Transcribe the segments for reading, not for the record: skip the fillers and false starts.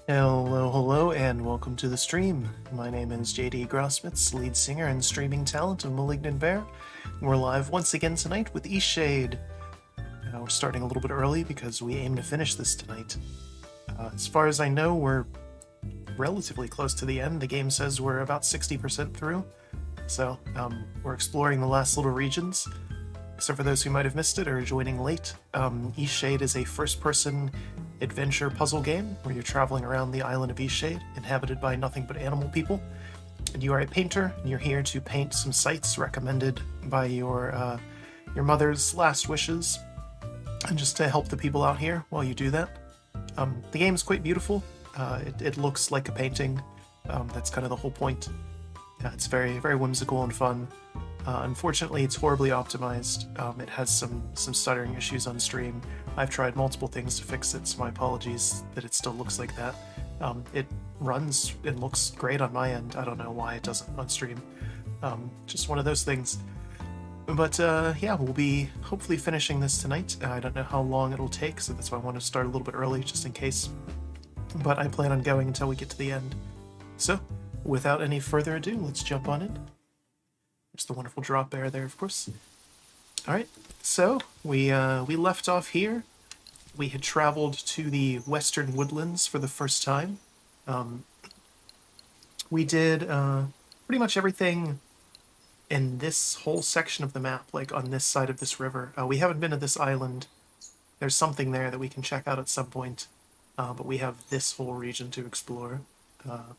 Hello, hello, and welcome to the stream. My name is JD Grossmitz, lead singer and streaming talent of Malignant Bear. We're live once again tonight with Eastshade. We're starting a little bit early because we aim to finish this tonight. As far as I know, we're relatively close to the end. The game says we're about 60% through, so we're exploring the last little regions. So for those who might have missed it or are joining late, Eastshade is a first-person adventure puzzle game where you're traveling around the island of Eastshade, inhabited by nothing but animal people. And you are a painter, and you're here to paint some sites recommended by your mother's last wishes, and just to help the people out here while you do that. The game is quite beautiful. It looks like a painting. That's kind of the whole point. It's very, very whimsical and fun. Unfortunately, it's horribly optimized. It has some stuttering issues on stream. I've tried multiple things to fix it, so my apologies that it still looks like that. It runs and looks great on my end. I don't know why it doesn't on stream. Just one of those things. But yeah, we'll be hopefully finishing this tonight. I don't know how long it'll take, so that's why I want to start a little bit early, just in case. But I plan on going until we get to the end. So, without any further ado, let's jump on in. There's the wonderful drop bear there, of course. Alright, so we left off here. We had traveled to the western woodlands for the first time. We did pretty much everything in this whole section of the map, like on this side of this river. We haven't been to this island. There's something there that we can check out at some point, but we have this whole region to explore. And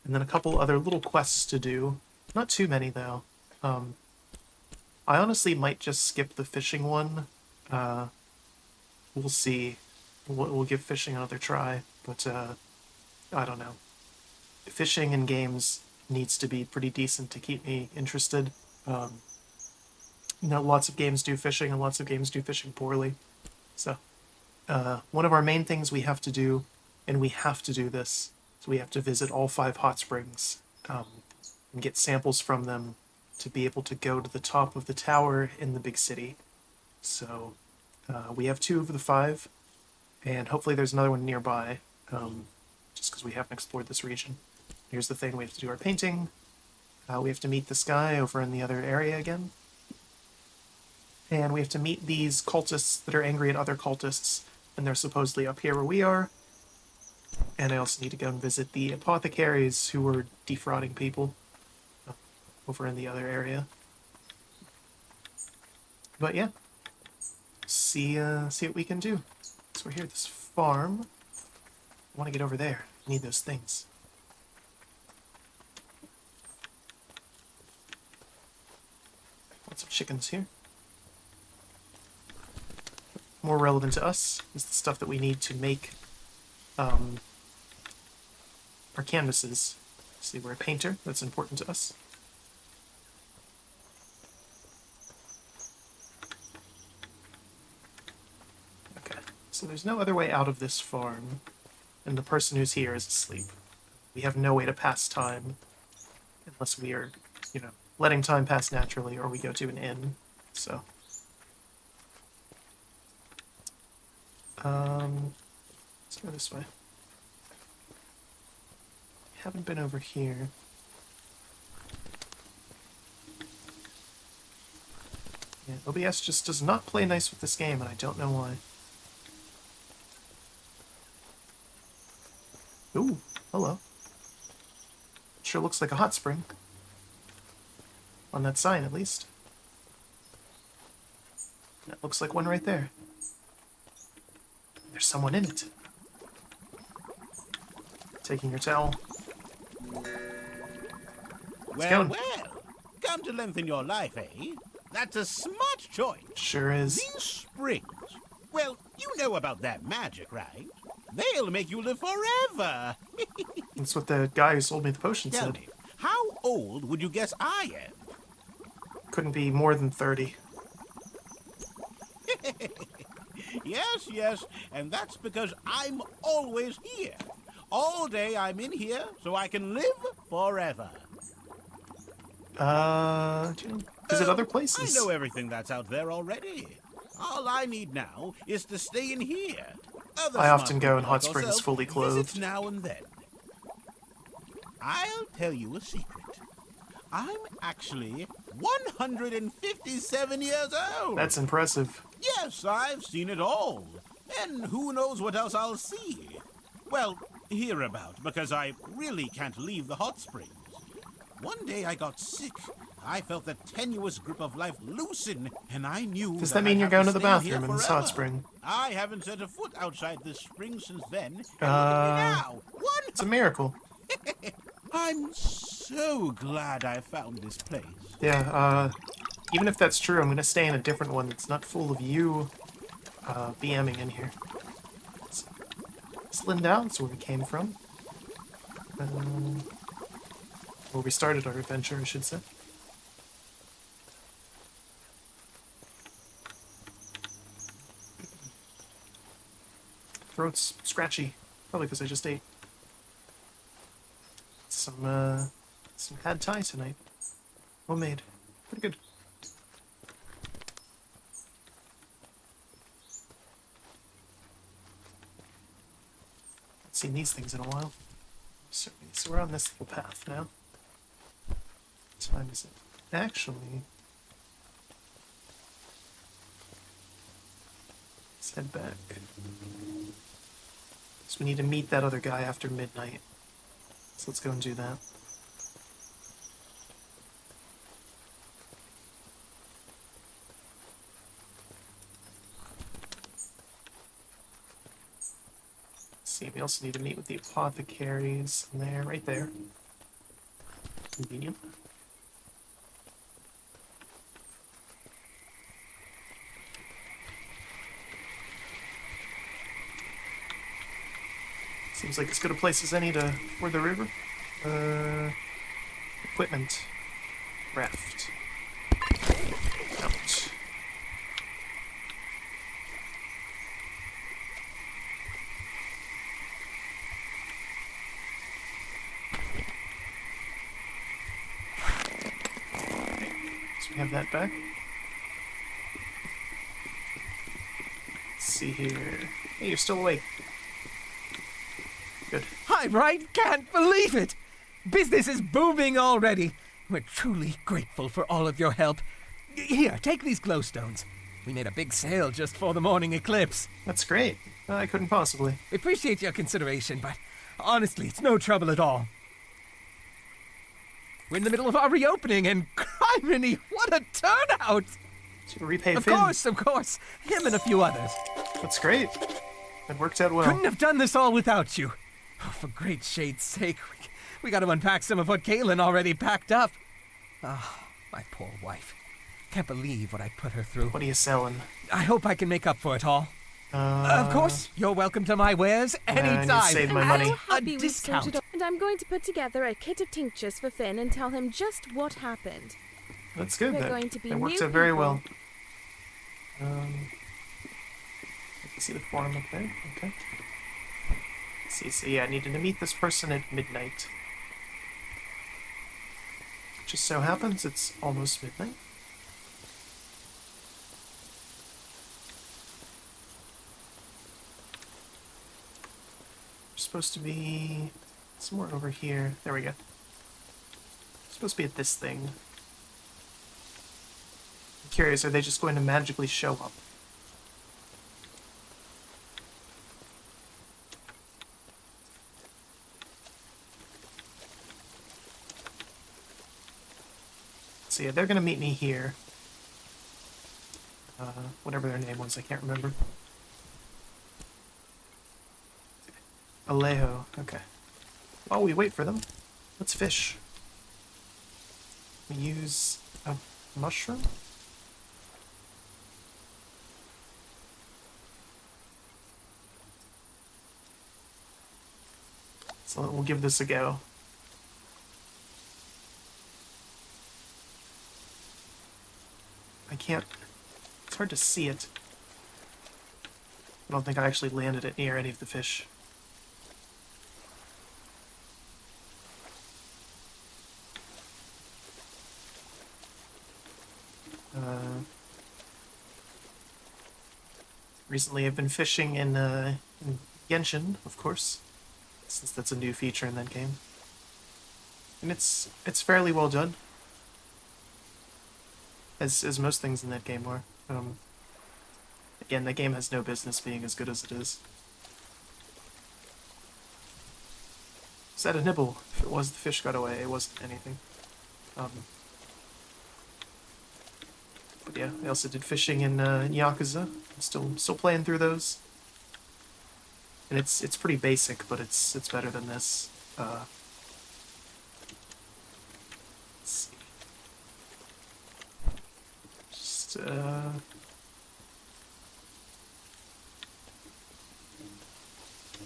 then a couple other little quests to do. Not too many, though. I honestly might just skip the fishing one. We'll see. We'll give fishing another try, but I don't know. Fishing in games needs to be pretty decent to keep me interested. Lots of games do fishing, and lots of games do fishing poorly. So, one of our main things we have to do, and we have to do this, so we have to visit all 5 hot springs, and get samples from them to be able to go to the top of the tower in the big city. So we have 2 of the 5, and hopefully there's another one nearby, just because we haven't explored this region. Here's the thing, we have to do our painting. We have to meet this guy over in the other area again. And we have to meet these cultists that are angry at other cultists, and they're supposedly up here where we are. And I also need to go and visit the apothecaries who were defrauding people over in the other area. But yeah, see what we can do. So we're here at this farm. I want to get over there. I need those things. Lots of chickens here. More relevant to us is the stuff that we need to make our canvases. See, we're a painter. That's important to us. So there's no other way out of this farm, and the person who's here is asleep. We have no way to pass time, unless we are, letting time pass naturally, or we go to an inn, so. Let's go this way. Haven't been over here. Yeah, OBS just does not play nice with this game, and I don't know why. Ooh, hello. Sure looks like a hot spring. On that sign, at least. That looks like one right there. There's someone in it. Taking your towel. Well, come to lengthen your life, eh? That's a smart choice. Sure is. These springs. Well, you know about that magic, right? They'll make you live forever. That's what the guy who sold me the potion Tell said. me, how old would you guess I am? Couldn't be more than 30. Yes, and that's because I'm always here. All day I'm in here, so I can live forever. Visit other places. I know everything that's out there already. All I need now is to stay in here. other I smart often go in people hot like springs yourself fully visit clothed. now and then. I'll tell you a secret. I'm actually 157 years old. That's impressive. Yes, I've seen it all. And who knows what else I'll see? Well, hear about, because I really can't leave the hot springs. One day I got sick. I felt the tenuous grip of life loosen, and I knew Does that mean I'd you're have going to the stay here bathroom in this hot forever. spring? I haven't set a foot outside this spring since then, and look at me now. It's a miracle. I'm so glad I found this place. Yeah, even if that's true, I'm gonna stay in a different one that's not full of you, BMing in here. It's Lindau, that's where we came from. Where we started our adventure, I should say. Throat's scratchy, probably because I just ate some pad thai tonight. Homemade. Pretty good. Haven't seen these things in a while. So we're on this little path now. What time is it? Actually, let's head back. So we need to meet that other guy after midnight. So let's go and do that. See, we also need to meet with the apothecaries in there, right there. Convenient. Seems like as good a place as any to ford the river. Equipment. Raft. Out. So we have that back. Let's see here. Hey, you're still awake. Good. I'm right, can't believe it! Business is booming already. We're truly grateful for all of your help. Here, take these glowstones. We made a big sale just for the morning eclipse. That's great. I couldn't possibly. We appreciate your consideration, but honestly, it's no trouble at all. We're in the middle of our reopening, and criminy, what a turnout! To repay Of Finn. course. Him and a few others. That's great. It worked out well. Couldn't have done this all without you. Oh, for great shade's sake, we got to unpack some of what Kaylin already packed up. Ah, my poor wife. Can't believe what I put her through. What are you selling? I hope I can make up for it all. Of course, you're welcome to my wares I need to anytime. save my I'm money. so happy we discount. sorted out- And I'm going to put together a kit of tinctures for Finn and tell him just what happened. That's good. We're That, going to be that worked new out very people. well. I can see the form up there. Okay. See, so yeah, I needed to meet this person at midnight. Just so happens it's almost midnight. We're supposed to be somewhere over here. There we go. Supposed to be at this thing. I'm curious, are they just going to magically show up? So yeah, they're gonna meet me here. Whatever their name was, I can't remember. Alejo, okay. While we wait for them, let's fish. We use a mushroom? So we'll give this a go. I can't... It's hard to see it. I don't think I actually landed it near any of the fish. Recently I've been fishing in And Genshin, of course, since that's a new feature in that game. And it's fairly well done, as most things in that game are. Again, that game has no business being as good as it is. Is that a nibble? If it was, the fish got away. It wasn't anything. But yeah, I also did fishing in Yakuza. I'm still playing through those. And it's pretty basic, but it's better than this. Let's see. Just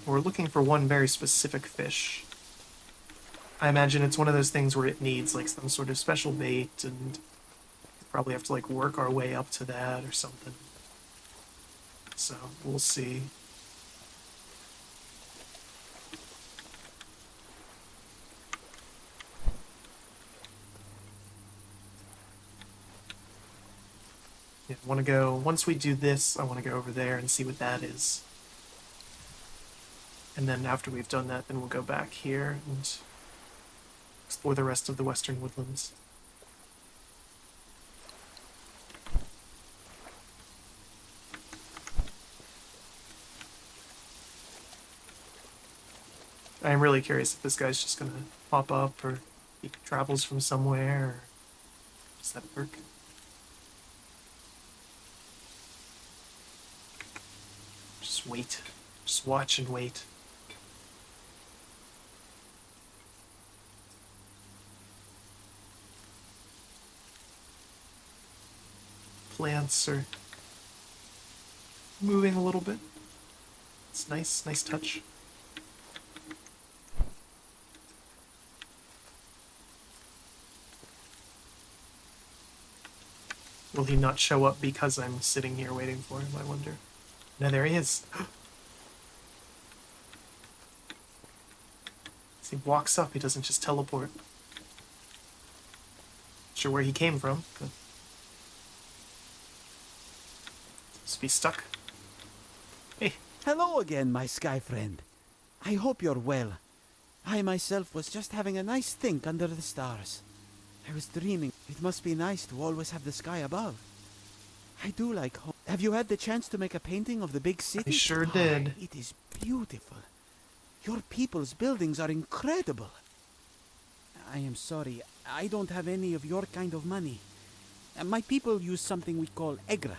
we're looking for one very specific fish. I imagine it's one of those things where it needs like some sort of special bait, and probably have to like work our way up to that or something. So we'll see. Yeah, I want to go, once we do this, I want to go over there and see what that is. And then after we've done that, then we'll go back here and explore the rest of the western woodlands. I am really curious if this guy's just gonna pop up, or he travels from somewhere, or does that work? Just wait. Just watch and wait. Plants are moving a little bit. It's nice, nice touch. Will he not show up because I'm sitting here waiting for him, I wonder? No, there he is. As he walks up, he doesn't just teleport. Not sure where he came from, but... Just be stuck. Hey. Hello again, my sky friend. I hope you're well. I myself was just having a nice think under the stars. I was dreaming it must be nice to always have the sky above. I do like home. Have you had the chance to make a painting of the big city? I sure did. It is beautiful. Your people's buildings are incredible. I am sorry, I don't have any of your kind of money. My people use something we call egra.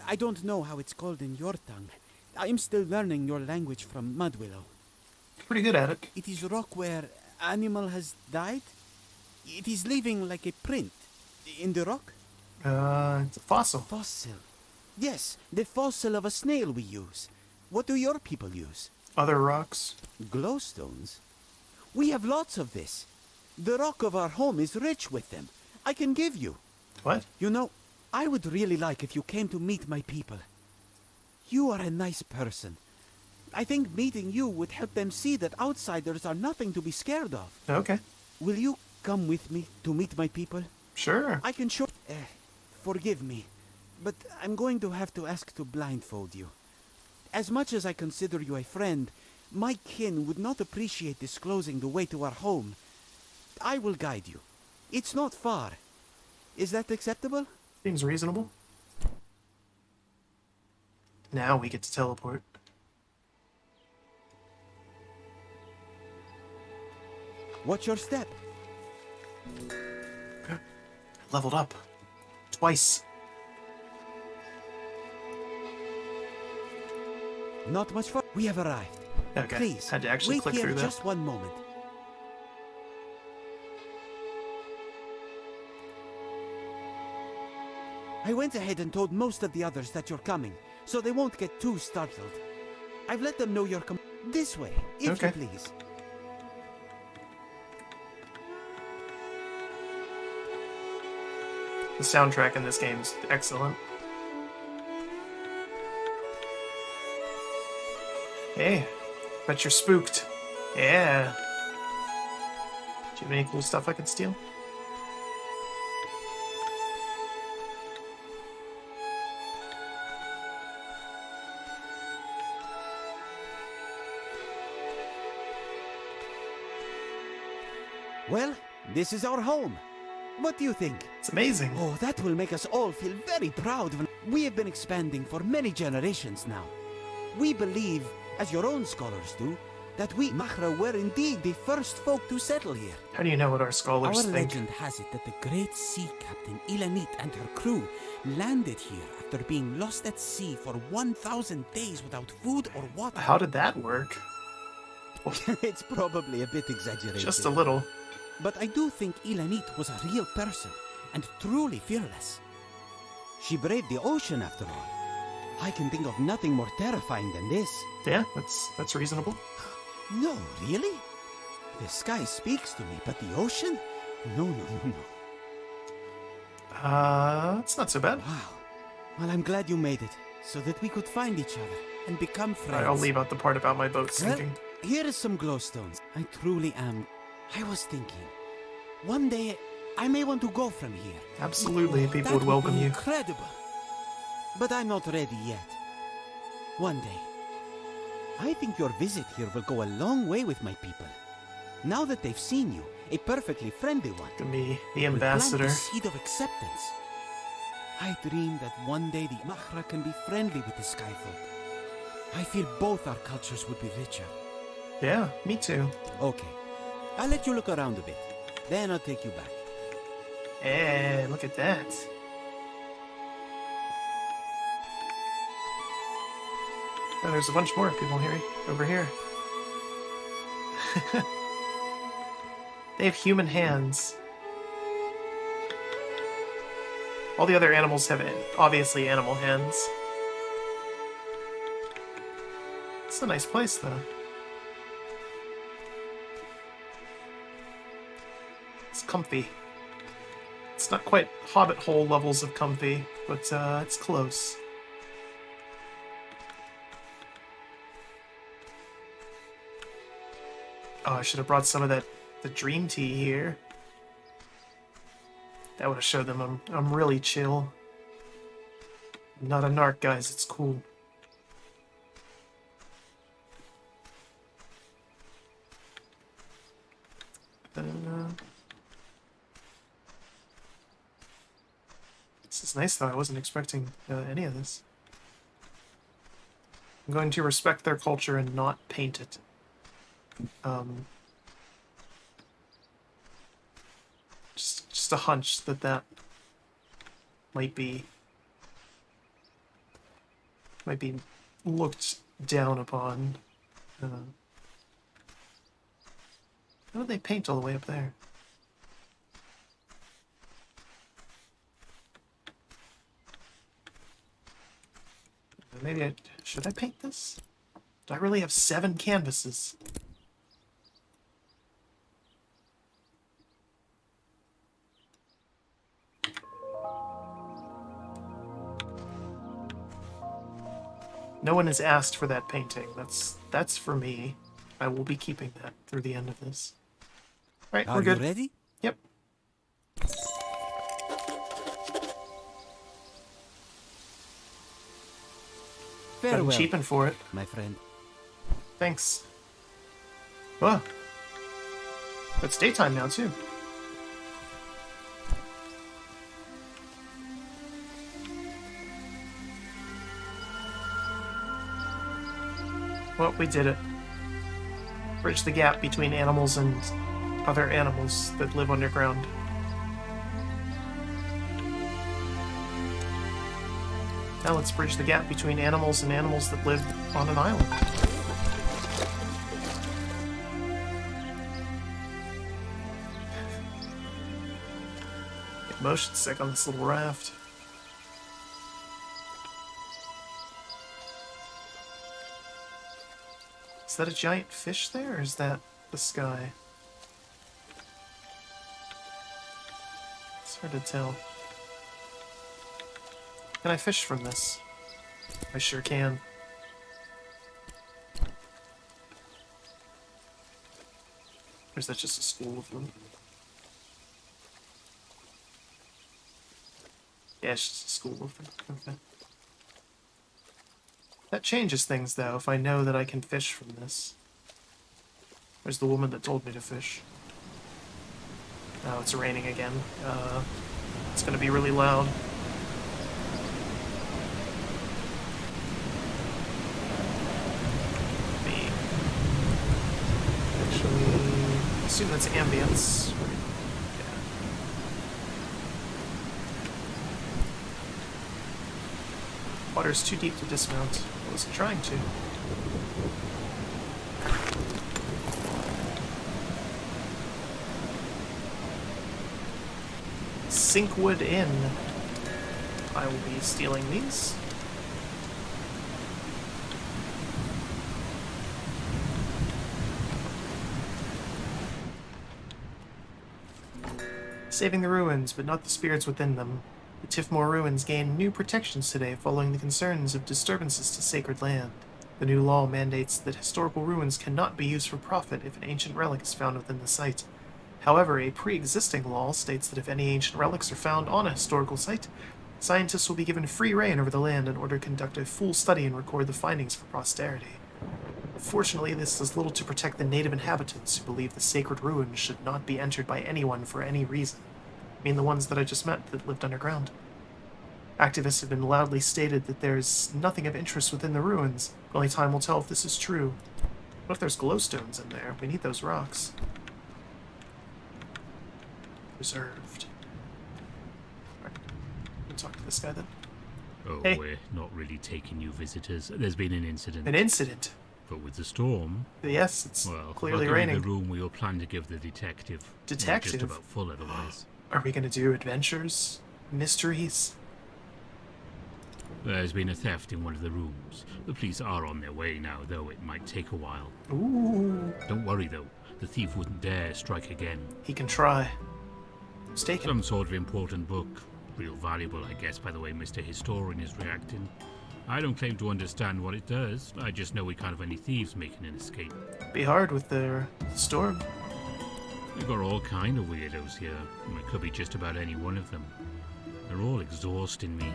I don't know how it's called in your tongue. I'm still learning your language from Mudwillow. Pretty good at it. It is rock where animal has died. It is leaving like a print in the rock. It's a fossil. Fossil. Yes, the fossil of a snail we use. What do your people use? Other rocks. Glowstones? We have lots of this. The rock of our home is rich with them. I can give you. What? You know, I would really like if you came to meet my people. You are a nice person. I think meeting you would help them see that outsiders are nothing to be scared of. Okay. Will you come with me to meet my people? Sure. I can show... forgive me, but I'm going to have to ask to blindfold you. As much as I consider you a friend, my kin would not appreciate disclosing the way to our home. I will guide you. It's not far. Is that acceptable? Seems reasonable. Now we get to teleport. Watch your step. Leveled up. Twice. Not much far. We have arrived. Okay. Please, Had to actually wait click here through that. just one moment. I went ahead and told most of the others that you're coming, so they won't get too startled. I've let them know you're this way, if you please. The soundtrack in this game is excellent. Hey, bet you're spooked. Yeah. Do you have any cool stuff I could steal? Well, this is our home. What do you think? It's amazing. Oh, that will make us all feel very proud. We have been expanding for many generations now. We believe, as your own scholars do, that we Mahra were indeed the first folk to settle here. How do you know what our scholars Our think? legend has it that the great sea captain Ilanit and her crew landed here after being lost at sea for 1,000 days without food or water. How did that work? It's probably a bit exaggerated. Just a little. But I do think Ilanit was a real person and truly fearless. She braved the ocean after all. I can think of nothing more terrifying than this. Yeah, that's reasonable. No, really? The sky speaks to me, but the ocean? No, no, no, no. It's not so bad. Wow. Well, I'm glad you made it, so that we could find each other and become friends. Alright, I'll leave out the part about my boat Well, sinking. here is some glowstones. I truly am. I was thinking, one day I may want to go from here. Absolutely, people That would welcome be you. Incredible. But I'm not ready yet. One day. I think your visit here will go a long way with my people. Now that they've seen you, a perfectly friendly one. To me, the will plant ambassador. the seed of acceptance. I dream that one day the Mahra can be friendly with the Skyfolk. I feel both our cultures would be richer. Yeah, me too. Okay, I'll let you look around a bit. Then I'll take you back. Hey, look at that. Oh, there's a bunch more people here. Over here. They have human hands. All the other animals have obviously animal hands. It's a nice place, though. It's comfy. It's not quite Hobbit hole levels of comfy, but it's close. Oh, I should have brought some of the dream tea here. That would have showed them I'm really chill. I'm not a narc, guys. It's cool. This is nice, though. I wasn't expecting any of this. I'm going to respect their culture and not paint it. Just a hunch that might be looked down upon. How did they paint all the way up there? Maybe should I paint this? Do I really have 7 canvases? No one has asked for that painting. That's for me. I will be keeping that through the end of this. All right, we're good. Are you ready? Yep. Got him Farewell, cheaping for it. my friend. Thanks. Whoa. It's daytime now, too. Well, we did it. Bridge the gap between animals and other animals that live underground. Now let's bridge the gap between animals and animals that live on an island. Get motion sick on this little raft. Is that a giant fish there, or is that the sky? It's hard to tell. Can I fish from this? I sure can. Or is that just a school of them? Yeah, it's just a school of them. Okay. That changes things, though, if I know that I can fish from this. There's the woman that told me to fish. Oh, it's raining again. It's gonna be really loud. Me. Actually, assume that's ambience. Yeah. Water's too deep to dismount. I wasn't trying to. Sinkwood Inn. I will be stealing these. Saving the ruins, but not the spirits within them. The Tifmore ruins gained new protections today following the concerns of disturbances to sacred land. The new law mandates that historical ruins cannot be used for profit if an ancient relic is found within the site. However, a pre-existing law states that if any ancient relics are found on a historical site, scientists will be given free reign over the land in order to conduct a full study and record the findings for posterity. Fortunately, this does little to protect the native inhabitants who believe the sacred ruins should not be entered by anyone for any reason. I mean the ones that I just met that lived underground. Activists have been loudly stated that there is nothing of interest within the ruins. Only time will tell if this is true. What if there's glowstones in there? We need those rocks. Reserved. Alright. We'll talk to this guy then. Oh, Hey. we're not really taking new visitors. There's been an incident. An incident. But with the storm, Yes, it's well, clearly I'll go in raining. the room we all plan to give the detective. We're Detective? just about full otherwise. Are we gonna do adventures? Mysteries? There's been a theft in one of the rooms. The police are on their way now, though it might take a while. Ooh. Don't worry, though. The thief wouldn't dare strike again. He can try. It's taken. Some sort of important book. Real valuable, I guess, by the way Mr. Historian is reacting. I don't claim to understand what it does. I just know we can't have any thieves making an escape. Be hard with the storm. We've got all kind of weirdos here. It could be just about any one of them. They're all exhausting me.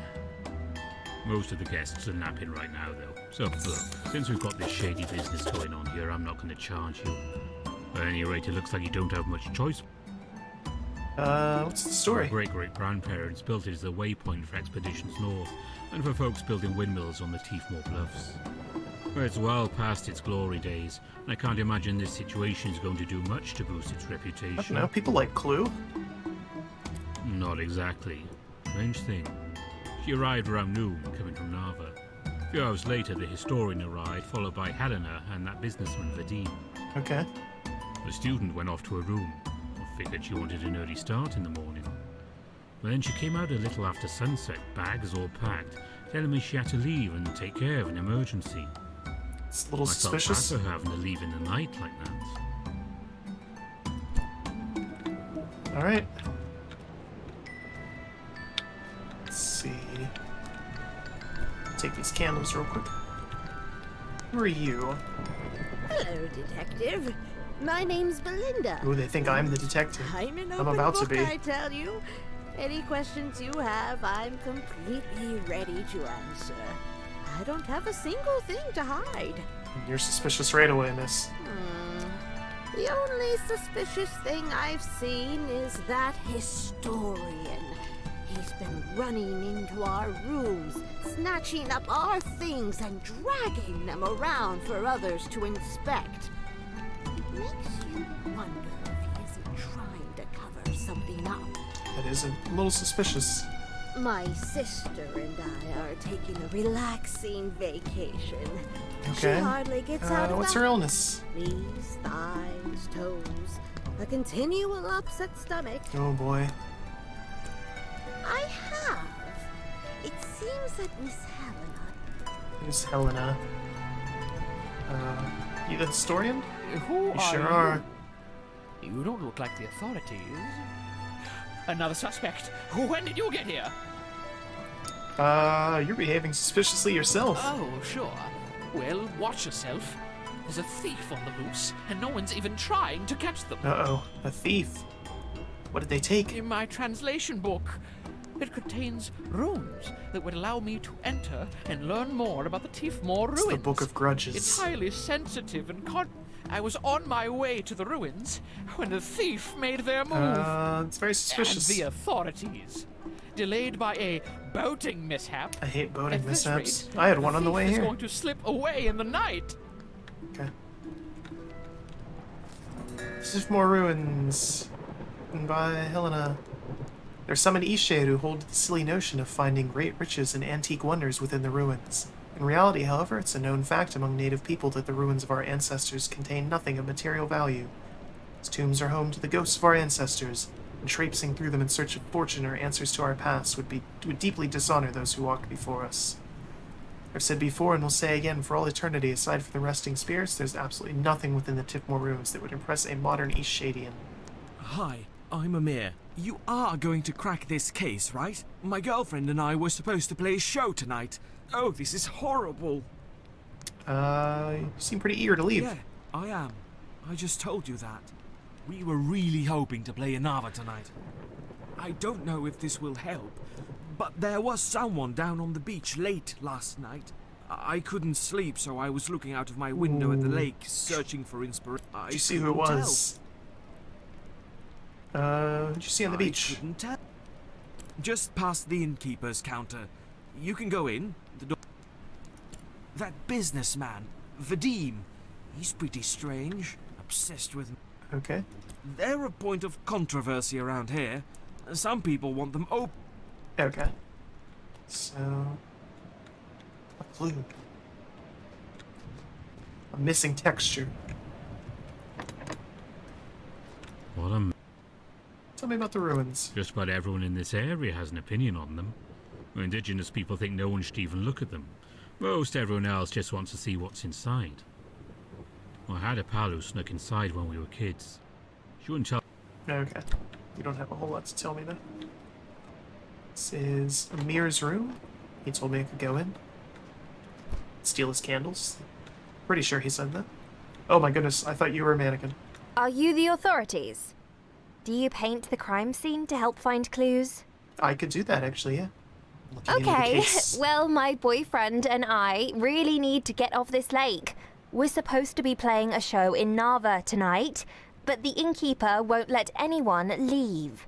Most of the guests are napping right now, though. So, look, since we've got this shady business going on here, I'm not going to charge you. At any rate, it looks like you don't have much choice. What's the My story? great-great-grandparents built it as a waypoint for expeditions north, and for folks building windmills on the Tifmore Bluffs. But it's well past its glory days, and I can't imagine this situation is going to do much to boost its I don't reputation. know, people like Clue. Not exactly. Strange thing. She arrived around noon, coming from Narva. A few hours later, the historian arrived, followed by Helena and that businessman, Vadim. Okay. The student went off to her room. I figured she wanted an early start in the morning. But then she came out a little after sunset, bags all packed, telling me she had to leave and take care of an emergency. It's a little I felt bad suspicious. for her having to leave in the night like that. Alright. Let's see. Take these candles real quick. Who are you? Hello, detective. My name's Belinda. Oh, they think I'm the detective. I'm an I'm open about to book, be. I tell you. Any questions you have, I'm completely ready to answer. I don't have a single thing to hide. You're suspicious right away, miss. The only suspicious thing I've seen is that historian. He's been running into our rooms, snatching up our things and dragging them around for others to inspect. It makes you wonder if he isn't trying to cover something up. That is a little suspicious. My sister and I are taking a relaxing vacation. She Okay. hardly gets out of What's the her illness? knees, thighs, toes. A continual upset stomach. Oh boy. I have. It seems that Miss Helena. Who's Helena? You the historian? Who You are sure you? are. You don't look like the authorities. Another suspect. When did you get here? You're behaving suspiciously yourself. Oh, sure. Well, watch yourself. There's a thief on the loose, and no one's even trying to catch them. Uh-oh, a thief. What did they take? In my translation book, it contains runes that would allow me to enter and learn more about the Tifmore ruins. It's the Book of Grudges. It's highly sensitive and I was on my way to the ruins when the thief made their move. It's very suspicious. And the authorities, delayed by a boating mishap. I hate boating At this mishaps. rate, I had one on the thief way is here. going to slip away in the night. Okay. More ruins. And by Helena. There's some in Eastshade who hold the silly notion of finding great riches and antique wonders within the ruins. In reality, however, it's a known fact among native people that the ruins of our ancestors contain nothing of material value. These tombs are home to the ghosts of our ancestors, and traipsing through them in search of fortune or answers to our past would deeply dishonor those who walked before us. I've said before and will say again, for all eternity, aside from the resting spirits, there's absolutely nothing within the Tifmore ruins that would impress a modern Eastshadian. Hi, I'm Amir. You are going to crack this case, right? My girlfriend and I were supposed to play a show tonight. Oh, this is horrible. You seem pretty eager to leave. Yeah, I am. I just told you that. We were really hoping to play Anava tonight. I don't know if this will help, but there was someone down on the beach late last night. I couldn't sleep, so I was looking out of my window at the lake, searching for inspiration. Did you see who it was? Who'd you see on the beach? I couldn't tell. Just past the innkeeper's counter. You can go in. The door. That businessman, Vadim. He's pretty strange. Obsessed with... Okay. They're a point of controversy around here. Some people want them open. Okay. So... a clue. A missing texture. What a... Tell me about the ruins. Just about everyone in this area has an opinion on them. Indigenous people think no one should even look at them. Most everyone else just wants to see what's inside. I had a pal who snuck inside when we were kids. She wouldn't tell... Okay. You don't have a whole lot to tell me then. This is Amir's room. He told me I could go in. Steal his candles. Pretty sure he said that. Oh my goodness, I thought you were a mannequin. Are you the authorities? Do you paint the crime scene to help find clues? I could do that actually, yeah. Looking into the Okay, case. well, my boyfriend and I really need to get off this lake. We're supposed to be playing a show in Narva tonight, but the innkeeper won't let anyone leave.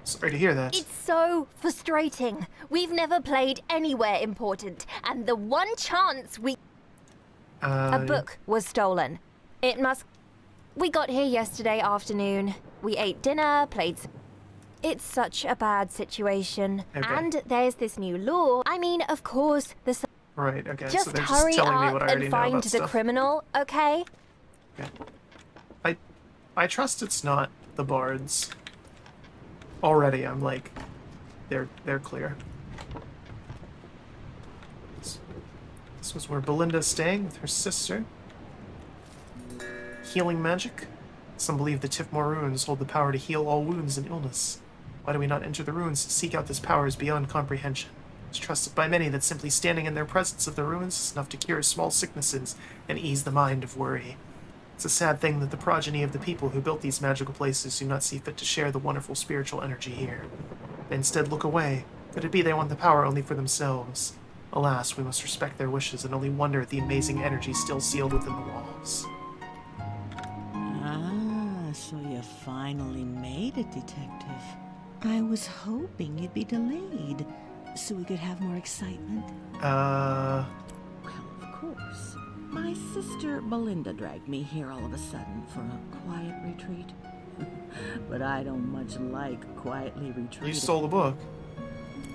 Sorry to hear that. It's so frustrating. We've never played anywhere important, and the one chance we... A book was stolen. It must... We got here yesterday afternoon. We ate dinner, played some... It's such a bad situation. Okay. And there's this new law. I mean, of course, the... Right, okay, Just so they're hurry just telling me up what I already and know find about the stuff. criminal, okay? Okay. I trust it's not the bards. Already, I'm like, they're clear. This was where Belinda's staying with her sister. Healing magic. Some believe the Tifmore ruins hold the power to heal all wounds and illness. Why do we not enter the ruins to seek out this power is beyond comprehension. It's trusted by many that simply standing in their presence of the ruins is enough to cure small sicknesses and ease the mind of worry. It's a sad thing that the progeny of the people who built these magical places do not see fit to share the wonderful spiritual energy here. They instead look away. Could it be they want the power only for themselves? Alas, we must respect their wishes and only wonder at the amazing energy still sealed within the walls. Ah, so you finally made it, Detective. I was hoping you'd be delayed, so we could have more excitement. Well, of course. My sister Belinda dragged me here all of a sudden for a quiet retreat. But I don't much like quietly retreating. You stole the book.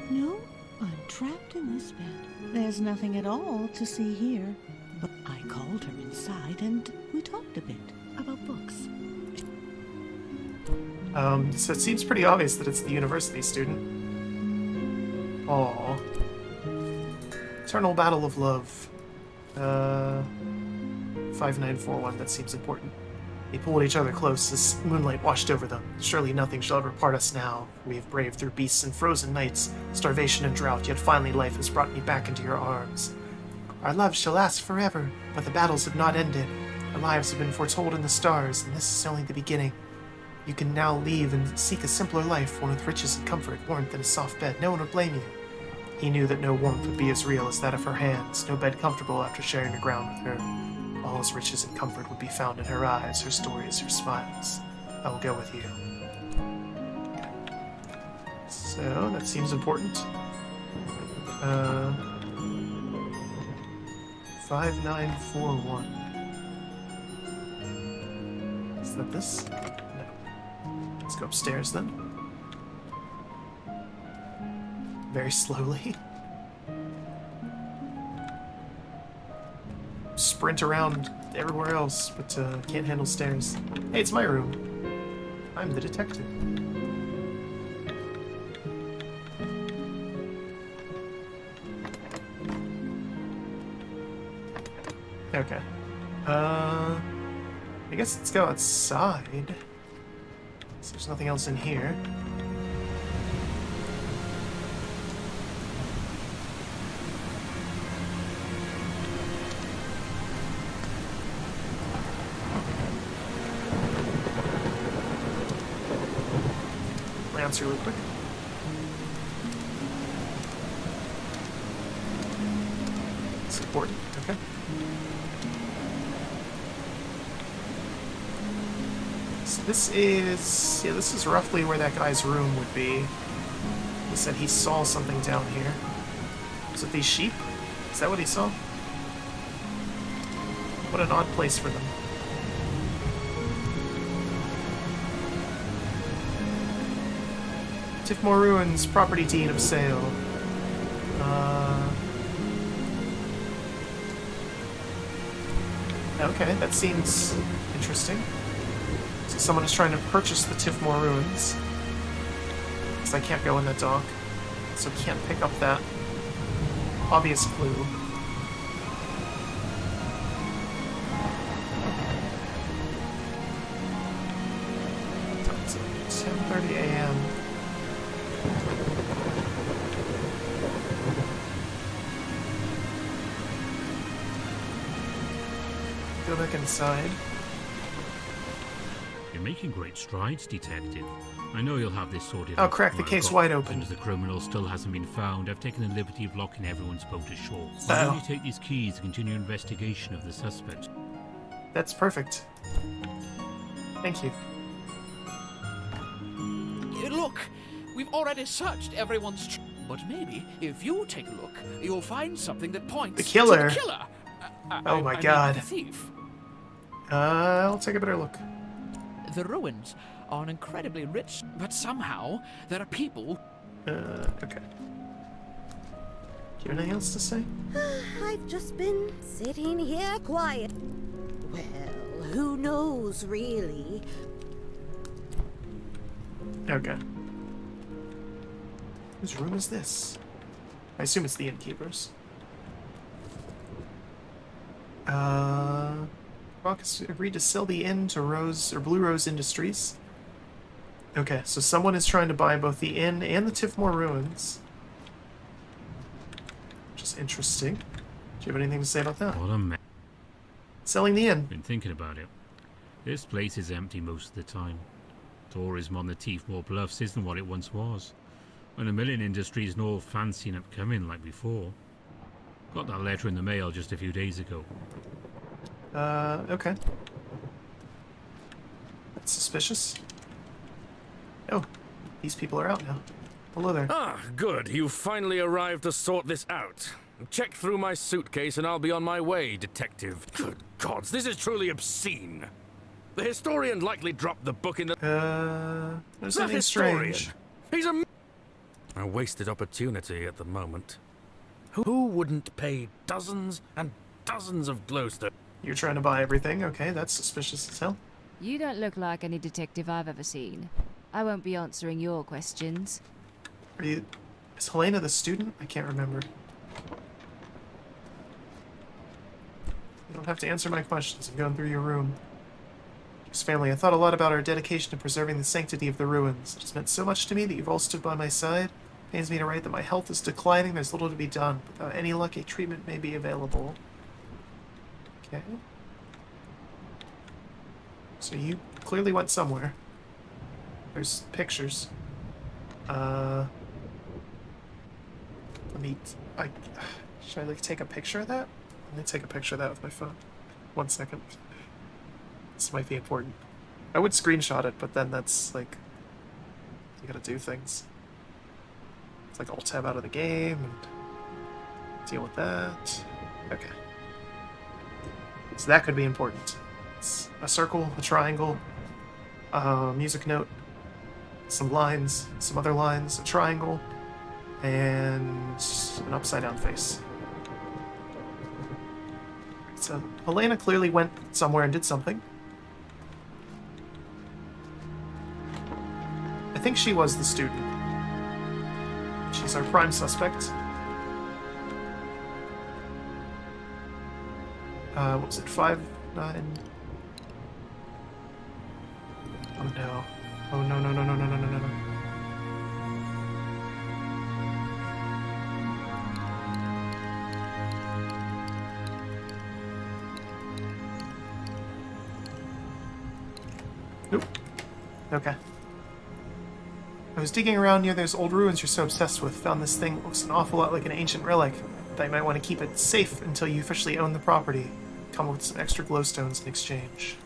No, I'm trapped in this bed. There's nothing at all to see here. But I called her inside and we talked a bit about books. So it seems pretty obvious that it's the university student. Aww. Eternal Battle of Love. 5941, that seems important. They pulled each other close as moonlight washed over them. Surely nothing shall ever part us now. We have braved through beasts and frozen nights, starvation and drought, yet finally life has brought me back into your arms. Our love shall last forever, but the battles have not ended. Our lives have been foretold in the stars, and this is only the beginning. You can now leave and seek a simpler life, one with riches and comfort, warmth, and a soft bed. No one would blame you. He knew that no warmth would be as real as that of her hands, no bed comfortable after sharing the ground with her. All his riches and comfort would be found in her eyes, her stories, her smiles. I will go with you. Okay. So, that seems important. 5941. Is that this? No. Let's go upstairs then. Very slowly. Sprint around everywhere else, but can't handle stairs. Hey, it's my room. I'm the detective. Okay. I guess let's go outside. So there's nothing else in here. Glance really quick. It's important, okay. So this is roughly where that guy's room would be. He said he saw something down here. Was it these sheep? Is that what he saw? What an odd place for them. Tiffmore Ruins, property deed of sale. Okay, that seems interesting. So someone is trying to purchase the Tiffmore Ruins. Because I can't go in the dock. So can't pick up that obvious clue. It's 10:30 a.m. Go back inside. You're making great strides, Detective. I know you'll have this sorted I'll out. crack the I've case got- wide open. Since the criminal still hasn't been found, I've taken the liberty of locking everyone's boat ashore. Oh. I'll only take these keys to continue investigation of the suspect. That's perfect. Thank you. Look, we've already searched everyone's. But maybe if you take a look, you'll find something that points The killer. to the killer. Oh my I mean, God. the thief. I'll take a better look. The ruins are incredibly rich, but somehow there are people. Okay. Do you have anything else to say? I've just been sitting here quiet. Well, who knows, really? Okay. Whose room is this? I assume it's the innkeeper's. Rockus agreed to sell the inn to Blue Rose Industries. Okay, so someone is trying to buy both the inn and the Tiffmore Ruins. Which is interesting. Do you have anything to say about that? What a mess. Selling the inn. Been thinking about it. This place is empty most of the time. Tourism on the Tiffmore Bluffs isn't what it once was. And the milling industry is no fancy and upcoming like before. Got that letter in the mail just a few days ago. Okay. That's suspicious. Oh, these people are out now. Hello there. Ah, good. You've finally arrived to sort this out. Check through my suitcase and I'll be on my way, Detective. Good gods, this is truly obscene. The historian likely dropped the book in the... There's That something historian. strange. He's a wasted opportunity at the moment. Who wouldn't pay dozens and dozens of glowstones? You're trying to buy everything? Okay, that's suspicious as hell. You don't look like any detective I've ever seen. I won't be answering your questions. Are you... Is Helena the student? I can't remember. You don't have to answer my questions. I'm going through your room. Dearest family, I thought a lot about our dedication to preserving the sanctity of the ruins. It has meant so much to me that you've all stood by my side. It pains me to write that my health is declining. There's little to be done. Without any luck, a treatment may be available. Okay. So you clearly went somewhere. There's pictures. Let me... should I, like, take a picture of that? Let me take a picture of that with my phone. 1 second. This might be important. I would screenshot it, but then that's like... You gotta do things. It's like Alt-Tab out of the game and deal with that. Okay. So that could be important. It's a circle, a triangle, a music note, some lines, some other lines, a triangle, and an upside-down face. So Helena clearly went somewhere and did something. I think she was the student. She's our prime suspect. What was it, 5, 9? Oh no. Oh no, no, no, no, no, no, no, no, no. Nope. Okay. I was digging around near those old ruins you're so obsessed with. Found this thing that looks an awful lot like an ancient relic. Thought you might want to keep it safe until you officially own the property. Come with some extra glowstones in exchange.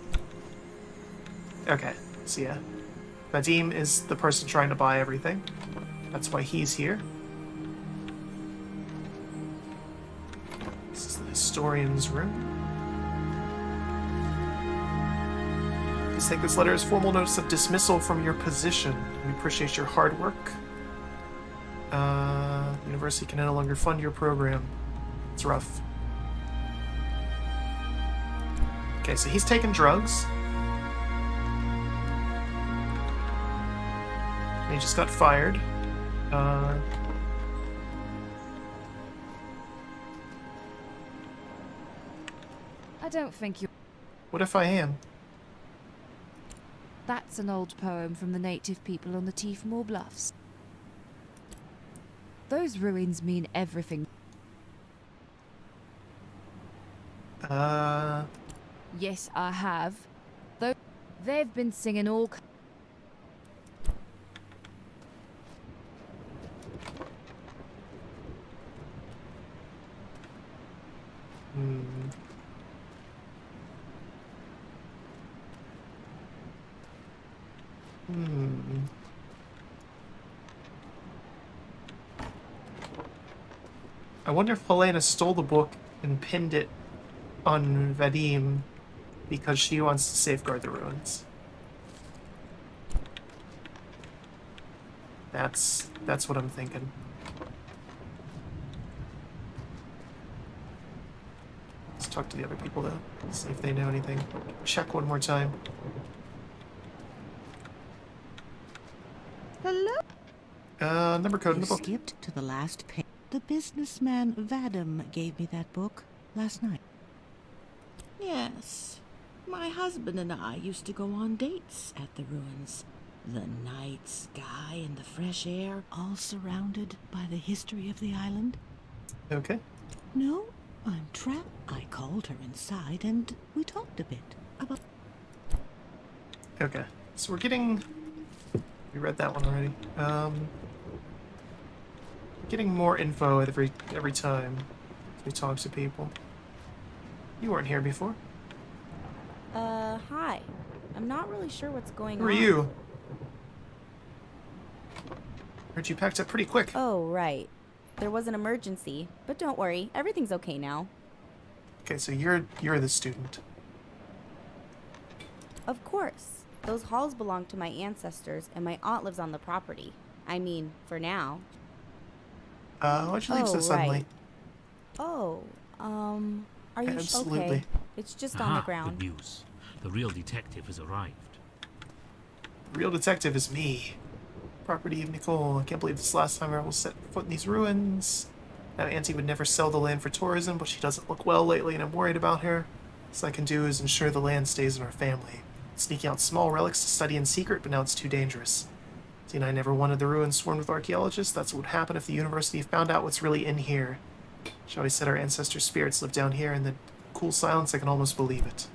Okay, so yeah. Vadim is the person trying to buy everything. That's why he's here. This is the historian's room. Please take this letter as formal notice of dismissal from your position. We appreciate your hard work. University can no longer fund your program. It's rough. Okay, so he's taking drugs. And he just got fired. I don't think you... What if I am? That's an old poem from the native people on the Teefmore Bluffs. Those ruins mean everything. Yes, I have. Though they've been singing all... I wonder if Helena stole the book and pinned it on Vadim because she wants to safeguard the ruins. That's what I'm thinking. Let's talk to the other people though, see if they know anything. Check one more time. Hello? Number code in the book. Skipped to the last page. The businessman Vadim gave me that book last night. Yes. My husband and I used to go on dates at the ruins. The night sky and the fresh air, all surrounded by the history of the island. Okay. No, I'm trapped. I called her inside and we talked a bit about... Okay. So we're getting... We read that one already. Getting more info at every time we talk to people. You weren't here before. Hi. I'm not really sure what's going on. Who are you? Heard you packed up pretty quick. Oh, right. There was an emergency, but don't worry, everything's okay now. Okay, so you're the student. Of course. Those halls belong to my ancestors, and my aunt lives on the property. I mean, for now. Why'd you leave so suddenly? Right. Oh, are you Absolutely. okay? It's just on the ground. The Muse. The real detective has arrived. The real detective is me. Property of Nicole. I can't believe this last time I will set foot in these ruins. Now Auntie would never sell the land for tourism, but she doesn't look well lately and I'm worried about her. All I can do is ensure the land stays in our family. Sneaking out small relics to study in secret, but now it's too dangerous. See, and I never wanted the ruins swarmed with archaeologists. That's what would happen if the university found out what's really in here. She always said our ancestors' spirits live down here, and the cool silence, I can almost believe it.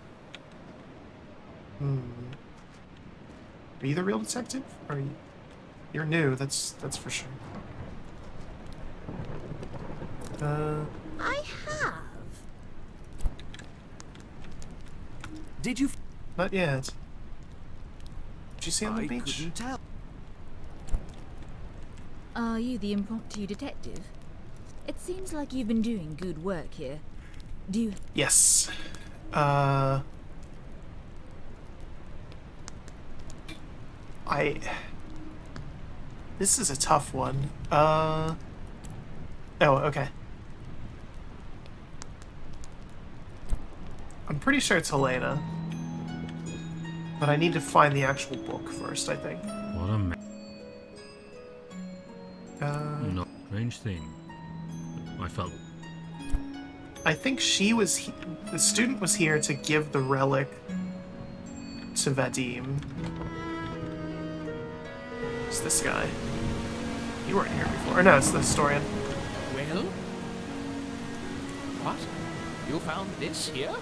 Are you the real detective? Or are you... You're new, that's for sure. I have. Did you? Not yet. Did you see on the beach? I couldn't tell. Are you the impromptu detective? It seems like you've been doing good work here. Do you... Yes. This is a tough one. Oh, okay. I'm pretty sure it's Helena. But I need to find the actual book first, I think. What a not strange thing. I felt. I think she was. The student was here to give the relic to Vadim. It's this guy. You weren't here before. Or no, it's the historian. Well? What? You found this here?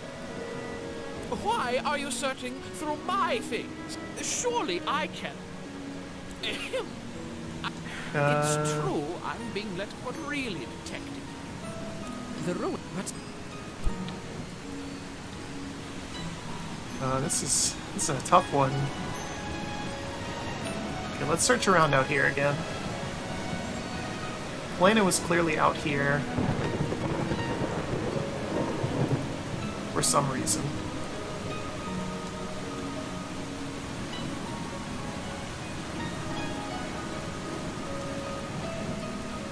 Why are you searching through my things? Surely I can. Ahem. It's true, I'm being let, but really detective. The ruin, but... This is a tough one. Okay, let's search around out here again. Helena was clearly out here for some reason.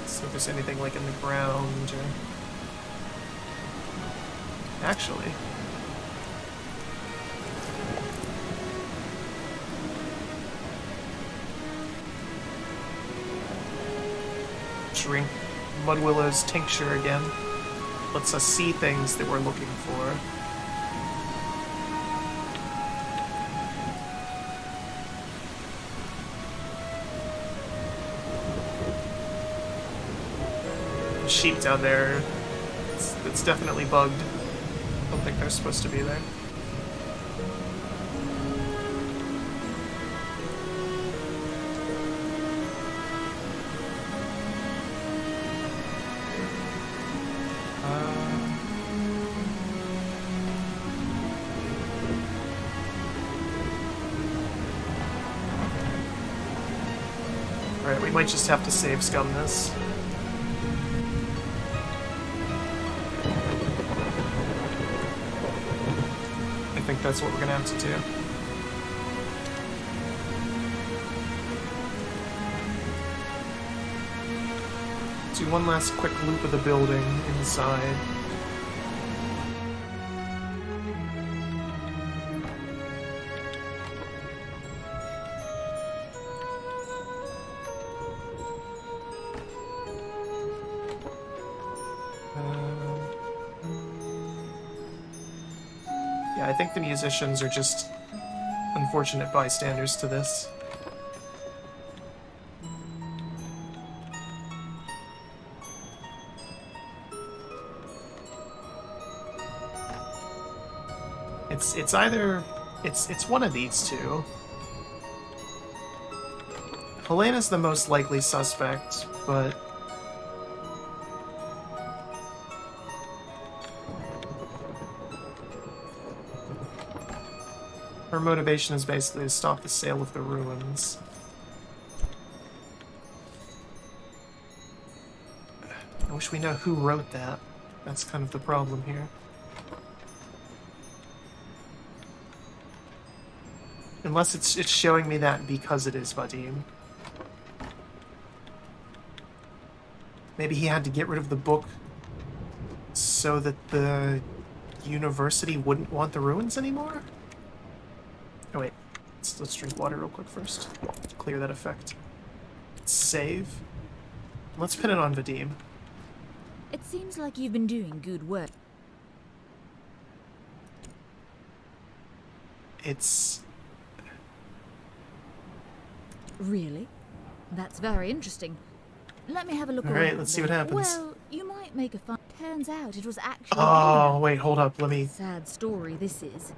See if there's anything like in the ground or... Actually... Drink Mudwillow's tincture again. Lets us see things that we're looking for. The sheep down there, it's definitely bugged. I don't think they're supposed to be there. Alright, we might just have to save scum this. I think that's what we're gonna have to do. Do one last quick loop of the building inside. Yeah, I think the musicians are just unfortunate bystanders to this. It's either it's one of these two. Helena's the most likely suspect, but her motivation is basically to stop the sale of the ruins. I wish we know who wrote that. That's kind of the problem here. Unless it's showing me that because it is Vadim. Maybe he had to get rid of the book so that the university wouldn't want the ruins anymore? Oh wait, let's drink water real quick first. Clear that effect. Save. Let's pin it on Vadim. It seems like you've been doing good work. It's... Really? That's very interesting. Let me have a look around. Alright, let's see what happens. Well, you might make a fun... Turns out it was actually... Oh, wait, hold up, let me... Sad story this is.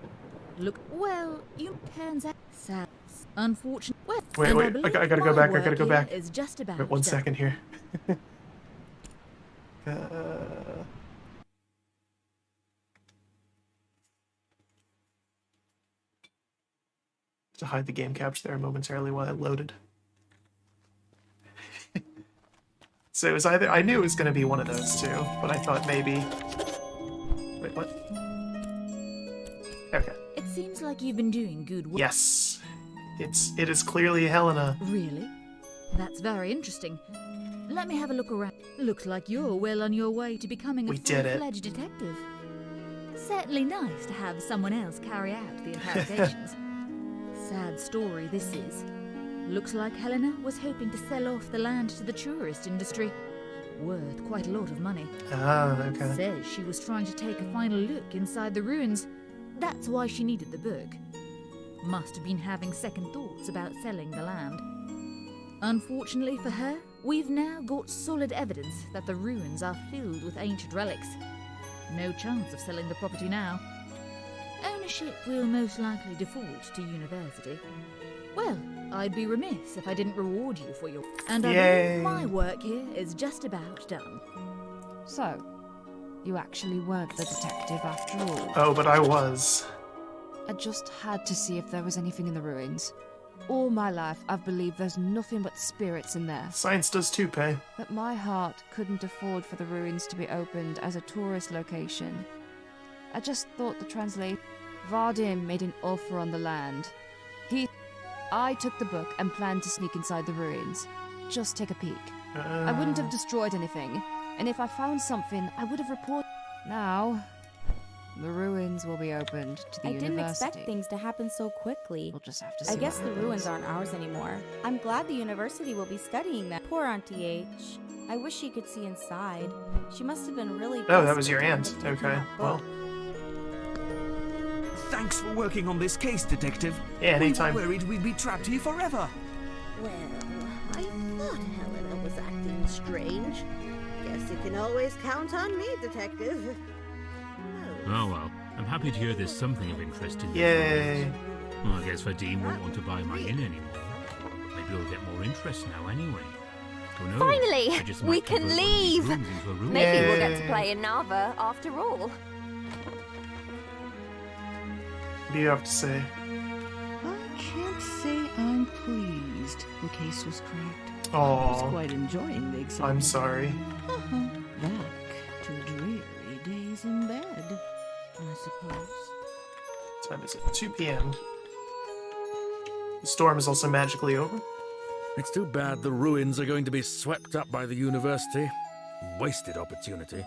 Look, well, you... Turns out... Sad. Unfortunate... Well, Wait, I gotta go back, I gotta go back. Is just about Wait, one done. second here. To hide the game capture there momentarily while it loaded. So it was either... I knew it was going to be one of those two, but I thought maybe... Wait, what? Okay. It seems like you've been doing good work. Yes. It is clearly Helena. Really? That's very interesting. Let me have a look around. Looks like you're well on your way to becoming a full-fledged detective. Certainly nice to have someone else carry out the interrogations. Sad story this is. Looks like Helena was hoping to sell off the land to the tourist industry. Worth quite a lot of money. Ah, okay. Says she was trying to take a final look inside the ruins. That's why she needed the book. Must have been having second thoughts about selling the land. Unfortunately for her, we've now got solid evidence that the ruins are filled with ancient relics. No chance of selling the property now. Ownership will most likely default to university. Well, I'd be remiss if I didn't reward you for your... And I believe my work here is just about done. So, you actually weren't the detective after all? Oh, but I was. I just had to see if there was anything in the ruins. All my life, I've believed there's nothing but spirits in there. Science does too, Pei. But my heart couldn't afford for the ruins to be opened as a tourist location. I just thought the translate... Vadim made an offer on the land. I took the book and planned to sneak inside the ruins. Just take a peek. I wouldn't have destroyed anything, and if I found something, I would have reported. Now, the ruins will be opened to the university. I didn't expect things to happen so quickly. We'll just have to see. I guess the ruins aren't ours anymore. I'm glad the university will be studying them. Poor Auntie H. I wish she could see inside. She must have been really... Oh, that was your aunt. Okay, well... Thanks for working on this case, Detective. Yeah, anytime. We were worried we'd be trapped here forever. Well, I thought Helena was acting strange. Guess you can always count on me, Detective. Oh well, I'm happy to hear there's something of interest in Yay! Well, I guess Vadim won't want to buy my inn anymore. Maybe we'll get more interest now anyway. Who knows? Finally, we can leave. Maybe we'll get to play in Nava after all. What do you have to say? I can't say I'm pleased the case was cracked. Aww. I was quite enjoying the excitement. I'm sorry. Back to dreary days in bed, I suppose. What time is it? 2 p.m. The storm is also magically over. It's too bad the ruins are going to be swept up by the university. Wasted opportunity.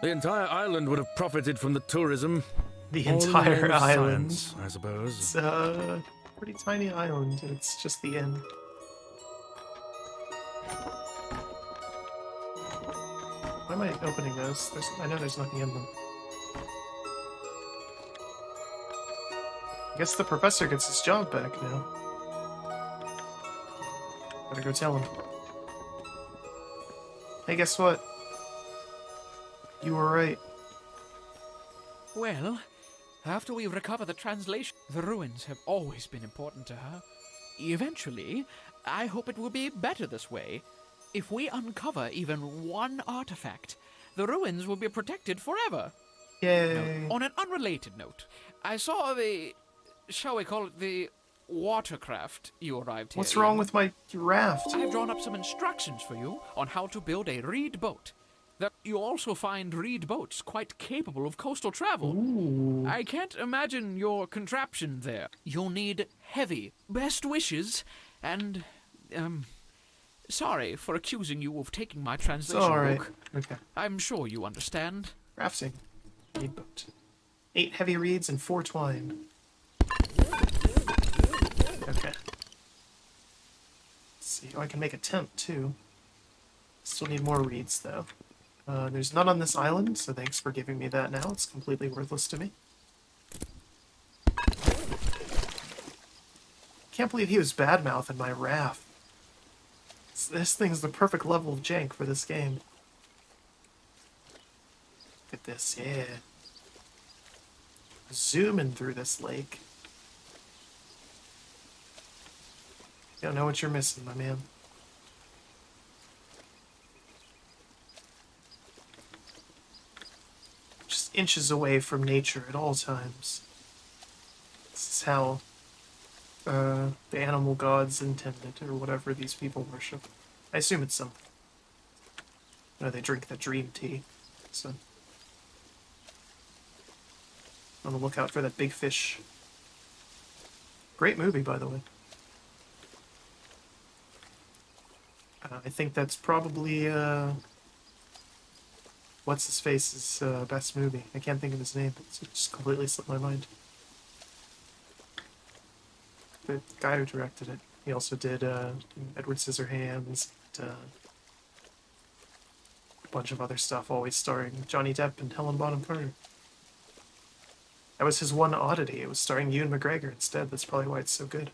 The entire island would have profited from the tourism. The entire island. Science, I suppose. It's a pretty tiny island. It's just the inn. Why am I opening those? I know there's nothing in them. I guess the professor gets his job back now. Better go tell him. Hey, guess what? You were right. Well, after we recover the translation, the ruins have always been important to her. Eventually, I hope it will be better this way. If we uncover even one artifact, the ruins will be protected forever. Yay. Now, on an unrelated note, I saw the, shall we call it the watercraft you arrived here. What's wrong with my raft? I've drawn up some instructions for you on how to build a reed boat. That you also find reed boats quite capable of coastal travel. Ooh. I can't imagine your contraption there. You'll need heavy. Best wishes, and, sorry for accusing you of taking my translation book. Okay. I'm sure you understand. Rafting. Reed boat. 8 heavy reeds and 4 twine. Okay. Let's see. Oh, I can make a tent, too. Still need more reeds, though. There's none on this island, so thanks for giving me that now. It's completely worthless to me. Can't believe he was badmouthing my raft. This thing's the perfect level of jank for this game. Look at this, yeah. Zooming through this lake. Don't know what you're missing, my man. Just inches away from nature at all times. This is how the animal gods intended, or whatever these people worship. I assume it's some. No, they drink the dream tea, so. On the lookout for that big fish. Great movie, by the way. I think that's probably, what's-his-face's best movie. I can't think of his name. It's just completely slipped my mind. The guy who directed it. He also did Edward Scissorhands, and, a bunch of other stuff, always starring Johnny Depp and Helen Bonham Carter. That was his one oddity. It was starring Ewan McGregor instead. That's probably why it's so good.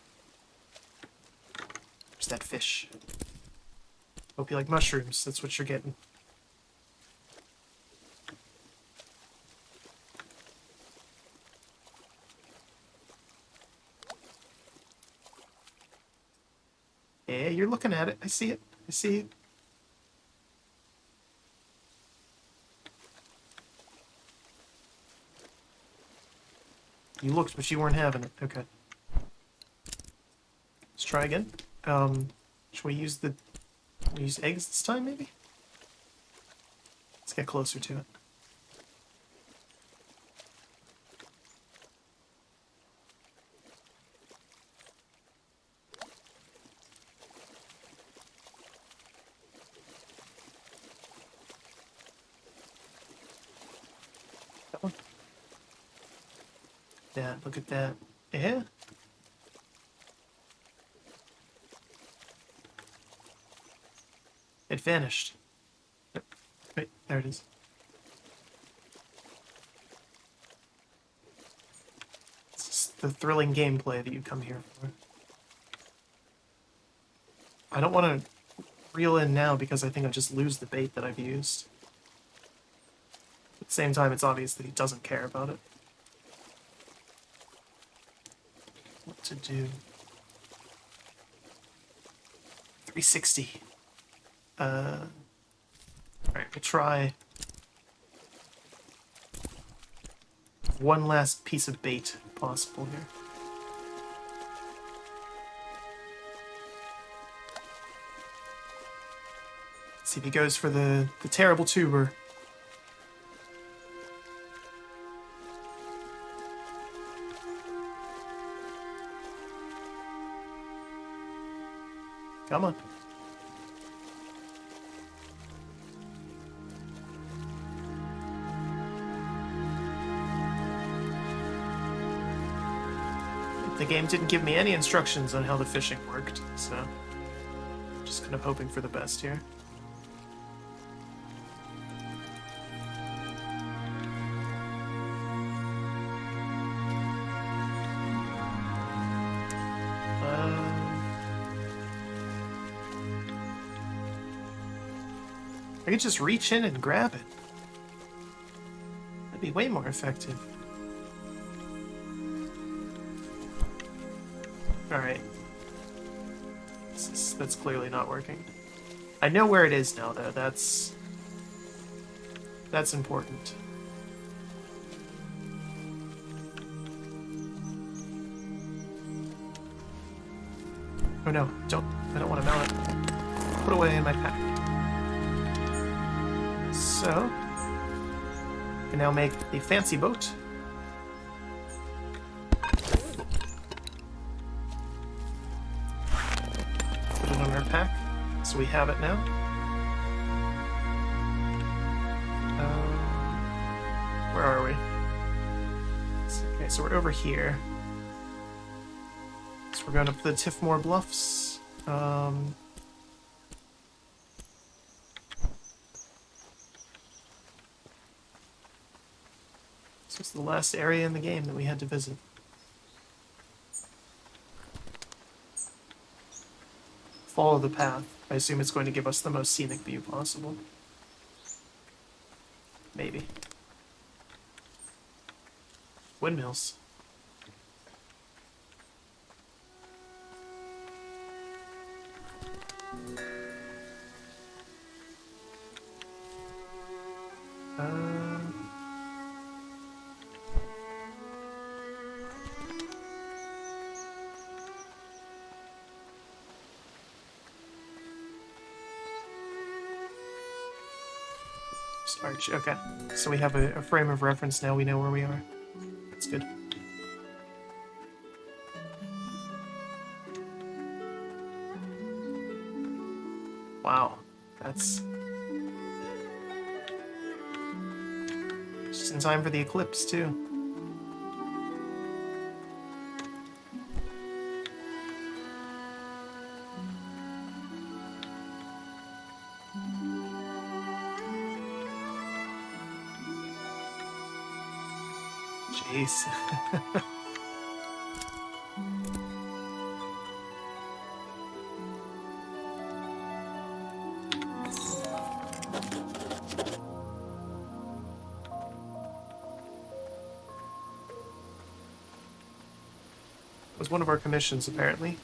There's that fish. Hope you like mushrooms. That's what you're getting. Yeah, you're looking at it. I see it. I see it. You looked, but you weren't having it. Okay. Let's try again. Should we use eggs this time, maybe? Let's get closer to it. That one? Yeah, look at that. Yeah? It vanished. Wait, there it is. It's just the thrilling gameplay that you come here for. I don't want to reel in now because I think I'll just lose the bait that I've used. At the same time, it's obvious that he doesn't care about it. What to do? 360. Alright, we'll try one last piece of bait possible here. Let's see if he goes for the terrible tuber. Come on. The game didn't give me any instructions on how the fishing worked, so just kind of hoping for the best here. I could just reach in and grab it. That'd be way more effective. Alright. That's clearly not working. I know where it is now, though. That's important. Oh no, I don't want to mount it. Put away in my pack. So, I can now make a fancy boat. Put it on our pack, so we have it now. Where are we? Okay, so we're over here. So we're going up the Tiffmore Bluffs. This was the last area in the game that we had to visit. Follow the path. I assume it's going to give us the most scenic view possible. Maybe. Windmills. Arch. Okay, so we have a frame of reference now. We know where we are. That's good. Wow, that's just in time for the eclipse too. Jeez. Was one of our commissions, apparently.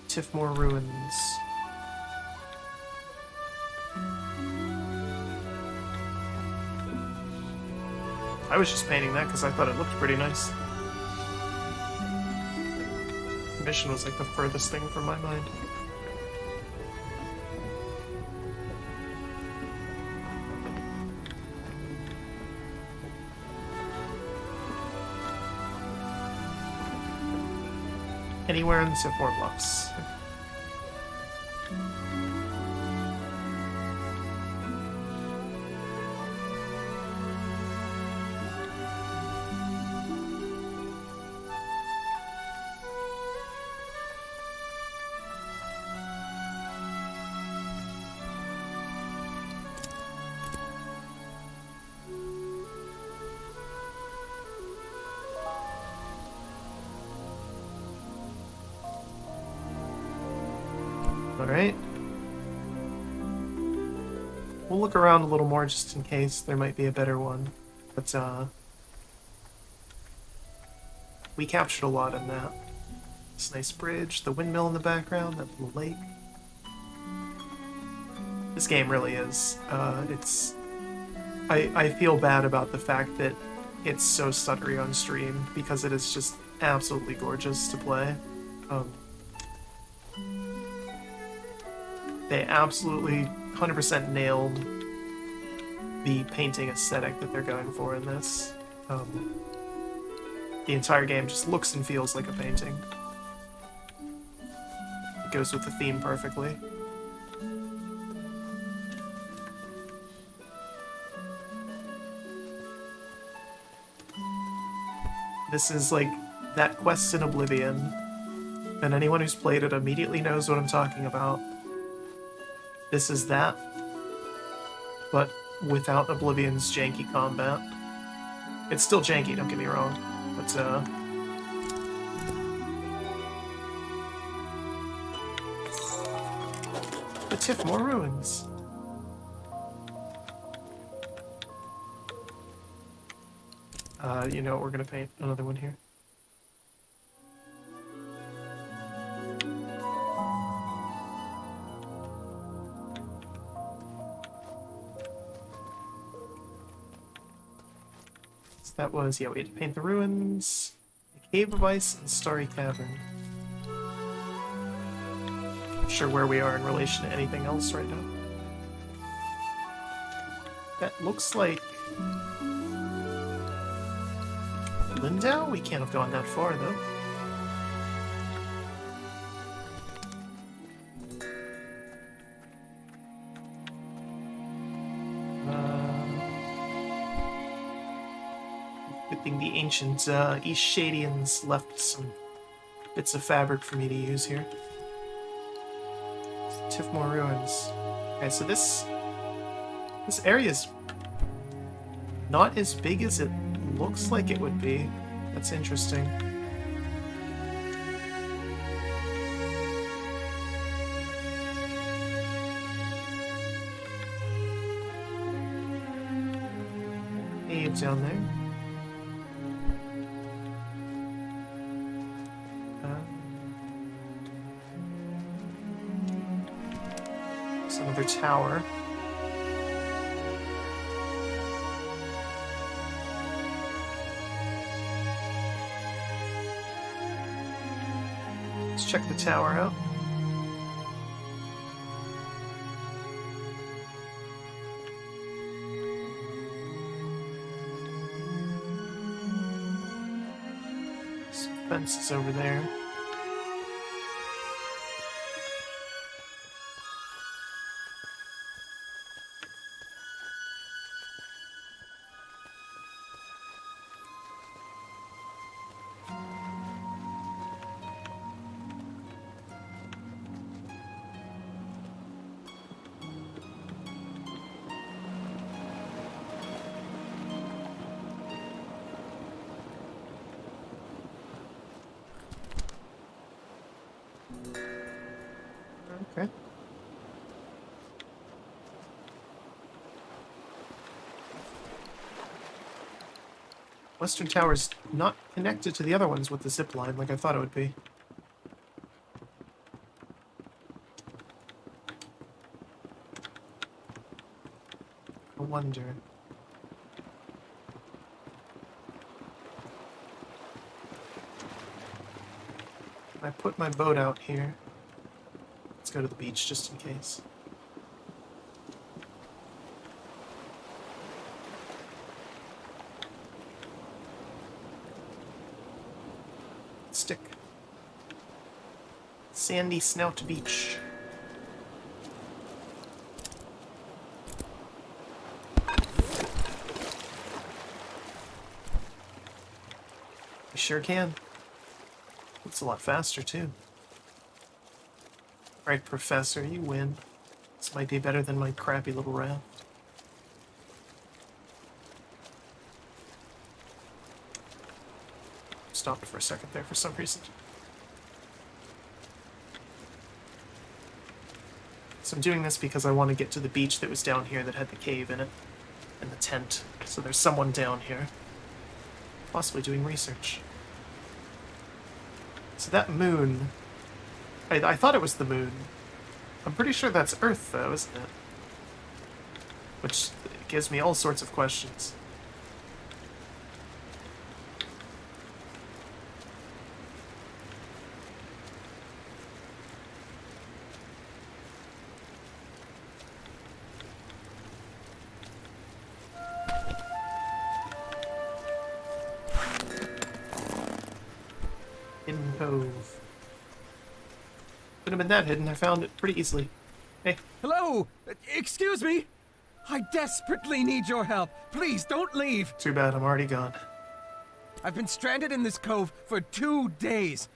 Tiffmore Ruins. I was just painting that because I thought it looked pretty nice. Mission was like the furthest thing from my mind. Anywhere in the Tiffmore Bluffs. Alright. We'll look around a little more just in case there might be a better one. But, we captured a lot in that. This nice bridge, the windmill in the background, that little lake. This game really is. I feel bad about the fact that it's so stuttery on stream, because it is just absolutely gorgeous to play. They absolutely 100% nailed the painting aesthetic that they're going for in this. The entire game just looks and feels like a painting. It goes with the theme perfectly. This is like that quest in Oblivion, and anyone who's played it immediately knows what I'm talking about. This is that, but without Oblivion's janky combat. It's still janky, don't get me wrong, but the Tiffmore Ruins. You know what, we're gonna paint another one here. That was, yeah, we had to paint the ruins, the Cave of Ice, and Starry Cavern. Not sure where we are in relation to anything else right now. That looks like Lindau? We can't have gone that far, though. The ancient Eastshadians left some bits of fabric for me to use here. Tiffmore Ruins. Okay, so this area's not as big as it looks like it would be. That's interesting. Cave down there. Another tower. Let's check the tower out. fence is over there. Okay. Western Tower's not connected to the other ones with the zip line like I thought it would be. I wonder. I put my boat out here. Let's go to the beach just in case. Stick. Sandy Snout Beach. You sure can. It's a lot faster, too. Right, Professor, you win. This might be better than my crappy little raft. Stopped for a second there for some reason. So I'm doing this because I want to get to the beach that was down here that had the cave in it. And the tent. So there's someone down here. Possibly doing research. So that moon... I thought it was the moon. I'm pretty sure that's Earth, though, isn't it? Which gives me all sorts of questions. Hidden Cove. Couldn't have been that hidden. I found it pretty easily. Hey. Hello! Excuse me! I desperately need your help. Please, don't leave! Too bad, I'm already gone. I've been stranded in this cove for 2 days.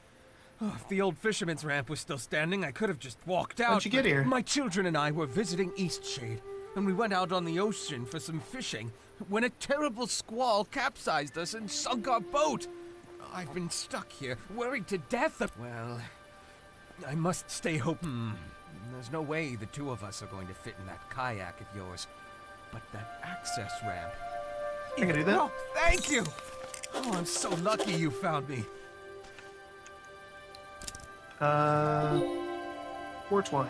Oh, if the old fisherman's ramp was still standing, I could have just walked out. How'd you get here? My children and I were visiting Eastshade, and we went out on the ocean for some fishing, when a terrible squall capsized us and sunk our boat. I've been stuck here, worried to death. Well, I must stay hoping. There's no way the two of us are going to fit in that kayak of yours. But that access ramp... I can do that? Oh, thank you! Oh, I'm so lucky you found me. Portwine.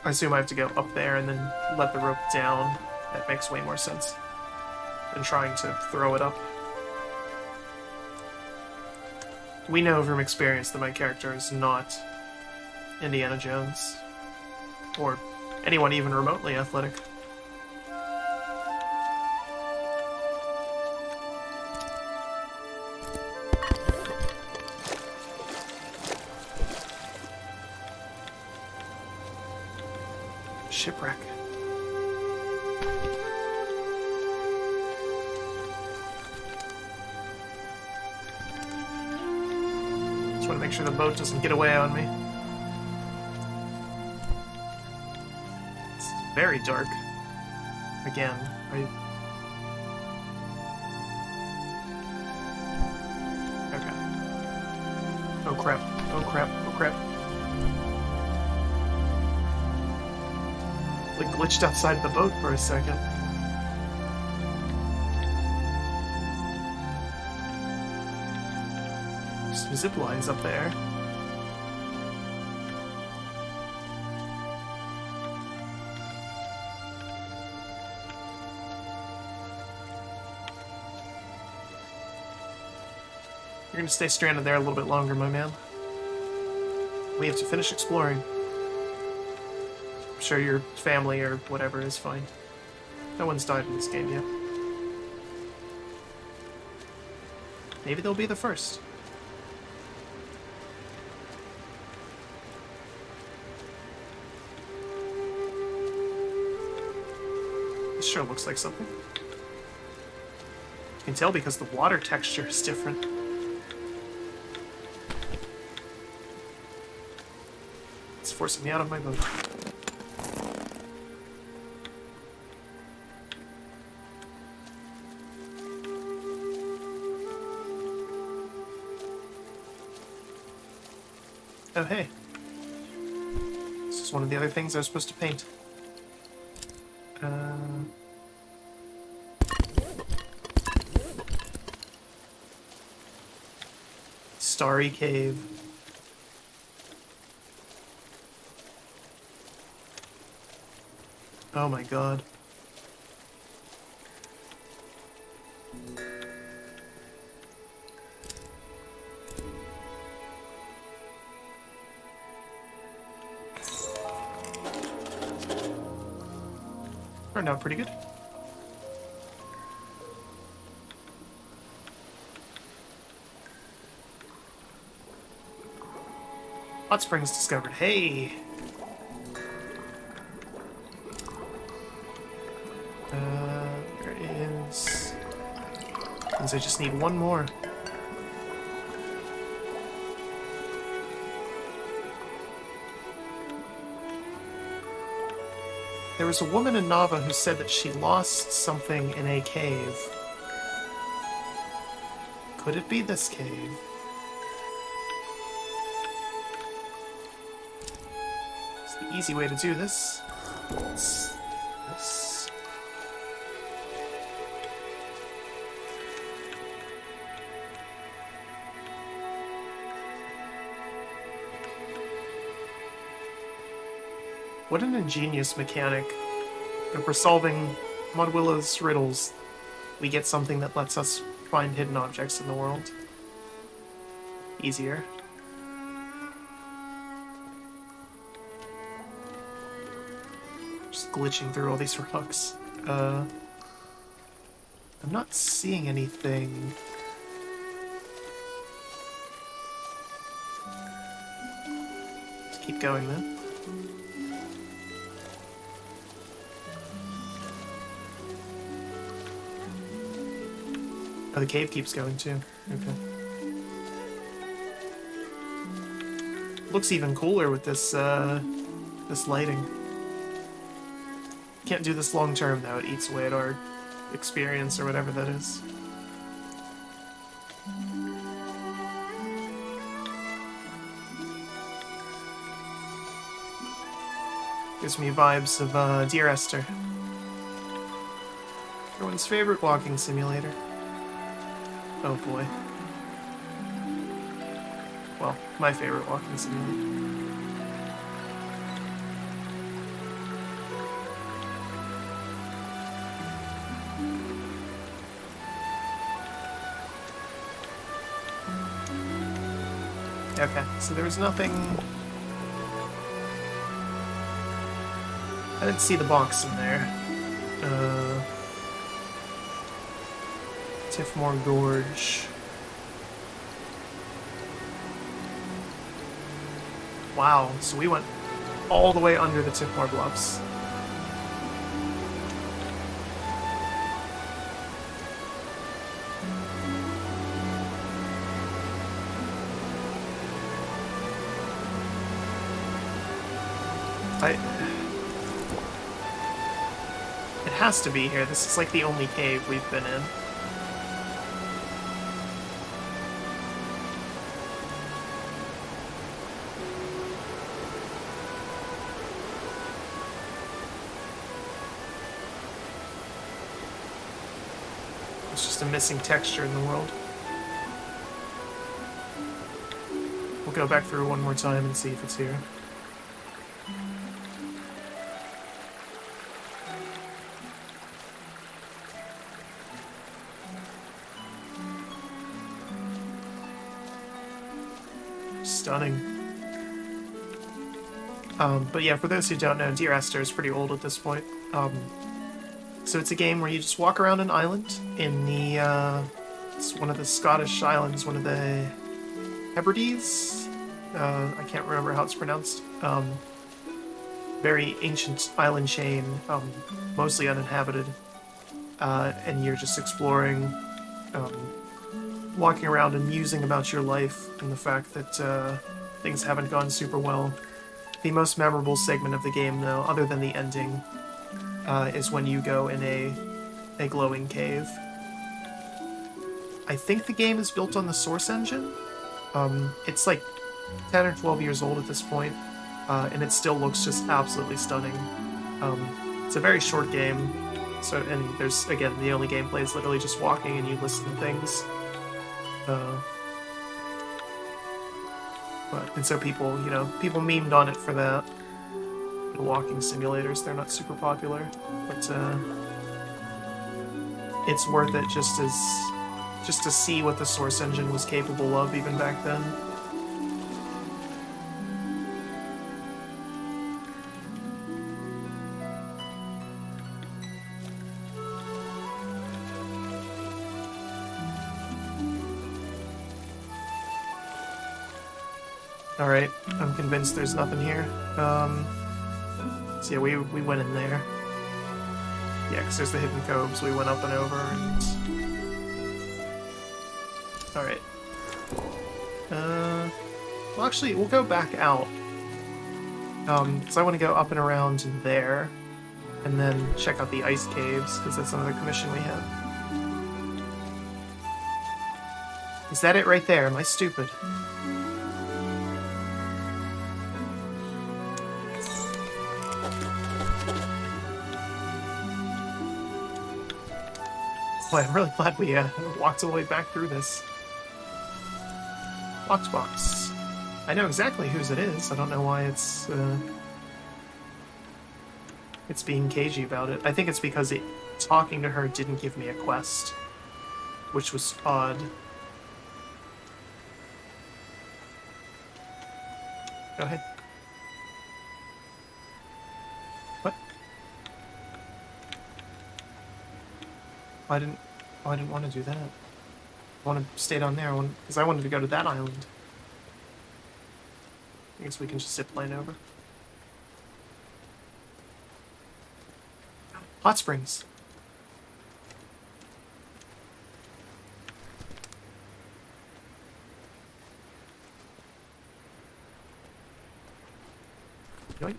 I assume I have to go up there and then let the rope down. That makes way more sense than trying to throw it up. We know from experience that my character is not Indiana Jones, or anyone even remotely athletic. Shipwreck. Just want to make sure the boat doesn't get away on me. It's very dark. Again, Okay. Oh crap, oh crap, oh crap. Like glitched outside the boat for a second. Some zip lines up there. You're gonna stay stranded there a little bit longer, my man. We have to finish exploring. sure your family or whatever is fine. No one's died in this game yet. Maybe they'll be the first. This sure looks like something. You can tell because the water texture is different. It's forcing me out of my boat. Oh, hey. This is one of the other things I was supposed to paint. Starry Cave. Oh my god. Turned out pretty good. Hot springs discovered. Hey! There is... Means I just need one more. There was a woman in Nava who said that she lost something in a cave. Could it be this cave? It's the easy way to do this. It's this. What an ingenious mechanic. If we're solving Mudwillow's riddles, we get something that lets us find hidden objects in the world. Easier. Just glitching through all these rocks. I'm not seeing anything. Let's keep going then. Oh, the cave keeps going too. Okay. Looks even cooler with this this lighting. Can't do this long term though. It eats away at our experience or whatever that is. Gives me vibes of Dear Esther. Everyone's favorite walking simulator. Oh boy. Well, my favorite walking simulator. Okay, so there was nothing... I didn't see the box in there. Tiffmore Gorge. Wow, so we went all the way under the Tiffmore Bluffs. It has to be here. This is like the only cave we've been in. It's just a missing texture in the world. We'll go back through one more time and see if it's here. Stunning. But yeah, for those who don't know, Dear Esther is pretty old at this point. So it's a game where you just walk around an island in the, it's one of the Scottish islands, one of the Hebrides? I can't remember how it's pronounced. Very ancient island chain, mostly uninhabited. And you're just exploring, walking around and musing about your life and the fact that things haven't gone super well. The most memorable segment of the game, though, other than the ending, is when you go in a glowing cave. I think the game is built on the Source engine. It's like 10 or 12 years old at this point, and it still looks just absolutely stunning. It's a very short game, and there's, again, the only gameplay is literally just walking and you listen to things. And so people memed on it for that. The walking simulators, they're not super popular, but it's worth it just to see what the Source engine was capable of even back then. Alright, I'm convinced there's nothing here. So yeah, we went in there. Yeah, because there's the hidden coves, we went up and over, and... Alright. Well, actually, we'll go back out. Because I want to go up and around there, and then check out the ice caves, because that's another commission we have. Is that it right there? Am I stupid? Well, I'm really glad we walked all the way back through this. Locked box. I know exactly whose it is. I don't know why it's being cagey about it. I think it's because talking to her didn't give me a quest, which was odd. Go ahead. What? I didn't want to do that. I want to stay down there, because I wanted to go to that island. I guess we can just zip line over. Hot springs. Yoink.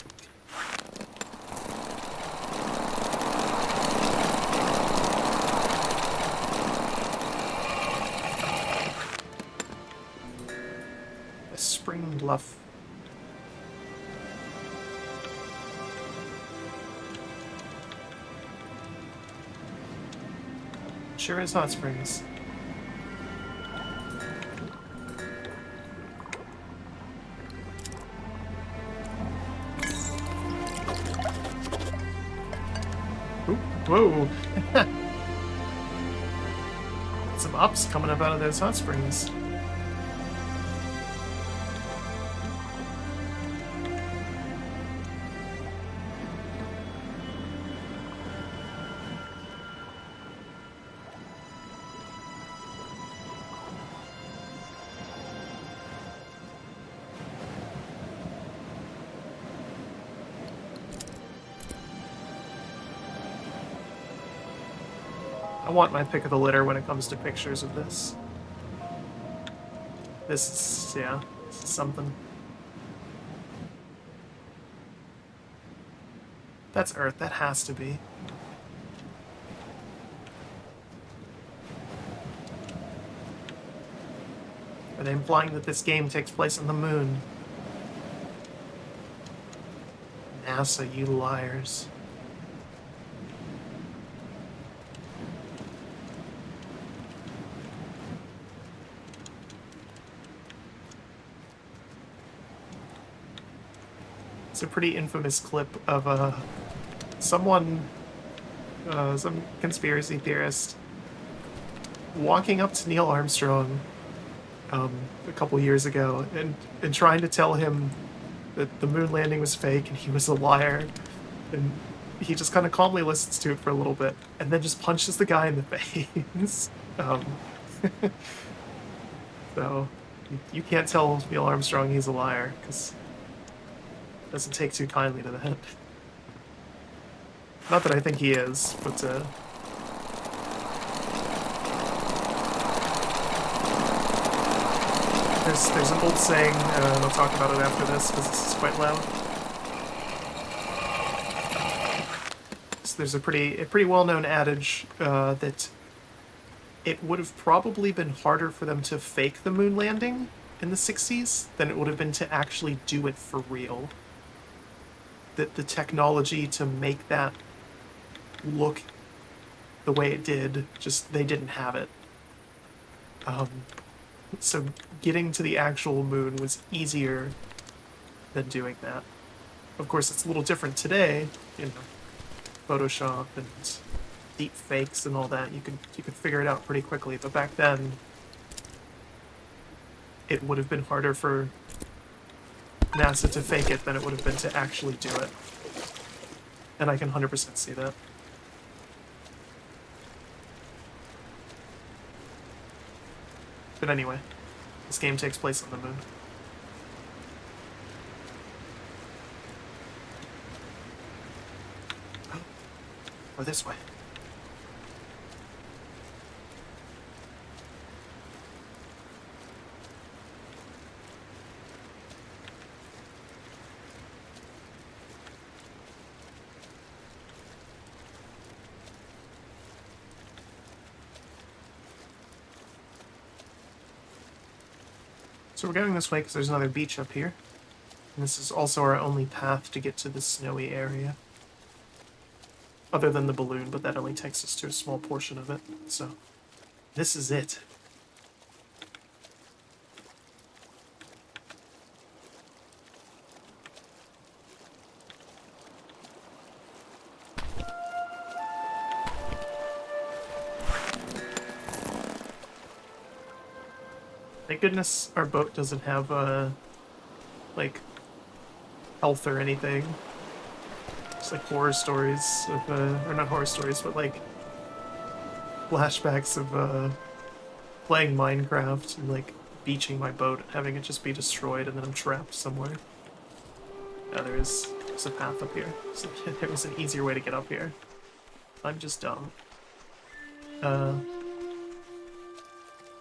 Spring bluff. Sure is hot springs. Ooh, whoa! Some ups coming up out of those hot springs. I want my pick of the litter when it comes to pictures of this. This is, yeah, this is something. That's Earth, that has to be. Are they implying that this game takes place on the moon? NASA, you liars. It's a pretty infamous clip of someone, some conspiracy theorist, walking up to Neil Armstrong a couple years ago and trying to tell him that the moon landing was fake and he was a liar. And he just kind of calmly listens to it for a little bit and then just punches the guy in the face. So you can't tell Neil Armstrong he's a liar, because it doesn't take too kindly to that. Not that I think he is, but there's an old saying, and I'll talk about it after this because this is quite loud. So there's a pretty well-known adage that it would have probably been harder for them to fake the moon landing in the 60s than it would have been to actually do it for real. That the technology to make that look the way it did, just they didn't have it. So getting to the actual moon was easier than doing that. Of course, it's a little different today, you know, Photoshop and deep fakes and all that. You could figure it out pretty quickly, but back then it would have been harder for NASA to fake it than it would have been to actually do it. And I can 100% see that. But anyway, this game takes place on the moon. Oh, or this way. So we're going this way because there's another beach up here. And this is also our only path to get to the snowy area. Other than the balloon, but that only takes us to a small portion of it. So, this is it. Thank goodness our boat doesn't have, like, health or anything. It's like horror stories of, or not horror stories, but like flashbacks of, playing Minecraft and, like, beaching my boat and having it just be destroyed and then I'm trapped somewhere. Now there's a path up here, so there was an easier way to get up here. I'm just dumb.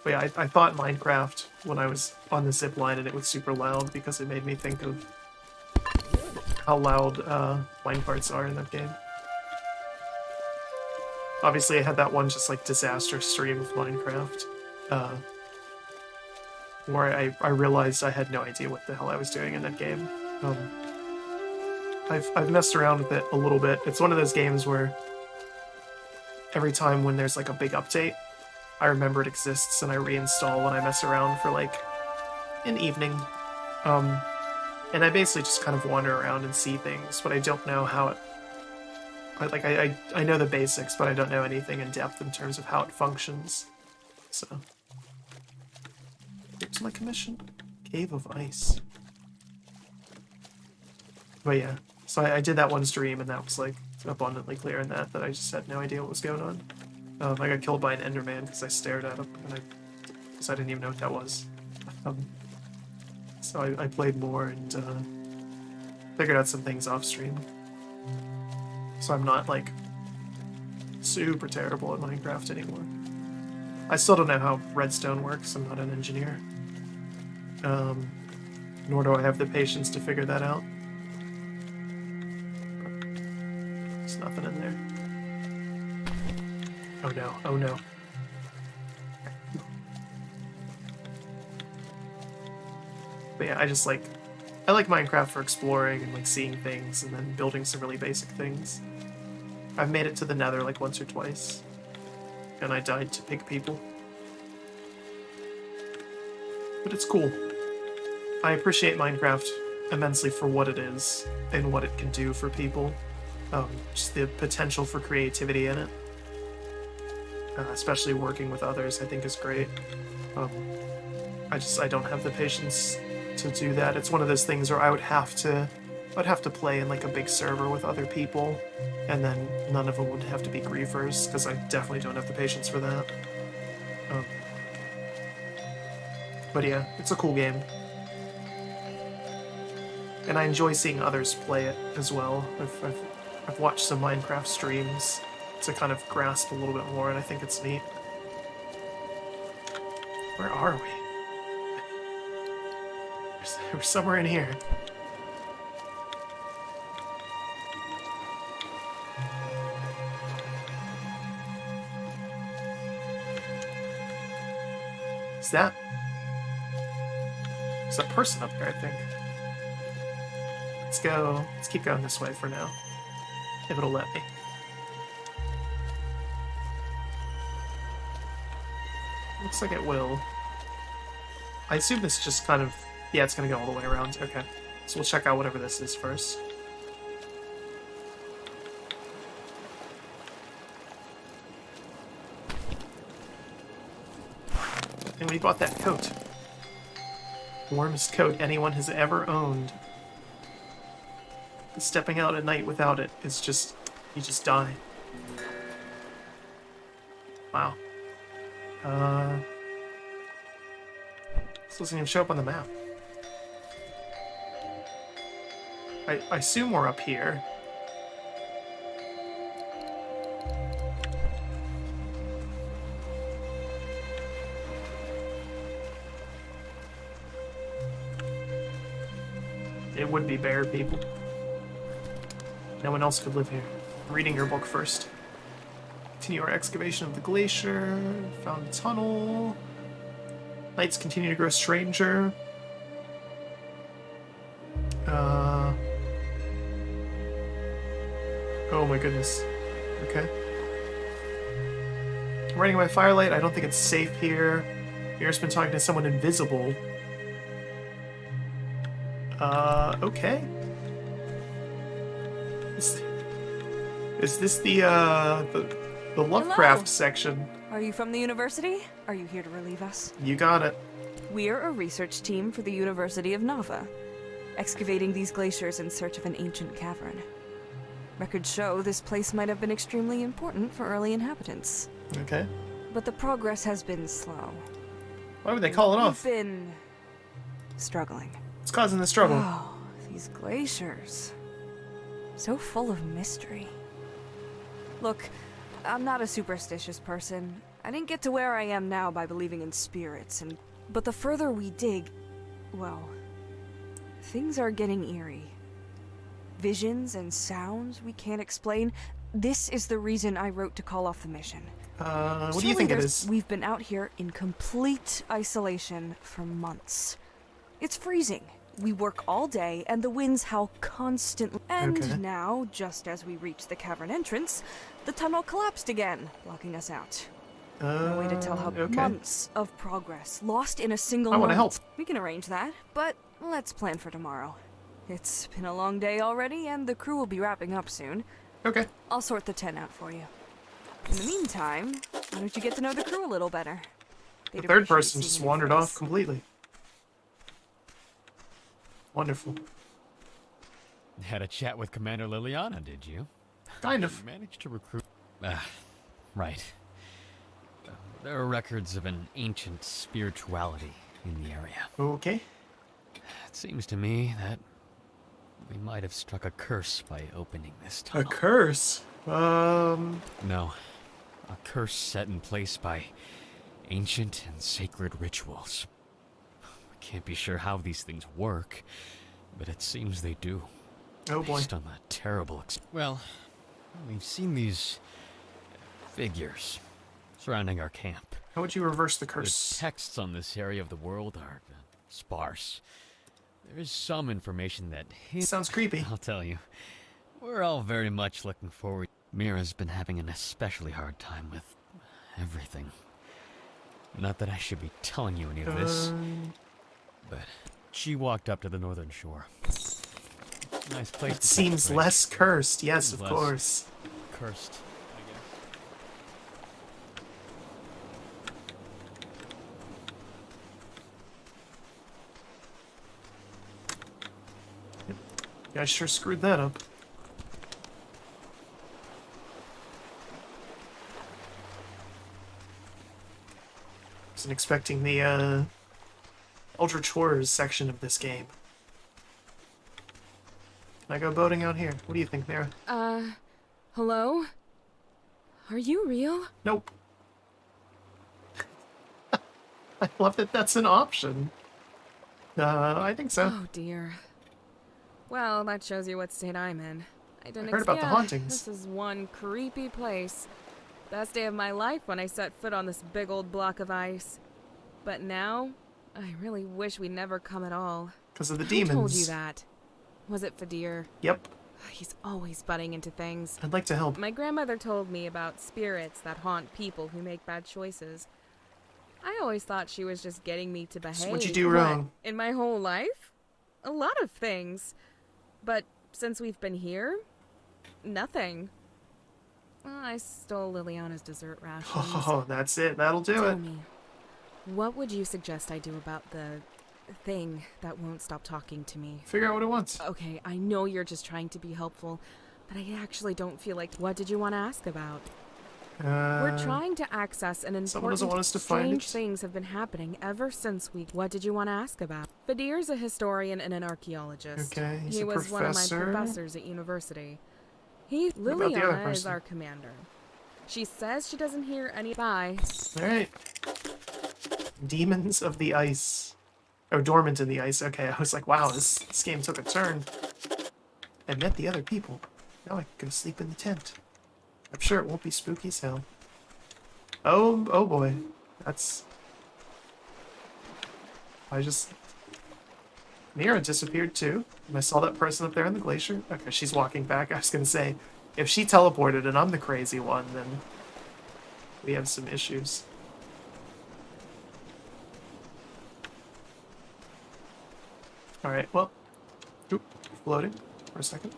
But yeah, I thought Minecraft when I was on the zip line and it was super loud because it made me think of how loud minecarts are in that game. Obviously I had that one just like disaster stream of Minecraft where I realized I had no idea what the hell I was doing in that game. I've messed around with it a little bit. It's one of those games where every time when there's like a big update, I remember it exists and I reinstall when I mess around for like an evening. And I basically just kind of wander around and see things, but I don't know how it... I know the basics, but I don't know anything in depth in terms of how it functions. So... here's my commission. Cave of Ice. But yeah, so I did that one stream and that was like abundantly clear in that I just had no idea what was going on. I got killed by an Enderman because I stared at him, and I didn't even know what that was. So I played more and figured out some things off stream. So I'm not, like, super terrible at Minecraft anymore. I still don't know how redstone works, I'm not an engineer. Nor do I have the patience to figure that out. There's nothing in there. Oh no, oh no. But yeah, I like Minecraft for exploring and like seeing things and then building some really basic things. I've made it to the Nether like once or twice. And I died to pig people. But it's cool. I appreciate Minecraft immensely for what it is and what it can do for people. Just the potential for creativity in it. Especially working with others, I think is great. I don't have the patience to do that. It's one of those things where I'd have to play in like a big server with other people, and then none of them would have to be griefers, because I definitely don't have the patience for that. But yeah, it's a cool game. And I enjoy seeing others play it as well. I've watched some Minecraft streams to kind of grasp a little bit more, and I think it's neat. Where are we? We're somewhere in here. Is that? There's a person up there, I think. Let's go. Let's keep going this way for now. If it'll let me. Looks like it will. I assume this just kind of... Yeah, it's gonna go all the way around. Okay. So we'll check out whatever this is first. And we bought that coat. Warmest coat anyone has ever owned. Stepping out at night without it is just... you just die. Wow. This doesn't even show up on the map. I assume we're up here. It would be bear people. No one else could live here. I'm reading your book first. Continue our excavation of the glacier. Found a tunnel. Nights continue to grow stranger. Oh my goodness. Okay. I'm writing by firelight. I don't think it's safe here. Mira's been talking to someone invisible. Okay. Is this the Lovecraft section? Are you from the university? Are you here to relieve us? You got it. We're a research team for the University of Nava, excavating these glaciers in search of an ancient cavern. Records show this place might have been extremely important for early inhabitants. Okay. But the progress has been slow. Why would they call it off? We've been struggling. What's causing the struggle? Oh, these glaciers. So full of mystery. Look, I'm not a superstitious person. I didn't get to where I am now by believing in spirits, but the further we dig, well, things are getting eerie. Visions and sounds we can't explain. This is the reason I wrote to call off the mission. What do you think it is? We've been out here in complete isolation for months. It's freezing. We work all day, and the winds howl constantly. And now, just as we reach the cavern entrance, the tunnel collapsed again, blocking us out. No way to tell how months of progress, lost in a single I moment. want to help. We can arrange that, but let's plan for tomorrow. It's been a long day already, and the crew will be wrapping up soon. Okay. I'll sort the tent out for you. In the meantime, why don't you get to know the crew a little better? The third person just wandered off completely. Wonderful. Had a chat with Commander Liliana, did you? Kind of. Managed to recruit... right. There are records of an ancient spirituality in the area. Okay. It seems to me that we might have struck a curse by opening this tunnel. A curse? No. A curse set in place by ancient and sacred rituals. We can't be sure how these things work, but it seems they do. Oh boy. Based on the terrible well, we've seen these figures surrounding our camp. How would you reverse the curse? The texts on this area of the world are sparse. There is some information that sounds creepy. I'll tell you. We're all very much looking forward. Mira's been having an especially hard time with everything. Not that I should be telling you any of this, but she walked up to the northern shore. Nice place. It seems less cursed. Yes, of course. Cursed. I sure screwed that up. Wasn't expecting the Ultra Chores section of this game. Can I go boating out here? What do you think, Mira? Hello? Are you real? Nope. I love that that's an option. I think so. Oh dear. Well, that shows you what state I'm in. I didn't heard about the hauntings. This is one creepy place. Best day of my life when I set foot on this big old block of ice. But now, I really wish we never come at all. Because of the Who demons. told you that? Was it Fadir? Yep. He's always butting into things. I'd like to help. My grandmother told me about spirits that haunt people who make bad choices. I always thought she was just getting me to behave. So what'd you do wrong? In my whole life? A lot of things. But since we've been here, nothing. I stole Liliana's dessert rations. Oh, that's it. That'll do it. Tell me, what would you suggest I do about the thing that won't stop talking to me? Figure out what it wants. Okay, I know you're just trying to be helpful, but I actually don't feel like... What did you want to ask about? We're trying to access an someone doesn't important, want us to find strange it? things have been happening ever since we... What did you want to ask about? Fadir's a historian and an archaeologist. Okay, he's he a was one of my professor. professors at university. He... What about the other Liliana is person? our commander. She says she doesn't hear any... Bye. Alright. Demons of the Ice. Oh, Dormant in the Ice. Okay, I was like, wow, this game took a turn. I met the other people. Now I can go sleep in the tent. I'm sure it won't be spooky as hell. Oh boy. That's... Mira disappeared too. And I saw that person up there in the glacier. Okay, she's walking back. I was gonna say, if she teleported and I'm the crazy one, then we have some issues. Alright, well, oop, floating for a second.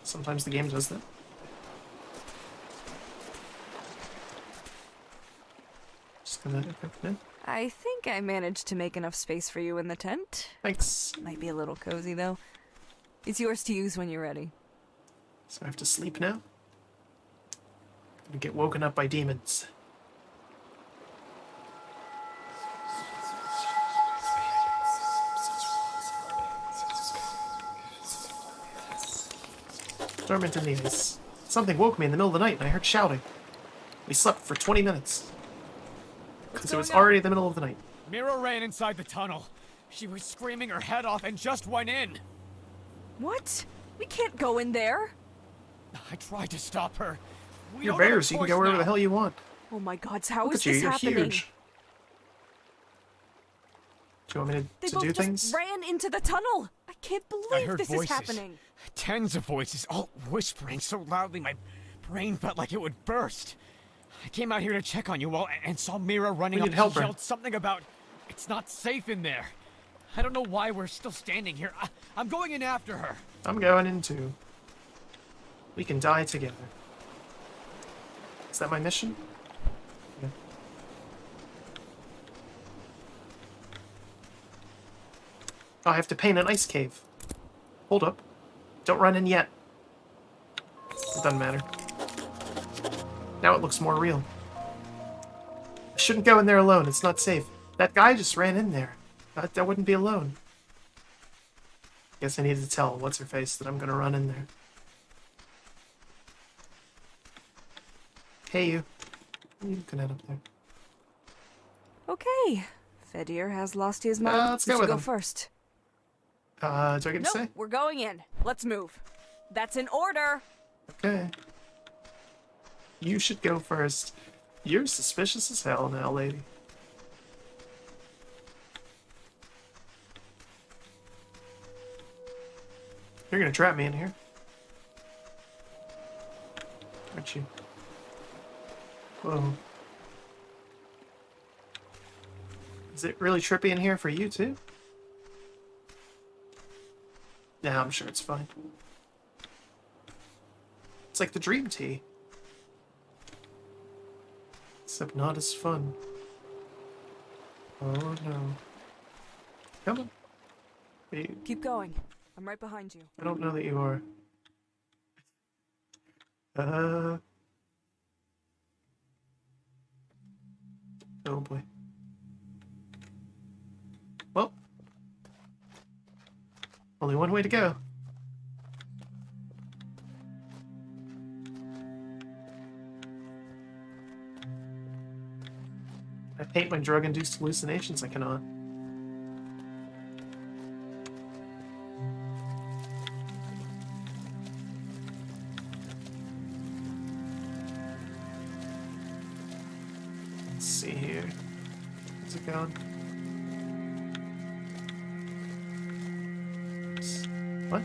Sometimes the game does that. Just gonna equip it in. I think I managed to make enough space for you in the tent. Thanks. Might be a little cozy, though. It's yours to use when you're ready. So I have to sleep now? Gonna get woken up by demons. Dormant in the ice. Something woke me in the middle of the night and I heard shouting. We slept for 20 minutes. Because it was already the middle of the night. Mira ran inside the tunnel. She was screaming her head off and just went in. What? We can't go in there. I tried to stop her. You're bears, you can go wherever the hell you want. Oh my god, how Look is at you, this you're happening? huge. Do you want me They to both do just things? ran into the tunnel. I can't I believe heard this voices. is happening. Tens of voices, all whispering so loudly my brain felt like it would burst. I came out here to check on you all and saw Mira running We up. need help She her. yelled something about it's not safe in there. I don't know why we're still standing here. I'm going in after her. I'm going in too. We can die together. Is that my mission? Yeah. Oh, I have to paint an ice cave. Hold up. Don't run in yet. It doesn't matter. Now it looks more real. I shouldn't go in there alone. It's not safe. That guy just ran in there. I wouldn't be alone. Guess I need to tell what's-her-face that I'm gonna run in there. Hey, you. You can head up there. Okay. Fadir has lost his mind. Let's We go should with go him. first. Do I get to Nope, say? we're going in. Let's move. That's an order. Okay. You should go first. You're suspicious as hell now, lady. You're gonna trap me in here. Aren't you? Whoa. Is it really trippy in here for you too? Yeah, I'm sure it's fine. It's like the Dream Tea. Except not as fun. Oh no. Come on. Keep going. I'm right behind you. I don't know that you are. Oh boy. Well, only one way to go. I hate my drug-induced hallucinations. I cannot. Let's see here. How's it going? What?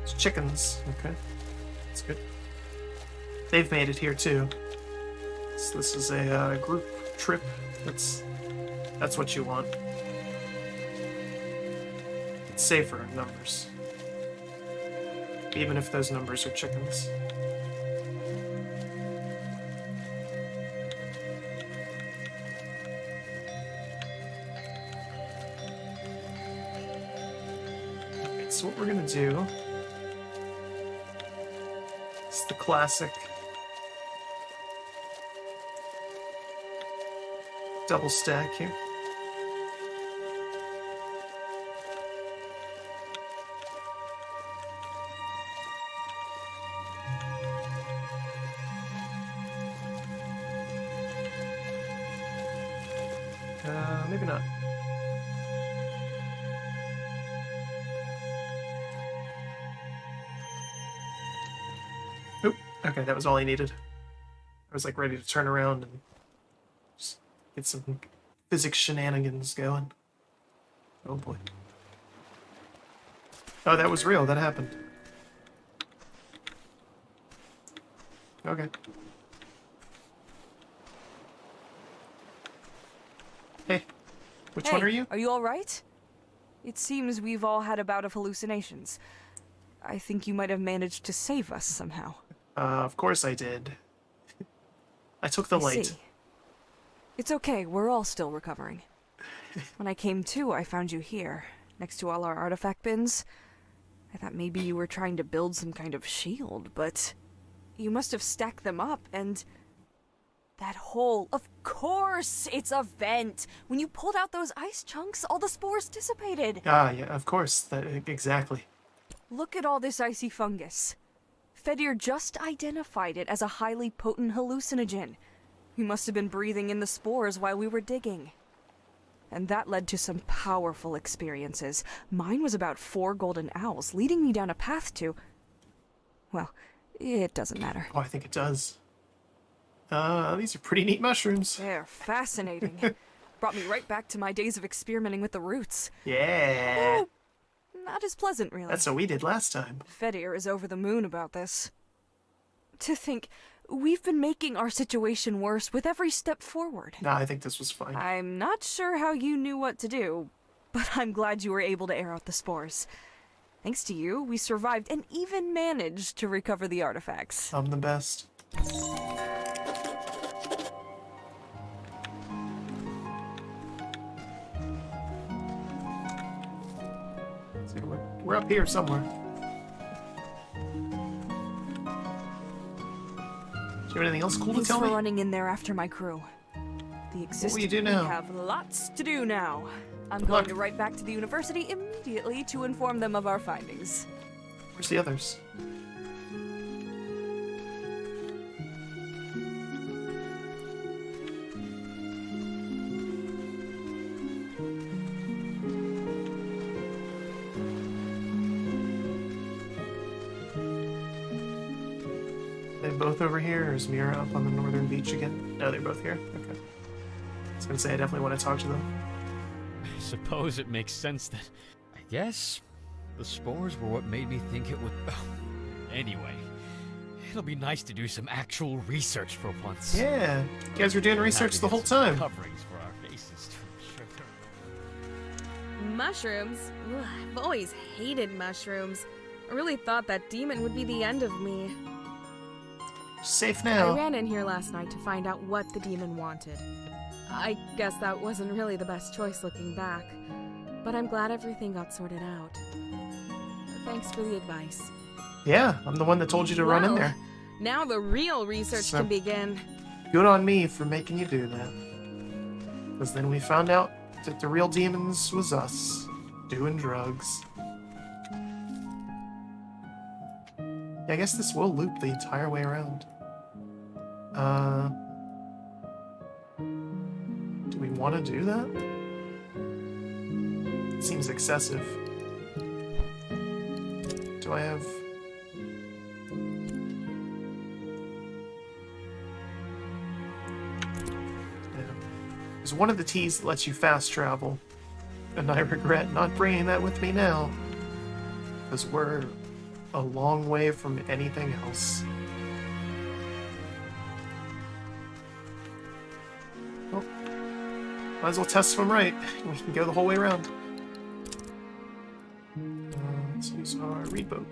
It's chickens. Okay. That's good. They've made it here too. So this is a group trip. That's what you want. It's safer in numbers. Even if those numbers are chickens. Okay, so what we're gonna do is the classic double stack here. Maybe not. Oop. Okay, that was all I needed. I was like ready to turn around and just get some physics shenanigans going. Oh boy. Oh, that was real. That happened. Okay. Hey, which one are you? Are you all right? It seems we've all had a bout of hallucinations. I think you might have managed to save us somehow. Of course I did. I took the light. See. It's okay, we're all still recovering. When I came to, I found you here, next to all our artifact bins. I thought maybe you were trying to build some kind of shield, but you must have stacked them up, and that hole, of course, it's a vent. When you pulled out those ice chunks, all the spores dissipated. Ah, yeah, of course, exactly. Look at all this icy fungus. Fedir just identified it as a highly potent hallucinogen. We must have been breathing in the spores while we were digging. And that led to some powerful experiences. Mine was about 4 golden owls, leading me down a path to... Well, it doesn't matter. Oh, I think it does. These are pretty neat mushrooms. They're fascinating. Brought me right back to my days of experimenting with the roots. Yeah. Oh, not as pleasant, really. That's what we did last time. Fedir is over the moon about this. To think, we've been making our situation worse with every step forward. Nah, I think this was fine. I'm not sure how you knew what to do, but I'm glad you were able to air out the spores. Thanks to you, we survived and even managed to recover the artifacts. I'm the best. We're up here somewhere. Is there anything else cool to tell me? Thanks for running in there after my crew. The What will you do now? We have lots to do now. I'm going to write back to the university immediately to inform them of our findings. Where's the others? Both over here, or is Mira up on the northern beach again? No, they're both here. Okay. I was gonna say I definitely want to talk to them. I suppose it makes sense that... I guess the spores were what made me think it would... Oh, Anyway, it'll be nice to do some actual research for once. Yeah, you guys were doing research the whole time. Coverings for our faces. Mushrooms? Ugh, I've always hated mushrooms. I really thought that demon would be the end of me. Safe now. I ran in here last night to find out what the demon wanted. I guess that wasn't really the best choice looking back, but I'm glad everything got sorted out. Thanks for the advice. Yeah, I'm the one that told you to run in there. Now the real research can begin. Good on me for making you do that. Because then we found out that the real demons was us, doing drugs. Yeah, I guess this will loop the entire way around. Do we want to do that? It seems excessive. Do I have... There's one of the T's that lets you fast travel, and I regret not bringing that with me now, because we're a long way from anything else. Well, might as well test if I'm right. We can go the whole way around. Let's use our reed boat.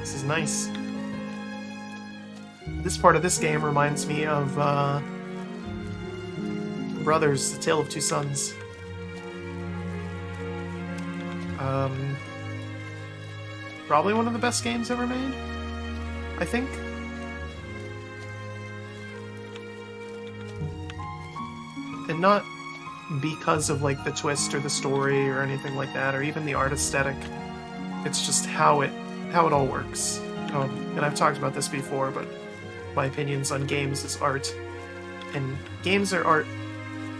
This is nice. This part of this game reminds me of Brothers, The Tale of Two Sons. Probably one of the best games ever made, I think. And not because of like the twist or the story or anything like that, or even the art aesthetic. It's just how it all works. And I've talked about this before, but my opinions on games is art. And games are art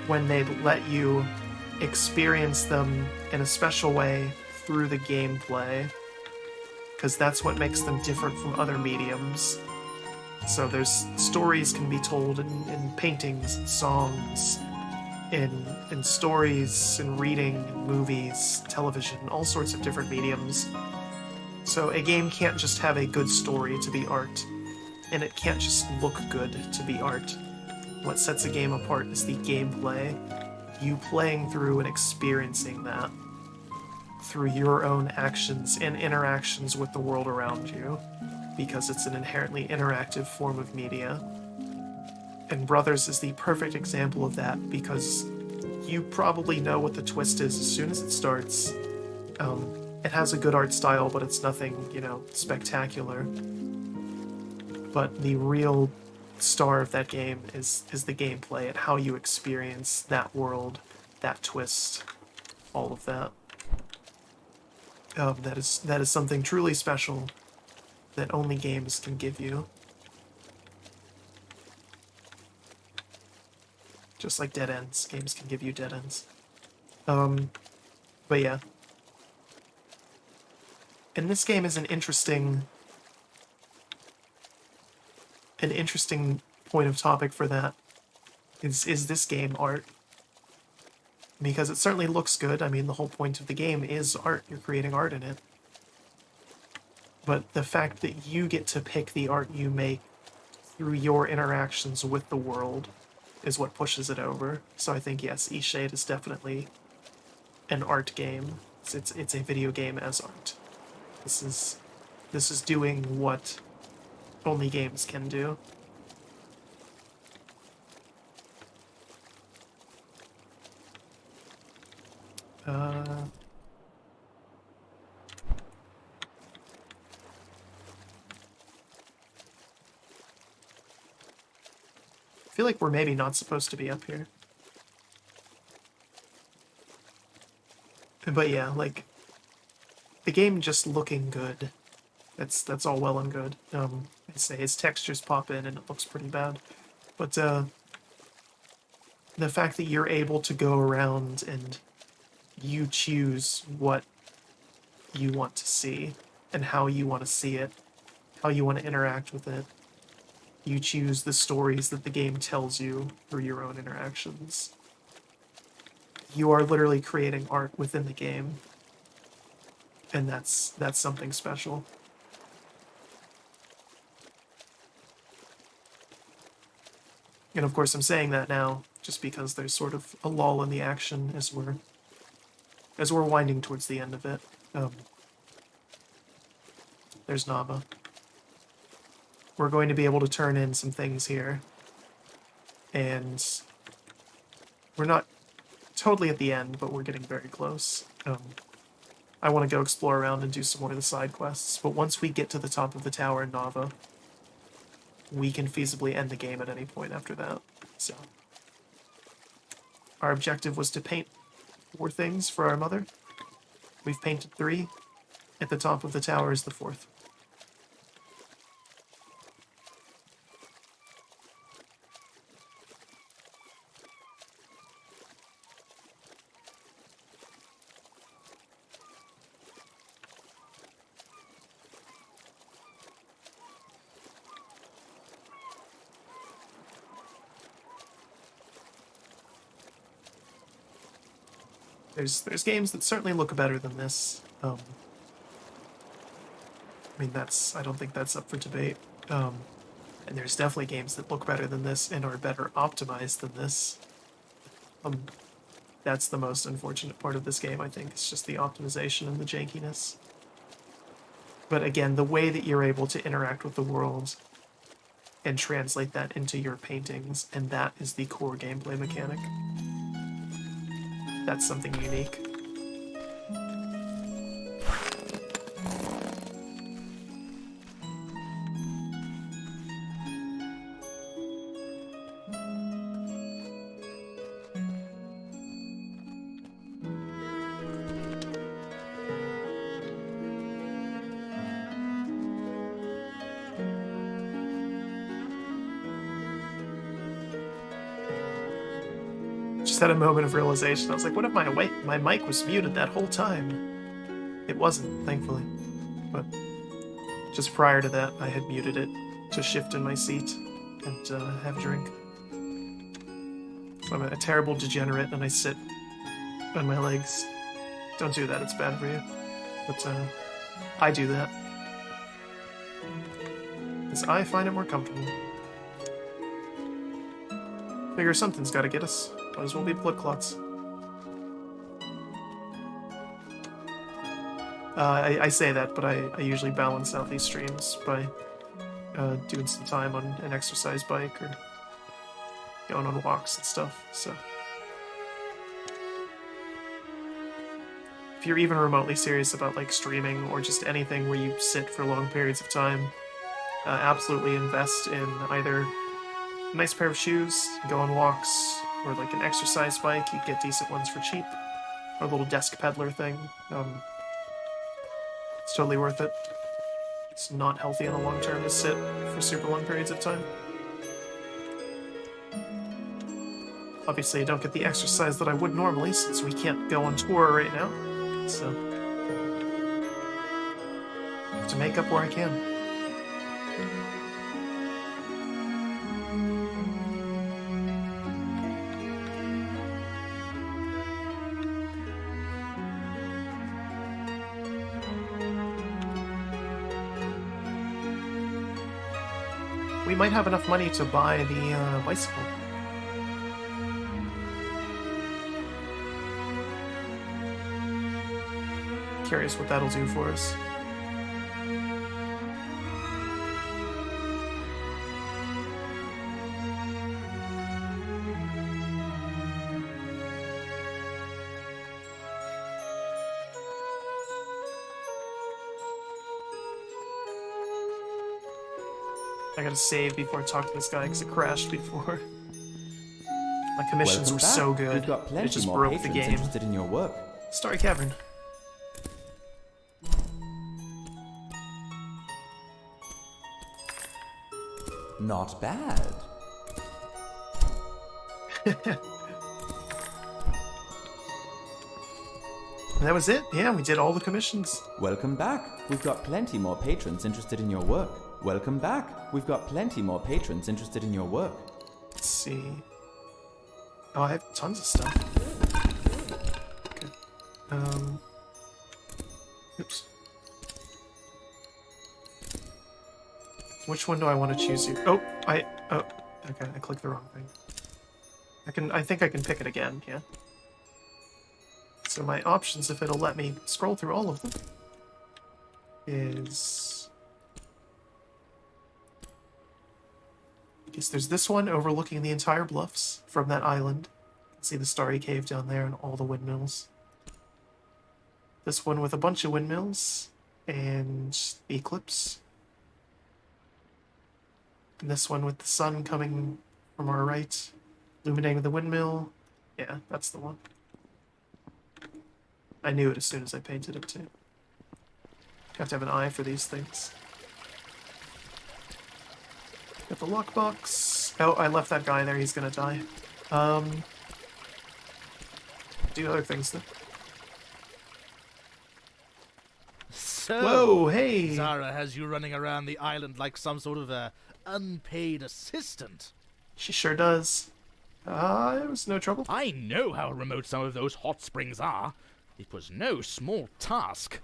when they let you experience them in a special way through the gameplay, because that's what makes them different from other mediums. So there's stories can be told in paintings and songs, in stories and reading, and movies, television, all sorts of different mediums. So a game can't just have a good story to be art, and it can't just look good to be art. What sets a game apart is the gameplay, you playing through and experiencing that through your own actions and interactions with the world around you, because it's an inherently interactive form of media. And Brothers is the perfect example of that, because you probably know what the twist is as soon as it starts. It has a good art style, but it's nothing, spectacular. But the real star of that game is the gameplay and how you experience that world, that twist, all of that. That is something truly special that only games can give you. Just like dead ends, games can give you dead ends. But yeah. And this game is an interesting point of topic for that. Is this game art? Because it certainly looks good. I mean, the whole point of the game is art. You're creating art in it. But the fact that you get to pick the art you make through your interactions with the world is what pushes it over. So I think, yes, Eastshade is definitely an art game. It's a video game as art. This is doing what only games can do. I feel like we're maybe not supposed to be up here. But yeah, like, the game just looking good. That's all well and good. I say his textures pop in and it looks pretty bad. But the fact that you're able to go around and you choose what you want to see and how you want to see it, how you want to interact with it. You choose the stories that the game tells you through your own interactions. You are literally creating art within the game, and that's something special. And of course I'm saying that now just because there's sort of a lull in the action as we're winding towards the end of it. There's Nava. We're going to be able to turn in some things here. And we're not totally at the end, but we're getting very close. I want to go explore around and do some more of the side quests, but once we get to the top of the tower in Nava, we can feasibly end the game at any point after that. So, our objective was to paint 4 things for our mother. We've painted 3. At the top of the tower is the 4th. There's games that certainly look better than this. I mean, I don't think that's up for debate. And there's definitely games that look better than this and are better optimized than this. That's the most unfortunate part of this game, I think. It's just the optimization and the jankiness. But again, the way that you're able to interact with the world and translate that into your paintings, and that is the core gameplay mechanic. That's something unique. Had a moment of realization. I was like, what if my mic was muted that whole time? It wasn't, thankfully. But just prior to that, I had muted it to shift in my seat and have a drink. So I'm a terrible degenerate and I sit on my legs. Don't do that, it's bad for you. But I do that. Because I find it more comfortable. Figure something's gotta get us. Might as well be blood clots. I say that, but I usually balance out these streams by doing some time on an exercise bike or going on walks and stuff, so. If you're even remotely serious about like streaming or just anything where you sit for long periods of time, absolutely invest in either a nice pair of shoes, go on walks, or like an exercise bike. You'd get decent ones for cheap. Or a little desk peddler thing. It's totally worth it. It's not healthy in the long term to sit for super long periods of time. Obviously I don't get the exercise that I would normally since we can't go on tour right now. So I have to make up where I can. We might have enough money to buy the bicycle. Curious what that'll do for us. I gotta save before I talk to this guy because it crashed before. My commissions were so good. We've got plenty it just more broke the patrons game. interested in your work. Starry Cavern. Not bad. That was it? Yeah, we did all the commissions. Welcome back. We've got plenty more patrons interested in your work. Welcome back. We've got plenty more patrons interested in your work. Let's see. Oh, I have tons of stuff. Okay. Oops. Which one do I want to choose here? Oh, okay, I clicked the wrong thing. I think I can pick it again, yeah. So my options, if it'll let me scroll through all of them, is... I guess there's this one overlooking the entire bluffs from that island. You can see the starry cave down there and all the windmills. This one with a bunch of windmills and the eclipse. And this one with the sun coming from our right, illuminating the windmill. Yeah, that's the one. I knew it as soon as I painted it too. You have to have an eye for these things. Got the lockbox. Oh, I left that guy there, he's gonna die. Do other things then. So, whoa, hey! Zara has you running around the island like some sort of a unpaid assistant. She sure does. It was no trouble. I know how remote some of those hot springs are. It was no small task.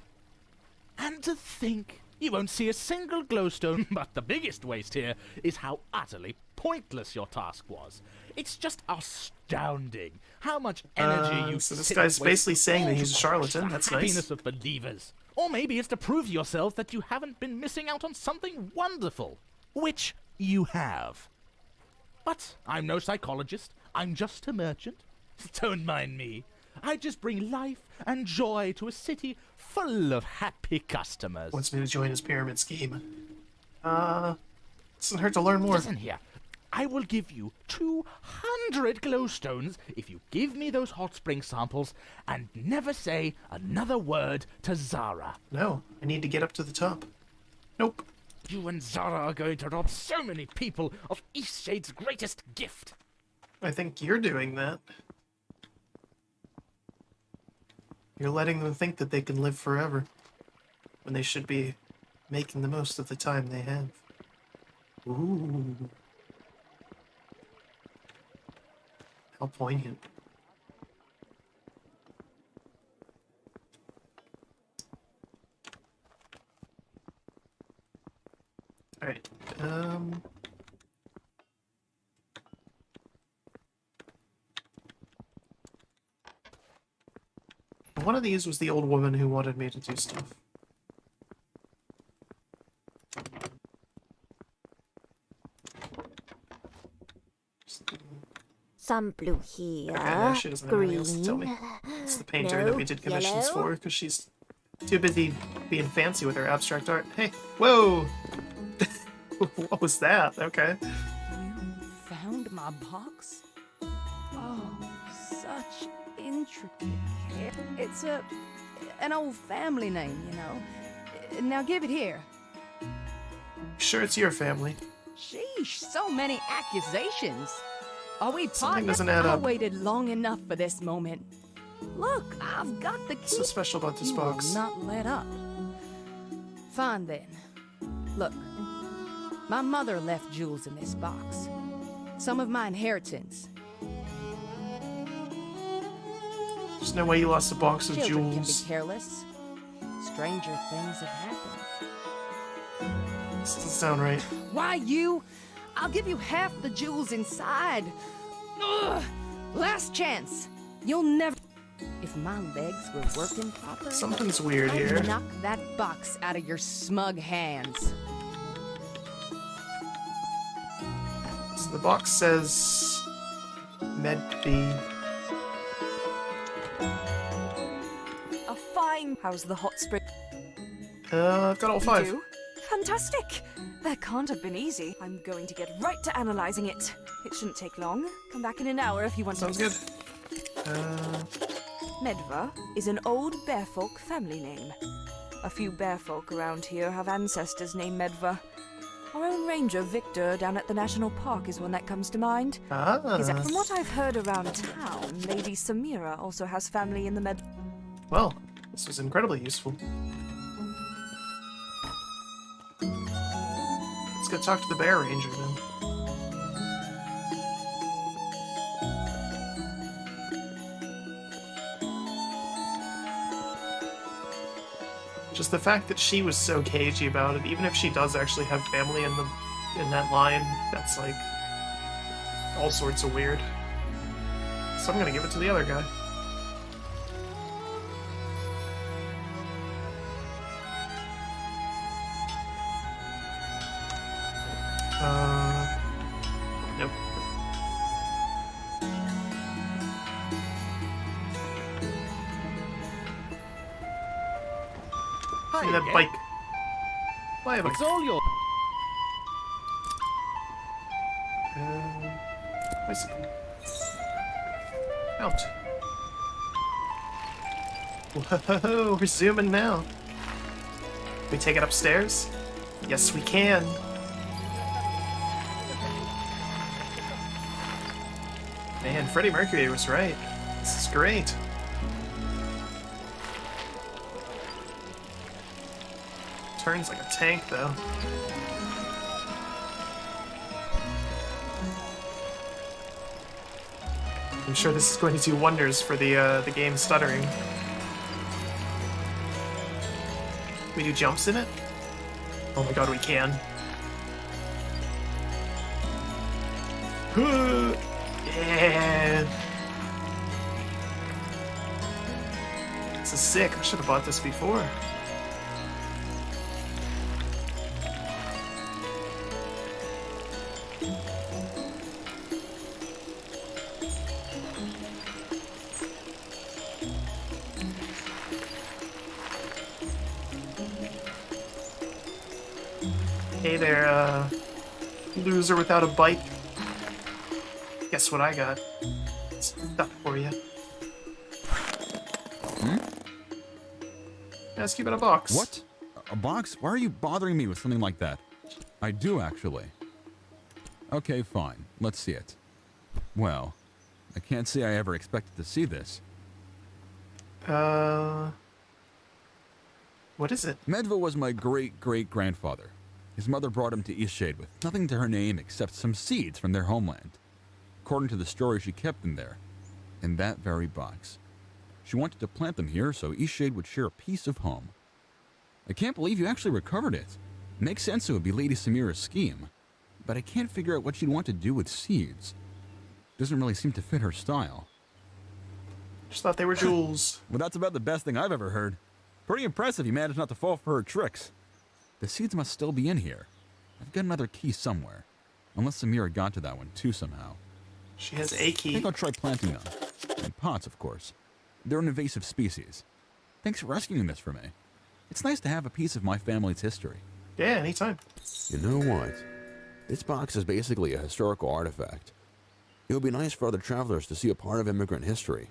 And to think, you won't see a single glowstone, but the biggest waste here is how utterly pointless your task was. It's just astounding how much energy you so this guy's basically saying that he's a charlatan. That's nice. Happiness of believers. Or maybe it's to prove to yourself that you haven't been missing out on something wonderful, which you have. But I'm no psychologist. I'm just a merchant. Don't mind me. I just bring life and joy to a city full of happy customers. Wants me to join his pyramid scheme. Doesn't hurt to learn more. Listen here. I will give you 200 glowstones if you give me those hot spring samples and never say another word to Zara. No, I need to get up to the top. Nope. You and Zara are going to rob so many people of Eastshade's greatest gift. I think you're doing that. You're letting them think that they can live forever, when they should be making the most of the time they have. Ooh. How poignant. Alright, one of these was the old woman who wanted me to do stuff. Some blue here. Okay, no, she doesn't have anything else to tell me. It's the painter that we did commissions for, because she's too busy being fancy with her abstract art. Hey, whoa! What was that? Okay. You found my box? Oh, such intricate hair. It's an old family name, you know. Now give it here. Sure, it's your family. Sheesh, so many accusations. Are we Something partners? doesn't add up. I waited long enough for this moment. Look, I've got the key. What's so special about this box? Will not let up. Fine then. Look, my mother left jewels in this box. Some of my inheritance. There's no way you lost a box of Children jewels. can be careless. Stranger things have happened. This doesn't sound right. Why you? I'll give you half the jewels inside. Ugh. Last chance. You'll never... If my legs were working properly... Something's weird I'd here. knock that box out of your smug hands. So the box says... Medbee. A fine... How's the hot spring? I've got all 5. You do? Fantastic! That can't have been easy. I'm going to get right to analyzing it. It shouldn't take long. Come back in an hour if you want Sounds to... good. Medva is an old bearfolk family name. A few bearfolk around here have ancestors named Medva. Our own ranger, Victor, down at the national park is one that comes to mind. Ah. From what I've heard around town, Lady Samira also has family in the Well, this was incredibly useful. Let's go talk to the Bear Ranger then. Just the fact that she was so cagey about it, even if she does actually have family in that line, that's like all sorts of weird. So I'm gonna give it to the other guy. Nope. Hi, that bike. Why have It's all your... Bicycle. Out. Whoa, we're zooming now. Can we take it upstairs? Yes, we can. Man, Freddie Mercury was right. This is great. Turns like a tank, though. I'm sure this is going to do wonders for the game stuttering. We do jumps in it? Oh my god, we can. Yeah. This is sick. I should have bought this before. Hey there, loser without a bike. Guess what I got? Stuff for you. Ask you about a box. What? A box? Why are you bothering me with something like that? I do, actually. Okay, fine. Let's see it. Well, I can't say I ever expected to see this. What is it? Medva was my great-great-grandfather. His mother brought him to Eastshade with nothing to her name except some seeds from their homeland. According to the story, she kept them there, in that very box. She wanted to plant them here so Eastshade would share a piece of home. I can't believe you actually recovered it. Makes sense it would be Lady Samira's scheme, but I can't figure out what she'd want to do with seeds. Doesn't really seem to fit her style. Just thought they were jewels. Well, that's about the best thing I've ever heard. Pretty impressive you managed not to fall for her tricks. The seeds must still be in here. I've got another key somewhere. Unless Samira got to that one too somehow. She has a key. I think I'll try planting them. In pots, of course. They're an invasive species. Thanks for rescuing this for me. It's nice to have a piece of my family's history. Yeah, anytime. You know what? This box is basically a historical artifact. It would be nice for other travelers to see a part of immigrant history.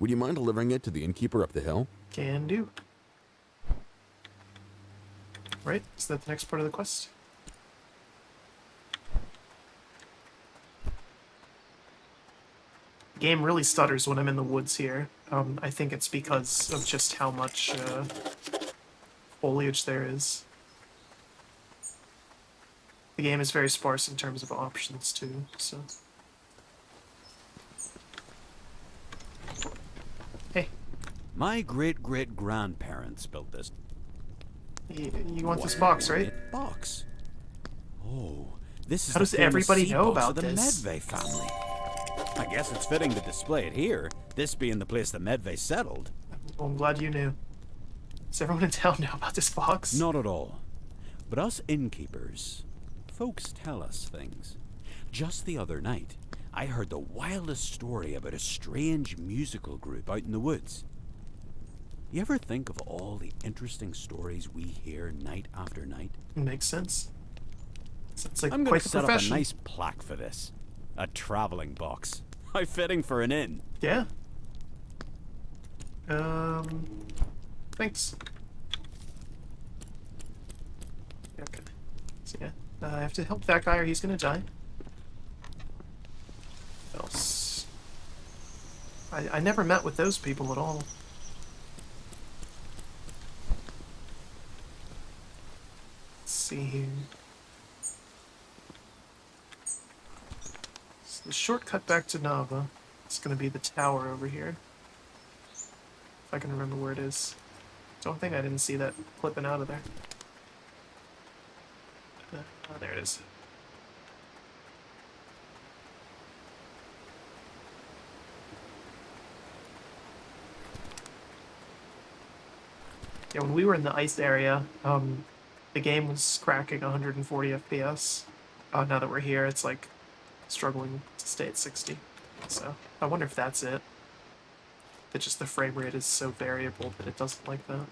Would you mind delivering it to the innkeeper up the hill? Can do. Right? Is that the next part of the quest? The game really stutters when I'm in the woods here. I think it's because of just how much foliage there is. The game is very sparse in terms of options too, so... Hey. My great-great-grandparents built this. You want this box, right? Box? Oh, this is How does everybody know about the this? Medvay family. I guess it's fitting to display it here, this being the place the Medvay settled. Well, I'm glad you knew. Does everyone in town know about this box? Not at all. But us innkeepers, folks tell us things. Just the other night, I heard the wildest story about a strange musical group out in the woods. You ever think of all the interesting stories we hear night after night? Makes sense. Sounds like I'm going quite to the set up a profession. nice plaque for this. A traveling box. How fitting for an inn. Yeah. Thanks. Okay. So yeah, I have to help that guy or he's gonna die. What else? I never met with those people at all. see here. So the shortcut back to Nava is going to be the tower over here. If I can remember where it is. Don't think I didn't see that clipping out of there. Oh, there it is. Yeah, when we were in the ice area, the game was cracking 140 FPS. Now that we're here, it's like struggling to stay at 60. So I wonder if that's it. That just the frame rate is so variable that it doesn't like that.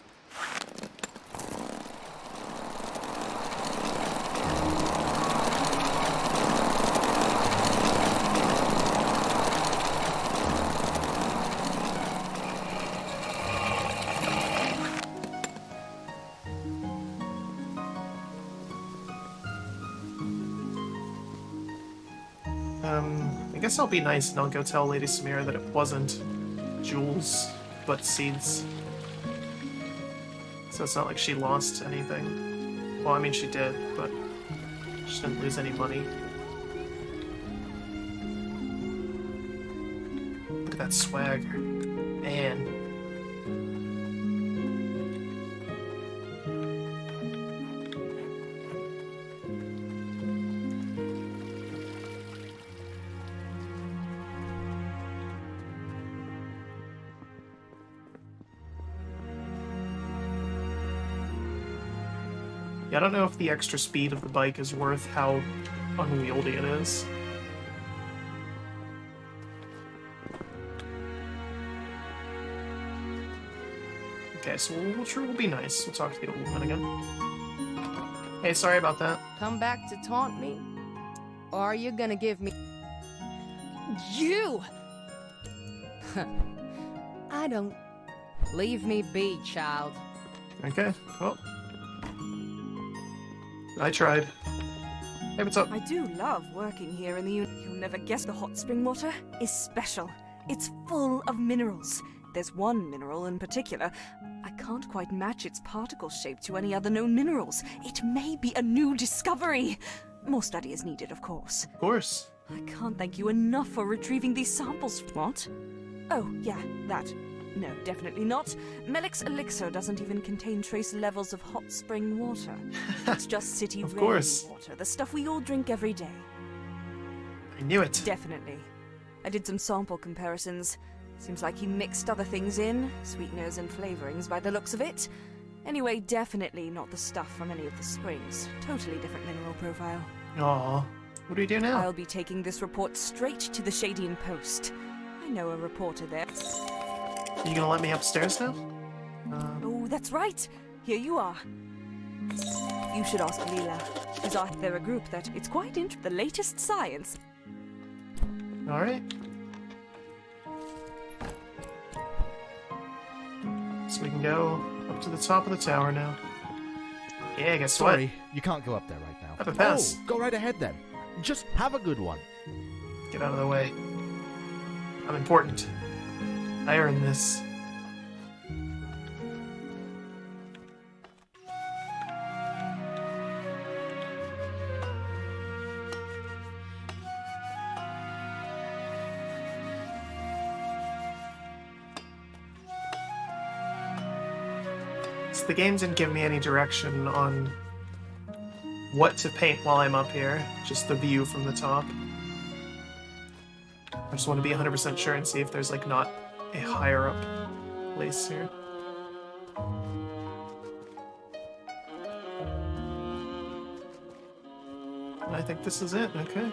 I guess I'll be nice and I'll go tell Lady Samira that it wasn't jewels, but seeds. So it's not like she lost anything. Well, I mean, she did, but she didn't lose any money. Look at that swagger. Man. I don't know if the extra speed of the bike is worth how unwieldy it is. Okay, so we'll be nice. We'll talk to the old woman again. Hey, sorry about that. Come back to taunt me? Or are you gonna give me... You! I don't... Leave me be, child. Okay, well... I tried. Hey, what's up? I do love working here in the You'll never guess the hot spring water is special. It's full of minerals. There's one mineral in particular. I can't quite match its particle shape to any other known minerals. It may be a new discovery. More study is needed, of course. Of course. I can't thank you enough for retrieving these samples. What? Oh, yeah, that. No, definitely not. Melik's elixir doesn't even contain trace levels of hot spring water. It's just city rainwater, the stuff we all drink every day. I knew it. Definitely. I did some sample comparisons. Seems like he mixed other things in, sweeteners and flavorings by the looks of it. Anyway, definitely not the stuff from any of the springs. Totally different mineral profile. Aw. What do we do now? I'll be taking this report straight to the Shadian Post. I know a reporter there. Are you gonna let me upstairs now? Oh, that's right. Here you are. You should ask Leela. They're a group that it's quite the latest science. All right. So we can go up to the top of the tower now. Yeah, guess what? Sorry, you can't go up there right now. Have a pass. Oh, go right ahead then. Just have a good one. Get out of the way. I'm important. I earned this. So the game didn't give me any direction on what to paint while I'm up here, just the view from the top. I just want to be 100% sure and see if there's like not a higher up place here. I think this is it, okay.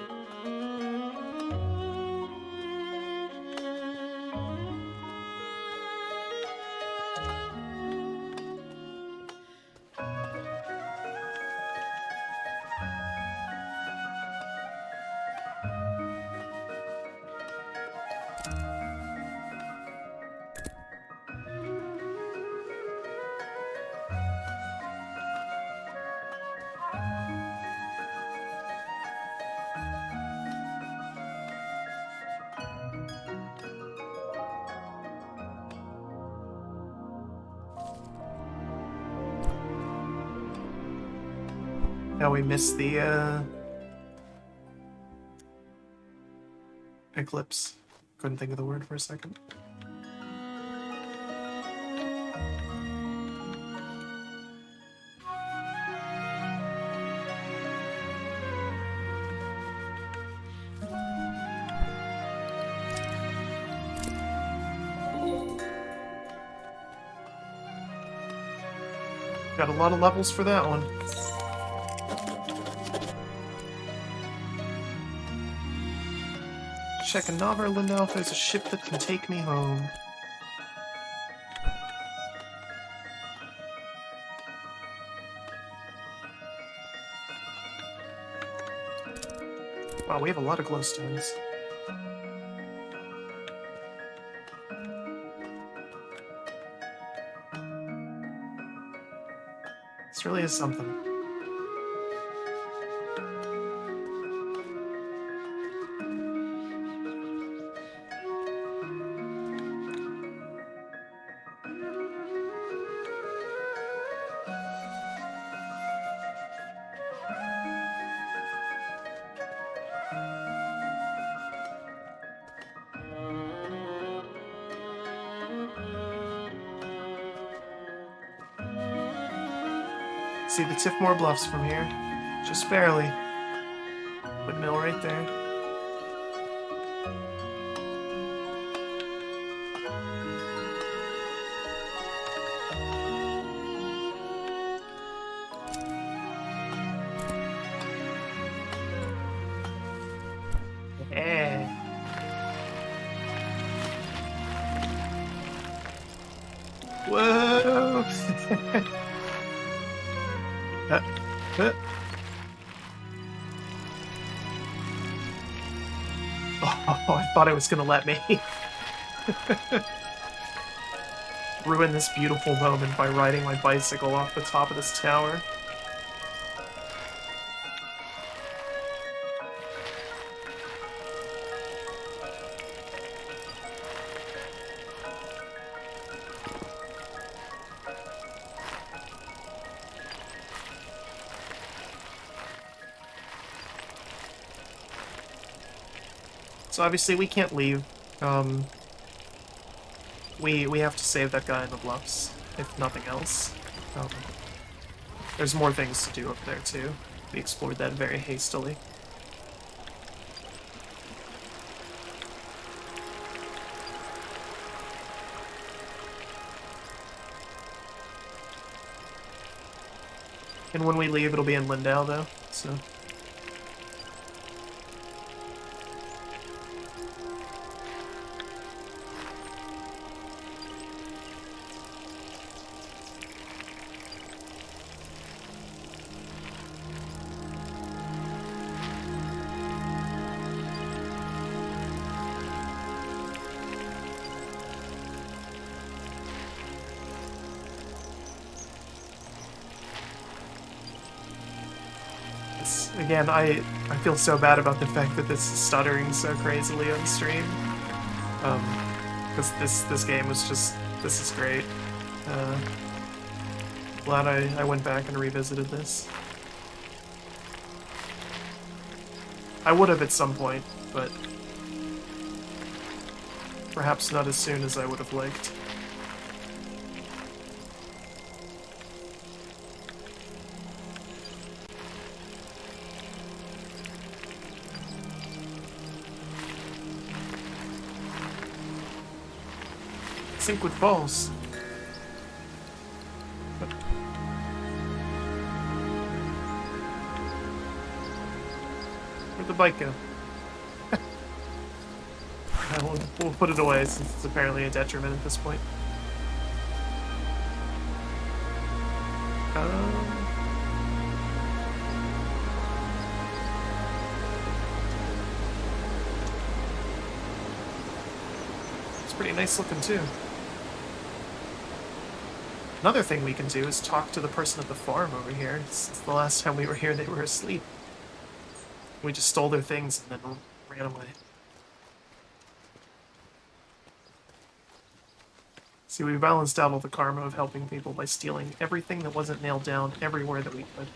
Now we missed the, eclipse. Couldn't think of the word for a second. Got a lot of levels for that one. Checking Navarland now if there's a ship that can take me home. Wow, we have a lot of glowstones. This really is something. See the Tiffmore Bluffs from here. Just barely. Windmill right there. Yeah. Whoa! Oh, I thought it was gonna let me ruin this beautiful moment by riding my bicycle off the top of this tower. So obviously we can't leave. We have to save that guy in the bluffs, if nothing else. There's more things to do up there too. We explored that very hastily. And when we leave, it'll be in Lindau though, so... Again, I feel so bad about the fact that this is stuttering so crazily on stream. Because this game was just... this is great. Glad I went back and revisited this. I would have at some point, but... perhaps not as soon as I would have liked. Sync with balls. Where'd the bike go? We'll put it away since it's apparently a detriment at this point. It's pretty nice looking too. Another thing we can do is talk to the person at the farm over here. Since the last time we were here, they were asleep. We just stole their things and then ran away. See, we balanced out all the karma of helping people by stealing everything that wasn't nailed down everywhere that we could.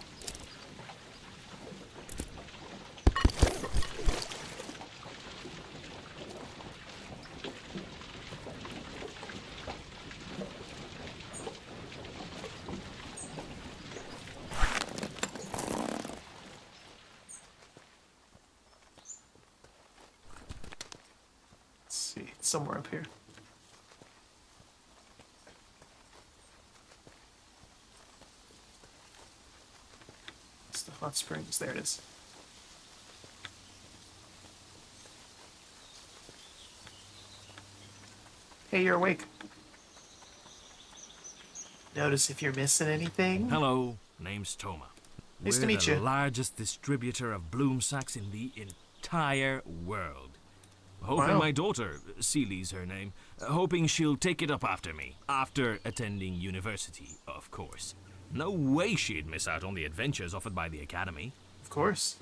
somewhere up here. It's the hot springs. There it is. Hey, you're awake. Notice if you're missing anything. Hello, name's Toma. Nice to We're meet the you. largest distributor of bloom sacks in the entire world. Hoping Wow. my daughter, Ceely's her name, hoping she'll take it up after me. After attending university, of course. No way she'd miss out on the adventures offered by the academy. Of course.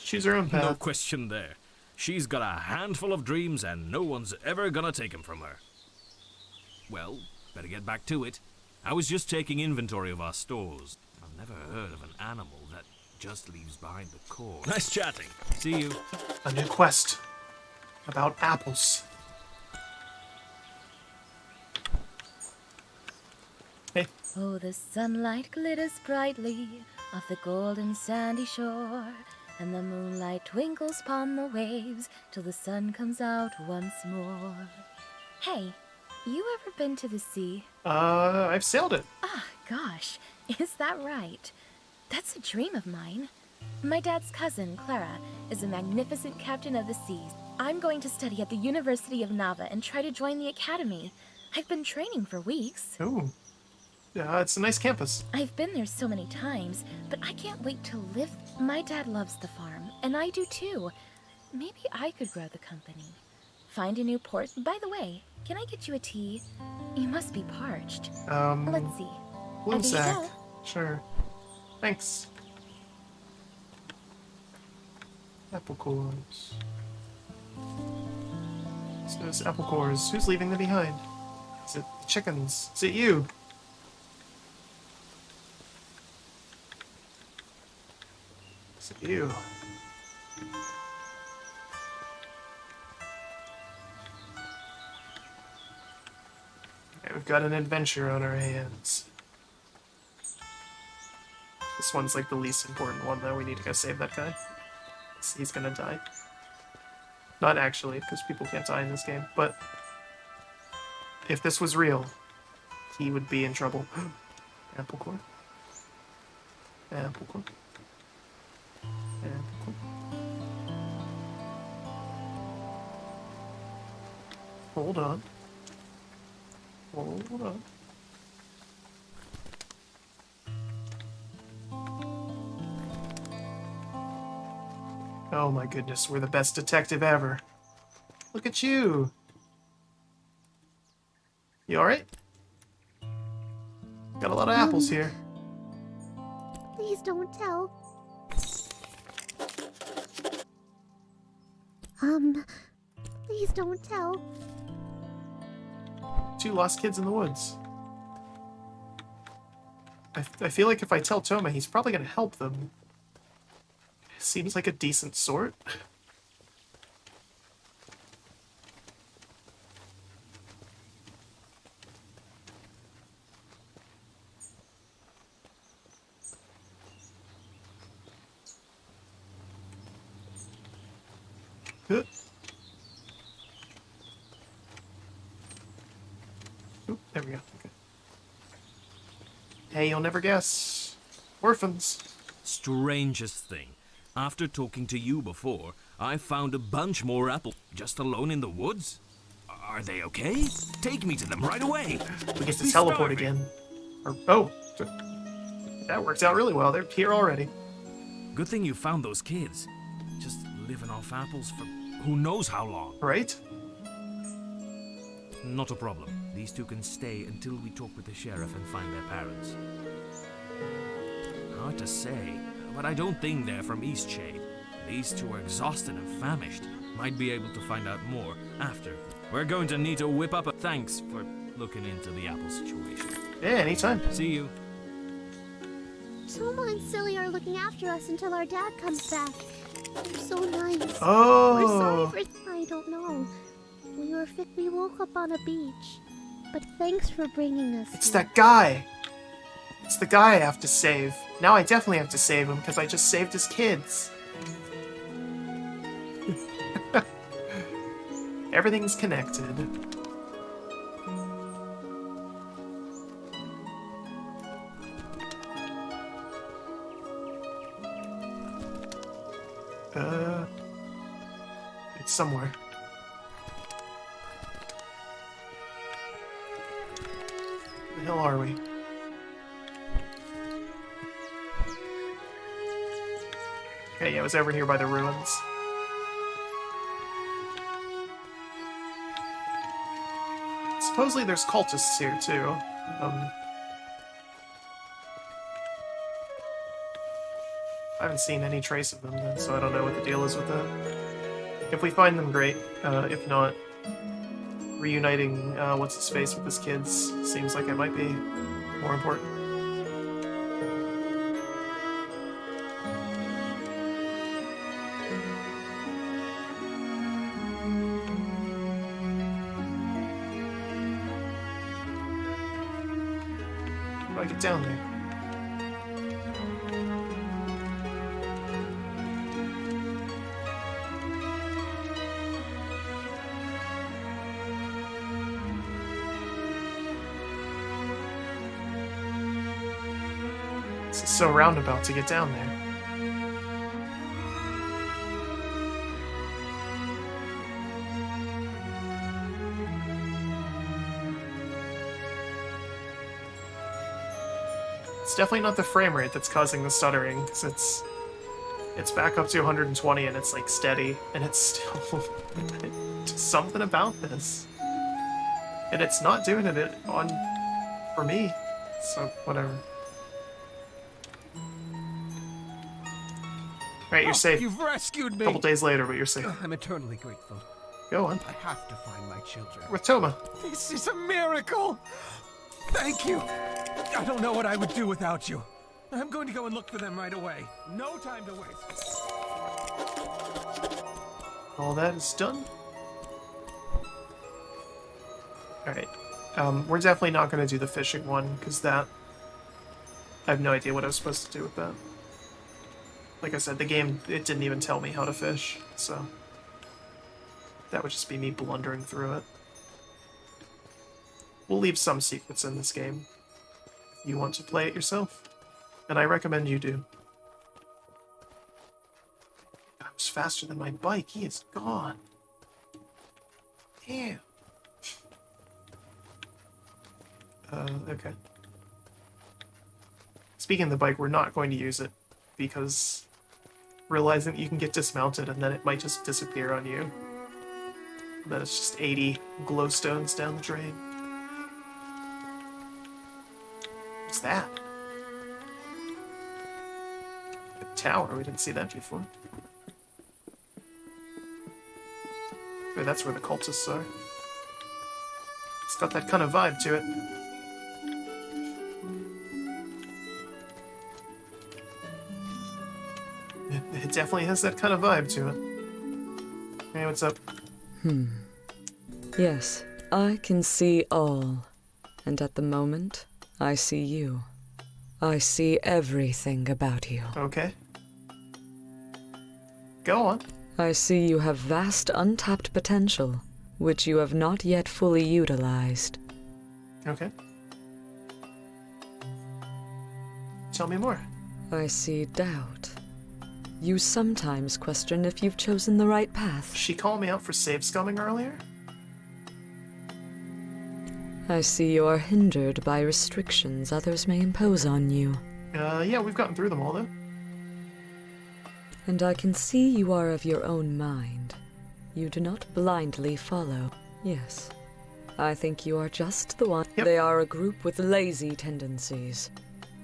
Choose her own path. No question there. She's got a handful of dreams and no one's ever gonna take 'em from her. Well, better get back to it. I was just taking inventory of our stores. I've never heard of an animal that just leaves behind the core. Nice chatting. See you. A new quest about apples. Hey. Oh, the sunlight glitters brightly off the golden sandy shore, and the moonlight twinkles upon the waves till the sun comes out once more. Hey, you ever been to the sea? I've sailed it. Ah, gosh, is that right? That's a dream of mine. My dad's cousin, Clara, is a magnificent captain of the seas. I'm going to study at the University of Nava and try to join the academy. I've been training for weeks. Ooh. Yeah, it's a nice campus. I've been there so many times, but I can't wait to live. My dad loves the farm, and I do too. Maybe I could grow the company. Find a new port. By the way, can I get you a tea? You must be parched. Let's see. Bloom There you sack. go. Sure. Thanks. Apple cores. So it's apple cores. Who's leaving them behind? Is it the chickens? Is it you? Is it you? Okay, we've got an adventure on our hands. This one's like the least important one, though. We need to go save that guy. He's gonna die. Not actually, because people can't die in this game, but if this was real, he would be in trouble. Apple core. Apple core. Apple core. Hold on. Hold on. Oh my goodness, we're the best detective ever. Look at you. You alright? Got a lot of apples here. Please don't tell. Please don't tell. Two lost kids in the woods. I feel like if I tell Toma, he's probably gonna help them. Seems like a decent sort. Good. Oop, there we go. Okay. Hey, you'll never guess. Orphans. Strangest thing. After talking to you before, I found a bunch more apples just alone in the woods. Are they okay? Take me to them right away. We get to Be teleport starving. again. Or, oh, that works out really well. They're here already. Good thing you found those kids. Just living off apples for who knows how long. Right? Not a problem. These two can stay until we talk with the sheriff and find their parents. Hard to say, but I don't think they're from Eastshade. These two are exhausted and famished. Might be able to find out more after. We're going to need to whip up a thanks for looking into the apple situation. Yeah, anytime. See you. Toma and Silly are looking after us until our dad comes back. They're so nice. Oh. We're sorry for... I don't know. We woke up on a beach. But thanks for bringing us It's here. that guy. It's the guy I have to save. Now I definitely have to save him because I just saved his kids. Everything's connected. It's somewhere. Where the hell are we? Okay, yeah, it was over here by the ruins. Supposedly there's cultists here, too. I haven't seen any trace of them, then, so I don't know what the deal is with that. If we find them, great. If not, reuniting what's-his-face with his kids seems like it might be more important. How do I get down there? This is so roundabout to get down there. It's definitely not the frame rate that's causing the stuttering, because it's back up to 120 and it's like steady, and it's still something about this. And it's not doing it for me, so whatever. Right, you're safe. You've rescued me! A couple days later, but you're safe. I'm eternally grateful. Go on. I have to find my children. With Toma. This is a miracle! Thank you! I don't know what I would do without you. I'm going to go and look for them right away. No time to waste. All that is done. Alright. We're definitely not going to do the fishing one, because that... I have no idea what I was supposed to do with that. Like I said, the game, it didn't even tell me how to fish, so... that would just be me blundering through it. We'll leave some secrets in this game. If you want to play it yourself. And I recommend you do. I was faster than my bike. He is gone. Damn. Okay. Speaking of the bike, we're not going to use it because realizing that you can get dismounted and then it might just disappear on you. And then it's just 80 glowstones down the drain. What's that? A tower, we didn't see that before. Oh, that's where the cultists are. It's got that kind of vibe to it. It definitely has that kind of vibe to it. Hey, what's up? Yes, I can see all. And at the moment, I see you. I see everything about you. Okay. Go on. I see you have vast untapped potential, which you have not yet fully utilized. Okay. Tell me more. I see doubt. You sometimes question if you've chosen the right path. She called me out for save scumming earlier? I see you are hindered by restrictions others may impose on you. Yeah, we've gotten through them all, though. And I can see you are of your own mind. You do not blindly follow. Yes. I think you are just the one. Yep. They are a group with lazy tendencies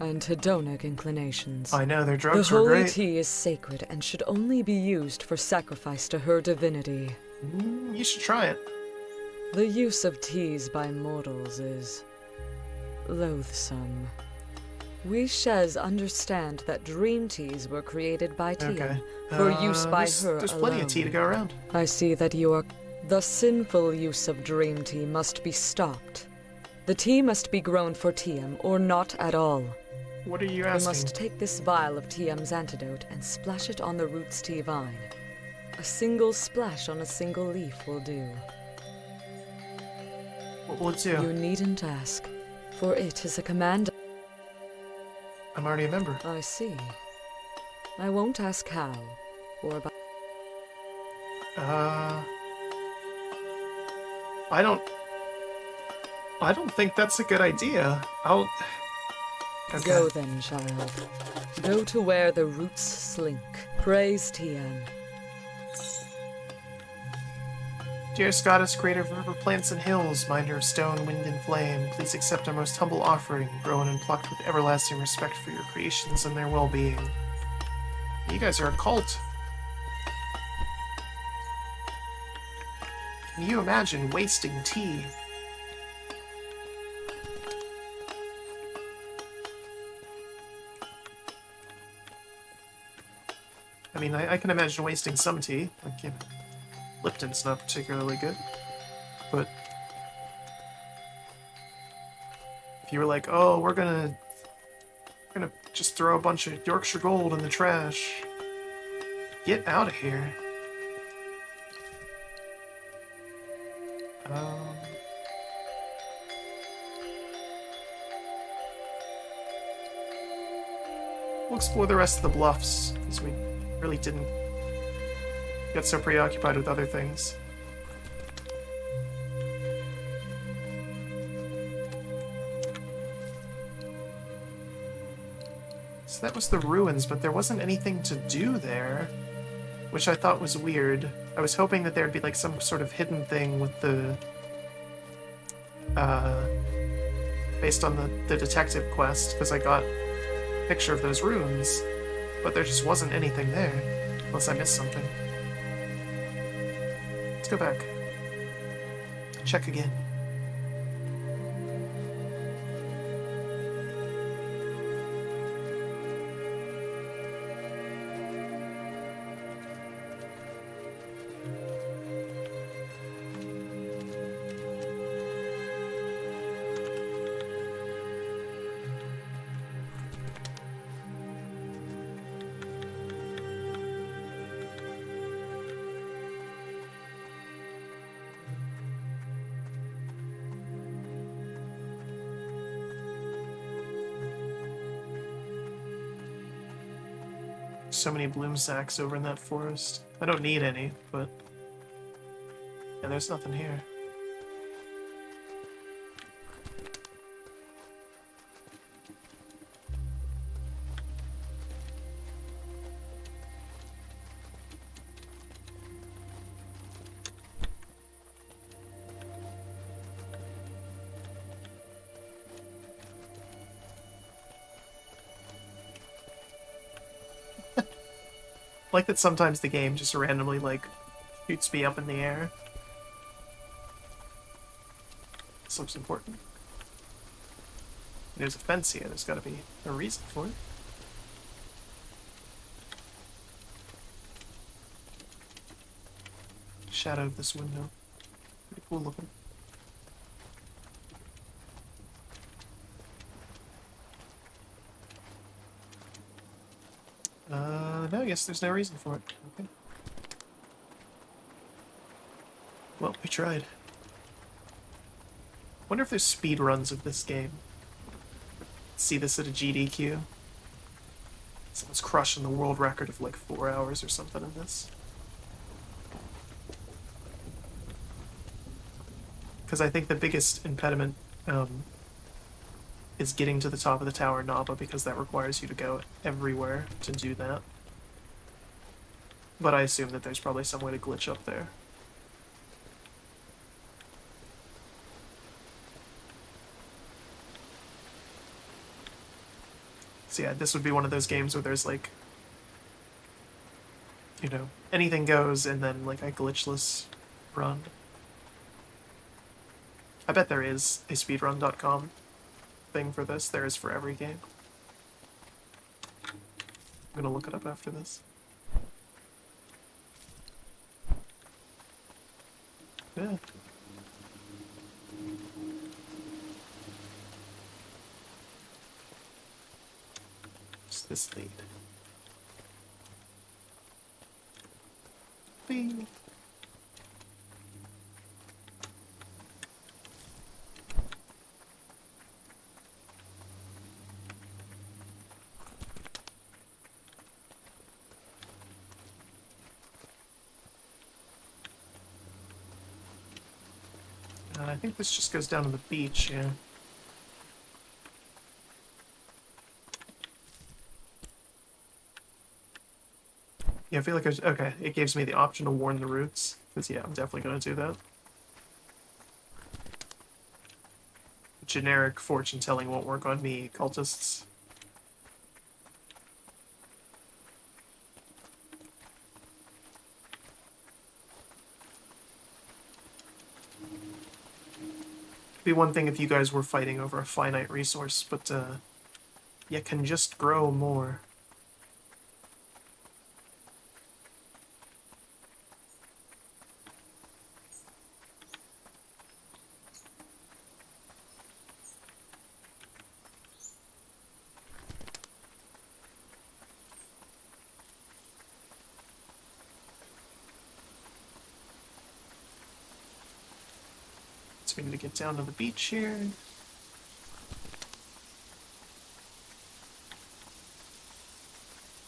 and hedonic inclinations. I know, their drugs The were holy great. tea is sacred and should only be used for sacrifice to her divinity. You should try it. The use of teas by mortals is loathsome. We Shez understand that dream teas were created by Tia Okay. for use by her There's plenty of tea to go around. I see that you are... The sinful use of dream tea must be stopped. The tea must be grown for TM, or not at all. What are you You asking? must take this vial of TM's antidote and splash it on the roots tea vine. A single splash on a single leaf will do. What will it do? You needn't ask, for it is a command. I'm already a member. I see. I won't ask how, or about... I don't think that's a good idea. I'll... Okay. Go then, child. Go to where the roots slink. Praise Tian. Dear Scottish, creator of river, plants, and hills, minder of stone, wind, and flame, please accept our most humble offering, grown and plucked with everlasting respect for your creations and their well-being. You guys are a cult. Can you imagine wasting tea? I mean, I can imagine wasting some tea. Like, you know, Lipton's not particularly good. But if you were like, oh, we're gonna just throw a bunch of Yorkshire Gold in the trash. Get out of here. We'll explore the rest of the bluffs, because we really didn't get so preoccupied with other things. So that was the ruins, but there wasn't anything to do there, which I thought was weird. I was hoping that there'd be like some sort of hidden thing with the based on the detective quest, because I got a picture of those runes, but there just wasn't anything there, unless I missed something. Let's go back. Check again. So many bloom sacks over in that forest. I don't need any, but... yeah, there's nothing here. I like that sometimes the game just randomly, like, shoots me up in the air. This looks important. There's a fence here, there's gotta be a reason for it. Shadow of this window. Pretty cool looking. No, yes, there's no reason for it. Okay. Well, we tried. Wonder if there's speed runs of this game. See this at a GDQ. Someone's crushing the world record of like 4 hours or something in this. Because I think the biggest impediment is getting to the top of the Tower Naba, because that requires you to go everywhere to do that. But I assume that there's probably some way to glitch up there. So yeah, this would be one of those games where there's like, you know, anything goes and then like a glitchless run. I bet there is a speedrun.com thing for this. There is for every game. I'm gonna look it up after this. Yeah. What's this lead? Bing. think this just goes down to the beach, yeah. Yeah, I feel like okay, it gives me the option to warn the roots. Because, yeah, I'm definitely going to do that. Generic fortune-telling won't work on me, cultists. Be one thing if you guys were fighting over a finite resource, but, you can just grow more. We need to get down to the beach here.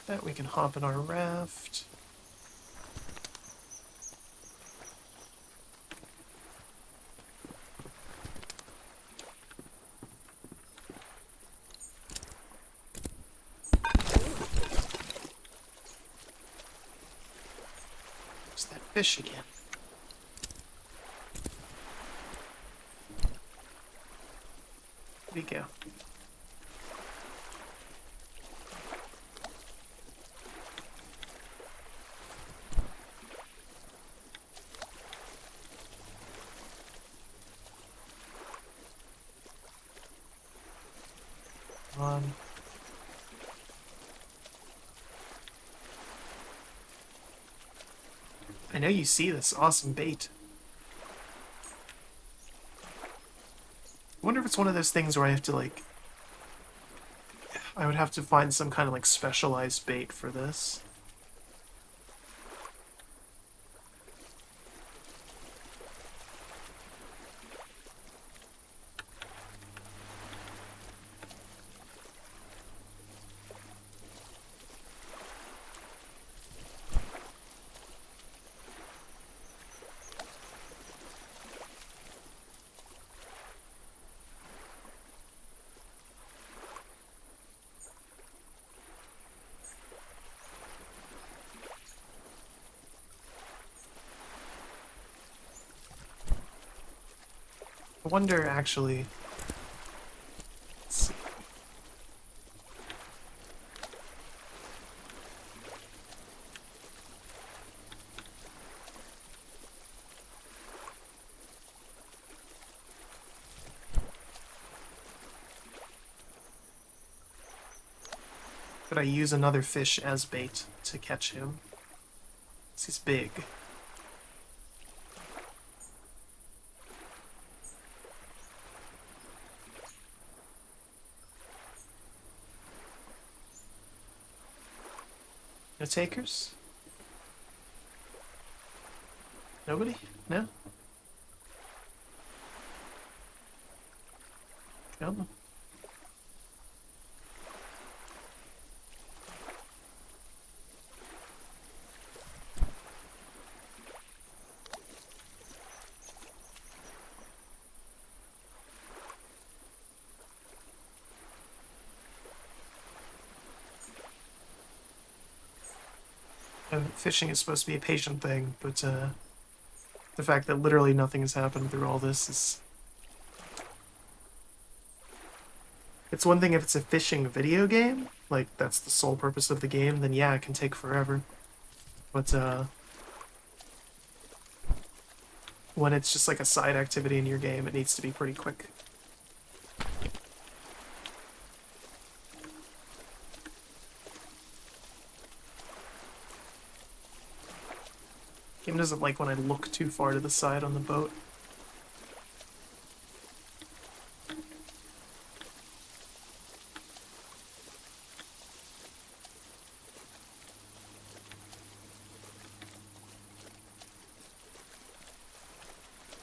That we can hop in our raft. There's that fish again. There we go. Come on. I know you see this awesome bait. I wonder if it's one of those things where I have to, like... I would have to find some kind of, like, specialized bait for this. I wonder, actually... Let's see. Could I use another fish as bait to catch him? He's big. No takers? Nobody? No? No? Fishing is supposed to be a patient thing, but the fact that literally nothing has happened through all this is... It's one thing if it's a fishing video game, like that's the sole purpose of the game, then yeah, it can take forever. But when it's just like a side activity in your game, it needs to be pretty quick. Game doesn't like when I look too far to the side on the boat.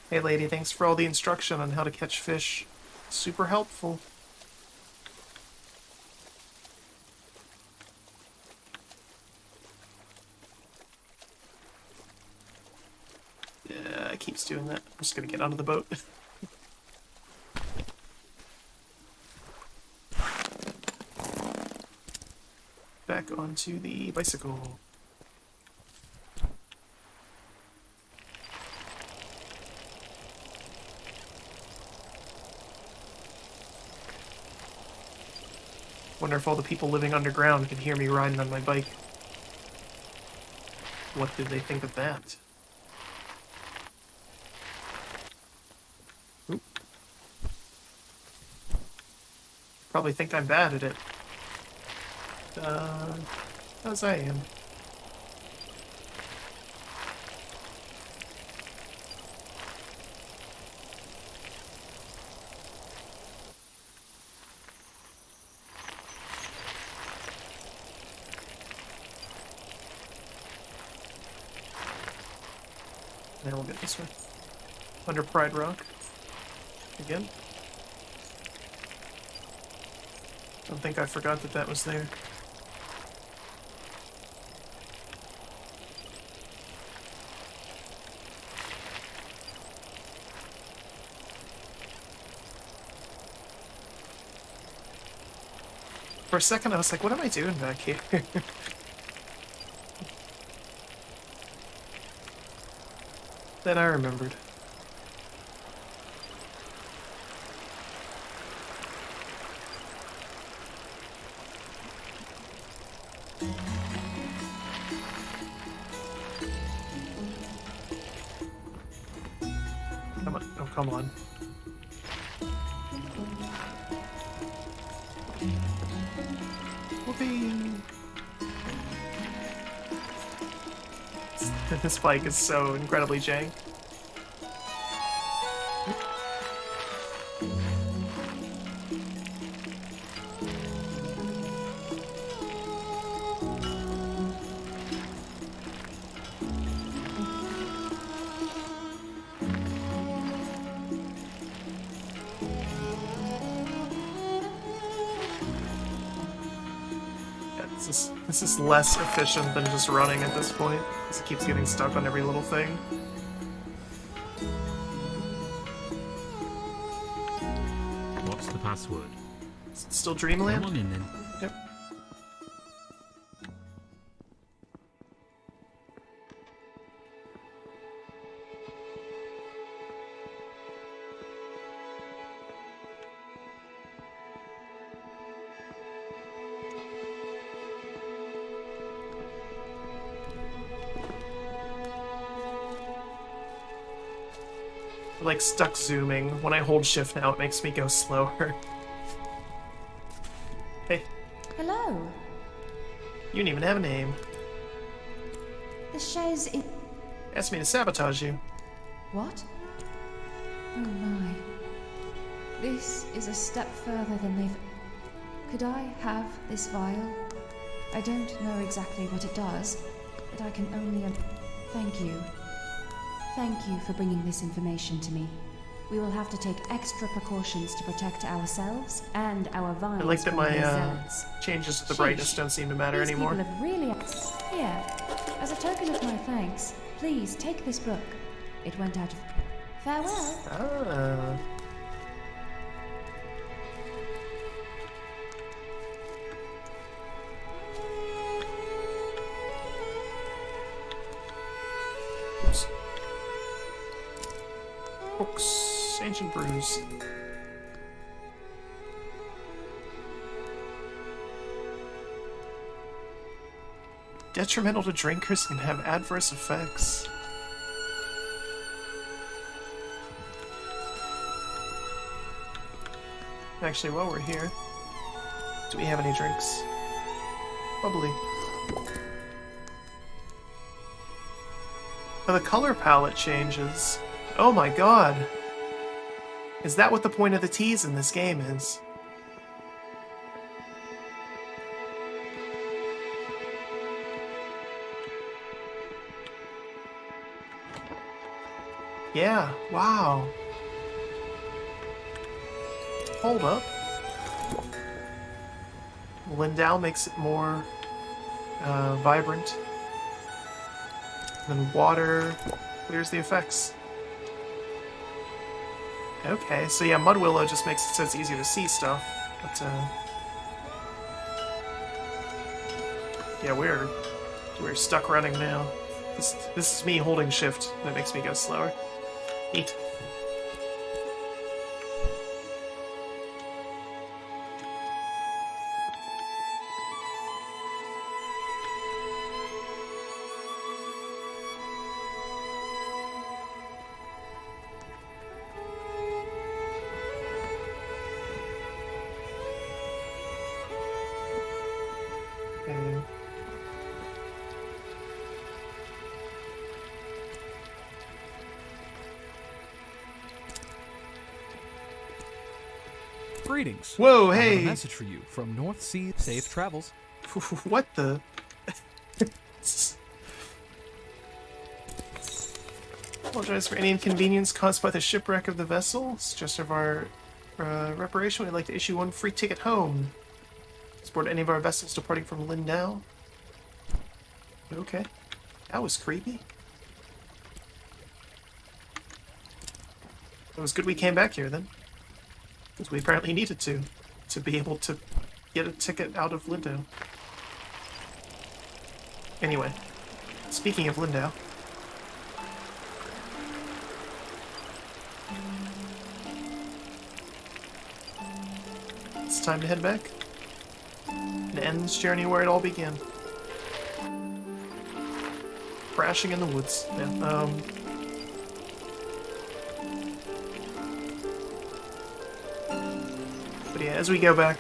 Hey lady, thanks for all the instruction on how to catch fish. Super helpful. Yeah, it keeps doing that. I'm just gonna get onto the boat. back onto the bicycle. Wonder if all the people living underground can hear me riding on my bike. What did they think of that? Oop. Probably think I'm bad at it. As I am. Now we'll get this one. Under Pride Rock. Again. Don't think I forgot that that was there. For a second I was like, what am I doing back here? Then I remembered. Come on. Oh, come on. Whoopee! This bike is so incredibly jank. This is less efficient than just running at this point, because it keeps getting stuck on every little thing. What's the password? Is it still Dreamland? Come on in then. Yep. Like stuck zooming. When I hold shift now, it makes me go slower. Hey. Hello. You didn't even have a name. This shows it. Asked me to sabotage you. What? Oh my. This is a step further than they've. Could I have this vial? I don't know exactly what it does, but I can only. Thank you. Thank you for bringing this information to me. We will have to take extra precautions to protect ourselves and our vines. I like that from my these zealots. changes to the brightness don't seem to matter These anymore. people have really. Here, as a token of my thanks, please take this book. It went out of. Farewell. Ah. Oops. Books. Ancient brews. Detrimental to drinkers and have adverse effects. Actually, while we're here, do we have any drinks? Bubbly. Oh, the color palette changes. Oh my god. Is that what the point of the teas in this game is? Yeah, wow. Hold up. Lindau makes it more vibrant. Then water clears the effects. Okay, so yeah, Mud Willow just makes it so it's easier to see stuff. But, Yeah, we're stuck running now. This is me holding shift that makes me go slower. Neat. Greetings. Whoa, I have hey. a message for you from North Sea. Safe travels. What the? Apologize for any inconvenience caused by the shipwreck of the vessel. It's just of our reparation. We'd like to issue one free ticket home. Support any of our vessels departing from Lindau. Okay. That was creepy. It was good we came back here then. Because we apparently needed to be able to get a ticket out of Lindau. Anyway, speaking of Lindau. It's time to head back. And end this journey where it all began. Crashing in the woods. Yeah, But yeah, as we go back,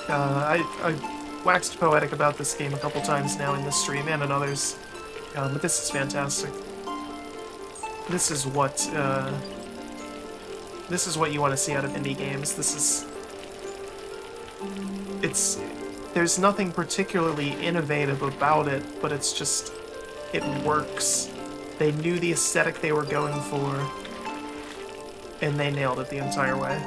I waxed poetic about this game a couple times now in this stream and in others, but this is fantastic. This is what you want to see out of indie games. There's nothing particularly innovative about it, but it's just, it works. They knew the aesthetic they were going for, and they nailed it the entire way.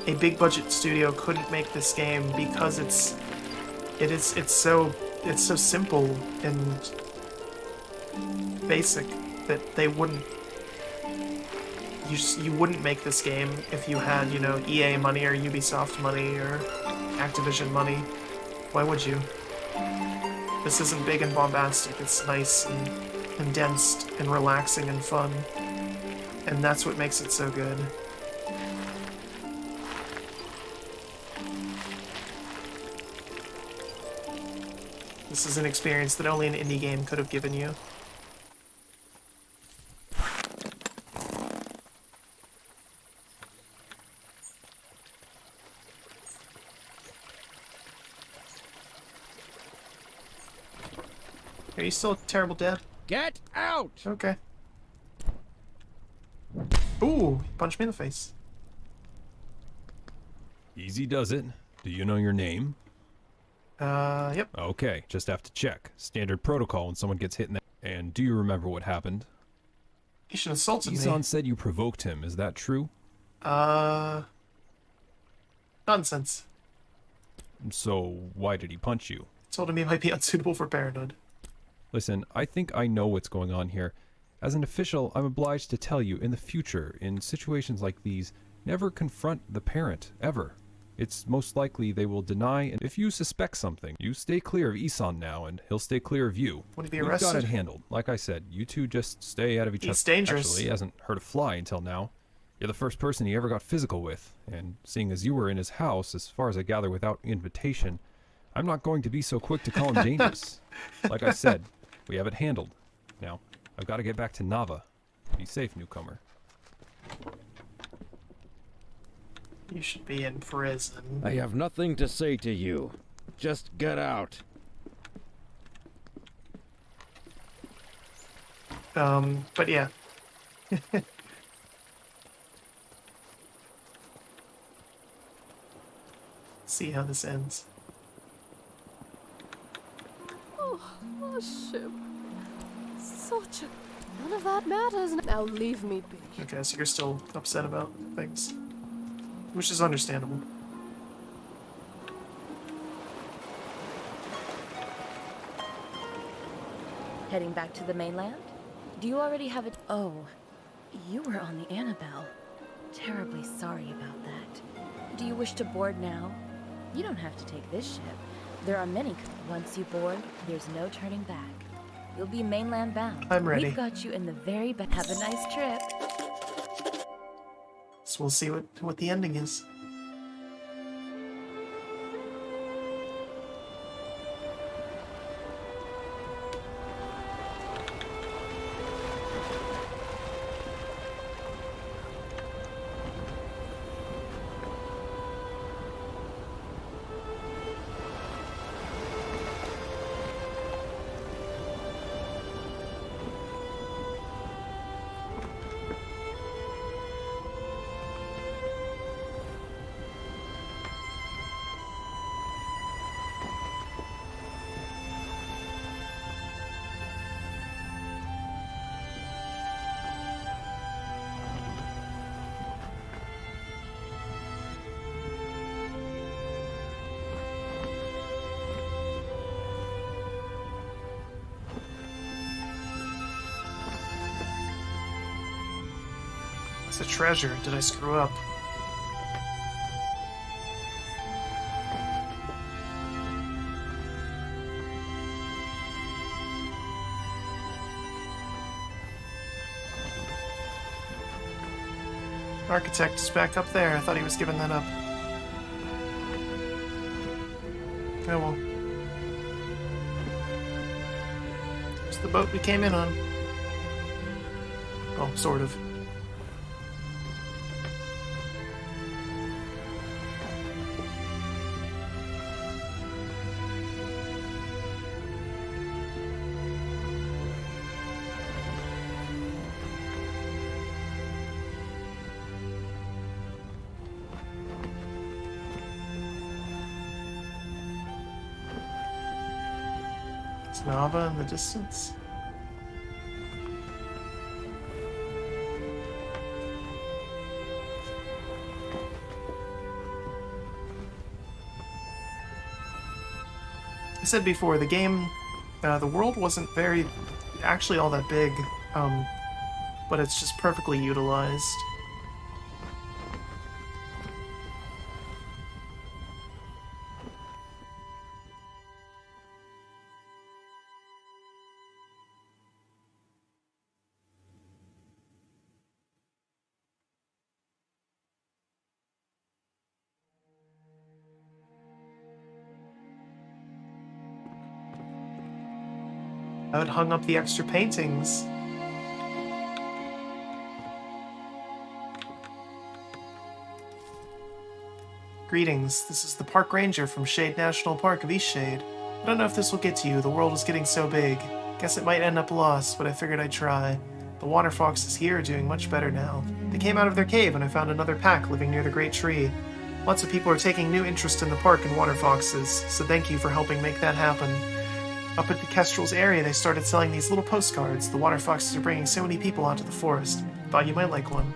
A big budget studio couldn't make this game because it's so simple and basic that they wouldn't. You wouldn't make this game if you had, you know, EA money or Ubisoft money or Activision money. Why would you? This isn't big and bombastic. It's nice and condensed and relaxing and fun, and that's what makes it so good. This is an experience that only an indie game could have given you. Are you still a terrible dad? Get out! Okay. Ooh, punch me in the face. Easy does it. Do you know your name? Yep. Okay, just have to check. Standard protocol when someone gets hit in the... And do you remember what happened? He should have assaulted me. Isan said you provoked him, is that true? Nonsense. So, why did he punch you? Told him he might be unsuitable for parenthood. Listen, I think I know what's going on here. As an official, I'm obliged to tell you, in the future, in situations like these, never confront the parent, ever. It's most likely they will deny, and if you suspect something, you stay clear of Isan now, and he'll stay clear of you. Would he be We've arrested? got it handled. Like I said, you two just stay out of each other. He's dangerous. Actually, he hasn't hurt a fly until now. You're the first person he ever got physical with, and seeing as you were in his house, as far as I gather without invitation, I'm not going to be so quick to call him dangerous. Like I said, we have it handled. Now, I've got to get back to Nava. Be safe, newcomer. You should be in prison. I have nothing to say to you. Just get out. But yeah. See how this ends. Oh, a ship. Such a... None of that matters. Now leave me be. Okay, so you're still upset about things. Which is understandable. Heading back to the mainland? Do you already have it? Oh, you were on the Annabelle. Terribly sorry about that. Do you wish to board now? You don't have to take this ship. There are many. Once you board, there's no turning back. You'll be mainland bound. I'm ready. We've got you in the very best. Have a nice trip. So we'll see what the ending is. It's a treasure. Did I screw up? Architect is back up there. I thought he was giving that up. Oh well. It's the boat we came in on. Well, sort of. Lava in the distance. I said before, the game, the world wasn't actually all that big, but it's just perfectly utilized. I would hung up the extra paintings. Greetings, this is the park ranger from Shade National Park of Eastshade. I don't know if this will get to you, the world is getting so big. Guess it might end up lost, but I figured I'd try. The water foxes here are doing much better now. They came out of their cave and I found another pack living near the great tree. Lots of people are taking new interest in the park and water foxes, so thank you for helping make that happen. Up at the Kestrel's area, they started selling these little postcards. The water foxes are bringing so many people out to the forest. Thought you might like one.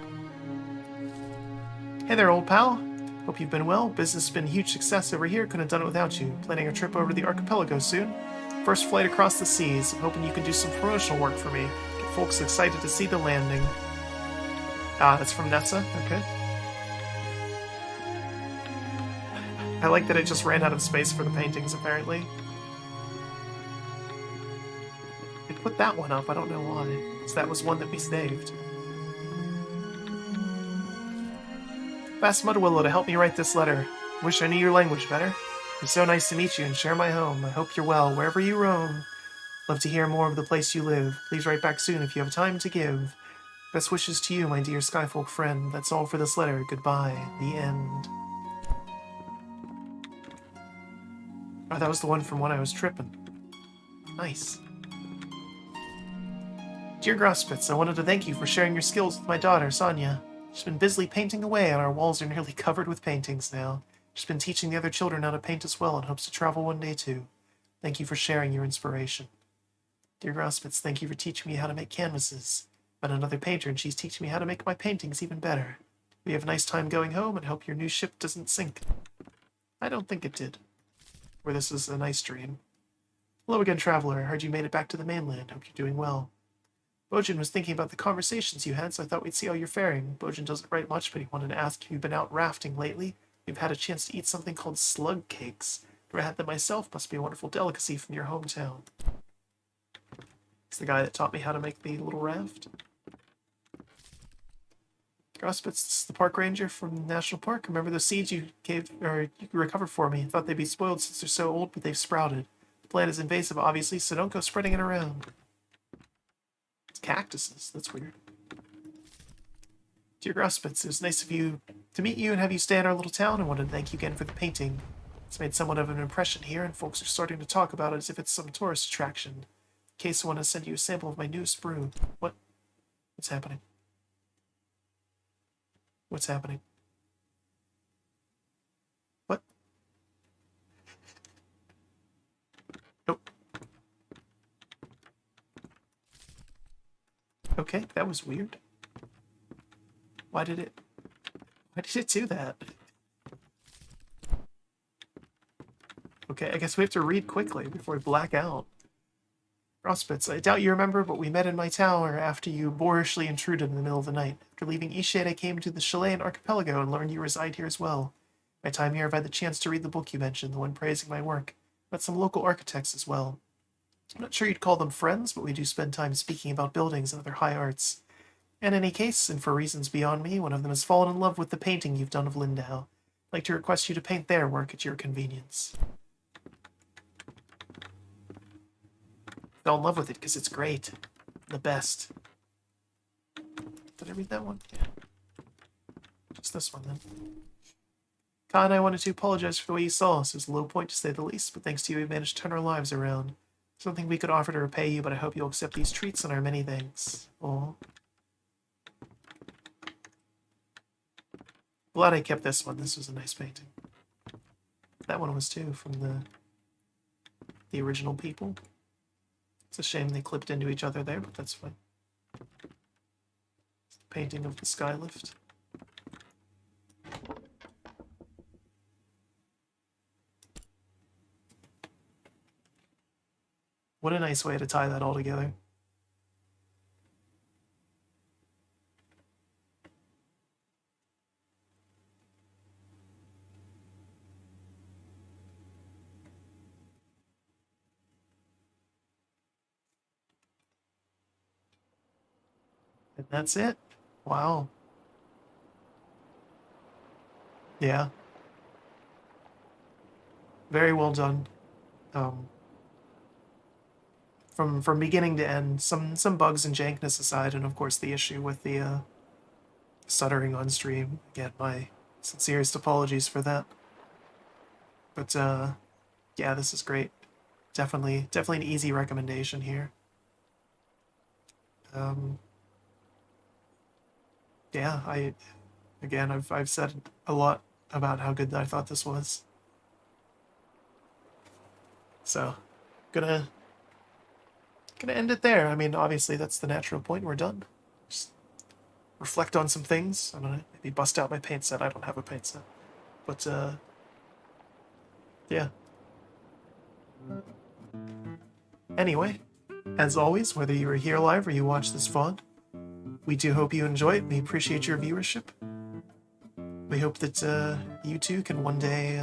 Hey there, old pal. Hope you've been well. Business has been a huge success over here. Couldn't have done it without you. Planning a trip over to the archipelago soon. First flight across the seas. Hoping you can do some promotional work for me. Get folks excited to see the landing. Ah, that's from Nessa. Okay. I like that it just ran out of space for the paintings, apparently. Put that one up, I don't know why. So that was one that we saved. Asked Mudwillow to help me write this letter. Wish I knew your language better. It was so nice to meet you and share my home. I hope you're well wherever you roam. Love to hear more of the place you live. Please write back soon if you have time to give. Best wishes to you, my dear Skyfolk friend. That's all for this letter. Goodbye. The end. Oh, that was the one from when I was tripping. Nice. Dear Grospitz, I wanted to thank you for sharing your skills with my daughter, Sonia. She's been busily painting away, and our walls are nearly covered with paintings now. She's been teaching the other children how to paint as well and hopes to travel one day too. Thank you for sharing your inspiration. Dear Grospitz, thank you for teaching me how to make canvases. Met another painter, and she's teaching me how to make my paintings even better. We have a nice time going home, and hope your new ship doesn't sink. I don't think it did. Or this is a nice dream. Hello again, traveler. I heard you made it back to the mainland. Hope you're doing well. Bojin was thinking about the conversations you had, so I thought we'd see how you're faring. Bojin doesn't write much, but he wanted to ask if you've been out rafting lately. you've had a chance to eat something called slug cakes. Never had them myself. Must be a wonderful delicacy from your hometown. It's the guy that taught me how to make the little raft. Grospitz, this is the park ranger from the national park. Remember those seeds you recovered for me? Thought they'd be spoiled since they're so old, but they've sprouted. The plant is invasive, obviously, so don't go spreading it around. It's cactuses. That's weird. Dear Grospitz, it was nice of you to meet you and have you stay in our little town. I wanted to thank you again for the painting. It's made somewhat of an impression here, and folks are starting to talk about it as if it's some tourist attraction. In case I want to send you a sample of my newest brew. What? What's happening? What's happening? What? Nope. Okay, that was weird. Why did it do that? Okay, I guess we have to read quickly before we black out. Grospitz, I doubt you remember, but we met in my tower after you boorishly intruded in the middle of the night. After leaving Eastshade, I came to the chalet and archipelago and learned you reside here as well. My time here, I've had the chance to read the book you mentioned, the one praising my work. Met some local architects as well. I'm not sure you'd call them friends, but we do spend time speaking about buildings and other high arts. In any case, and for reasons beyond me, one of them has fallen in love with the painting you've done of Lindau. I'd like to request you to paint their work at your convenience. Fell in love with it because it's great. The best. Did I read that one? Yeah. Just this one, then. Khan, I wanted to apologize for the way you saw us. It was a low point, to say the least, but thanks to you, we managed to turn our lives around. Something we could offer to repay you, but I hope you'll accept these treats and our many thanks. Oh. Glad I kept this one. This was a nice painting. That one was too, from the original people. It's a shame they clipped into each other there, but that's fine. Painting of the skylift. What a nice way to tie that all together. And that's it. Wow. Yeah. Very well done. From beginning to end, some bugs and jankness aside, and of course the issue with the stuttering on stream. Again, my sincerest apologies for that. But yeah, this is great. Definitely an easy recommendation here. Yeah, I've said a lot about how good I thought this was. So, gonna end it there. I mean, obviously that's the natural point. We're done. Just reflect on some things. I don't know, maybe bust out my paint set. I don't have a paint set. But yeah. Anyway, as always, whether you are here live or you watch this VOD, we do hope you enjoy it. We appreciate your viewership. We hope that you too can one day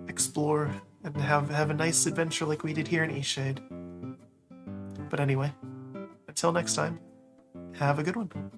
explore and have a nice adventure like we did here in Eastshade. But anyway, until next time, have a good one.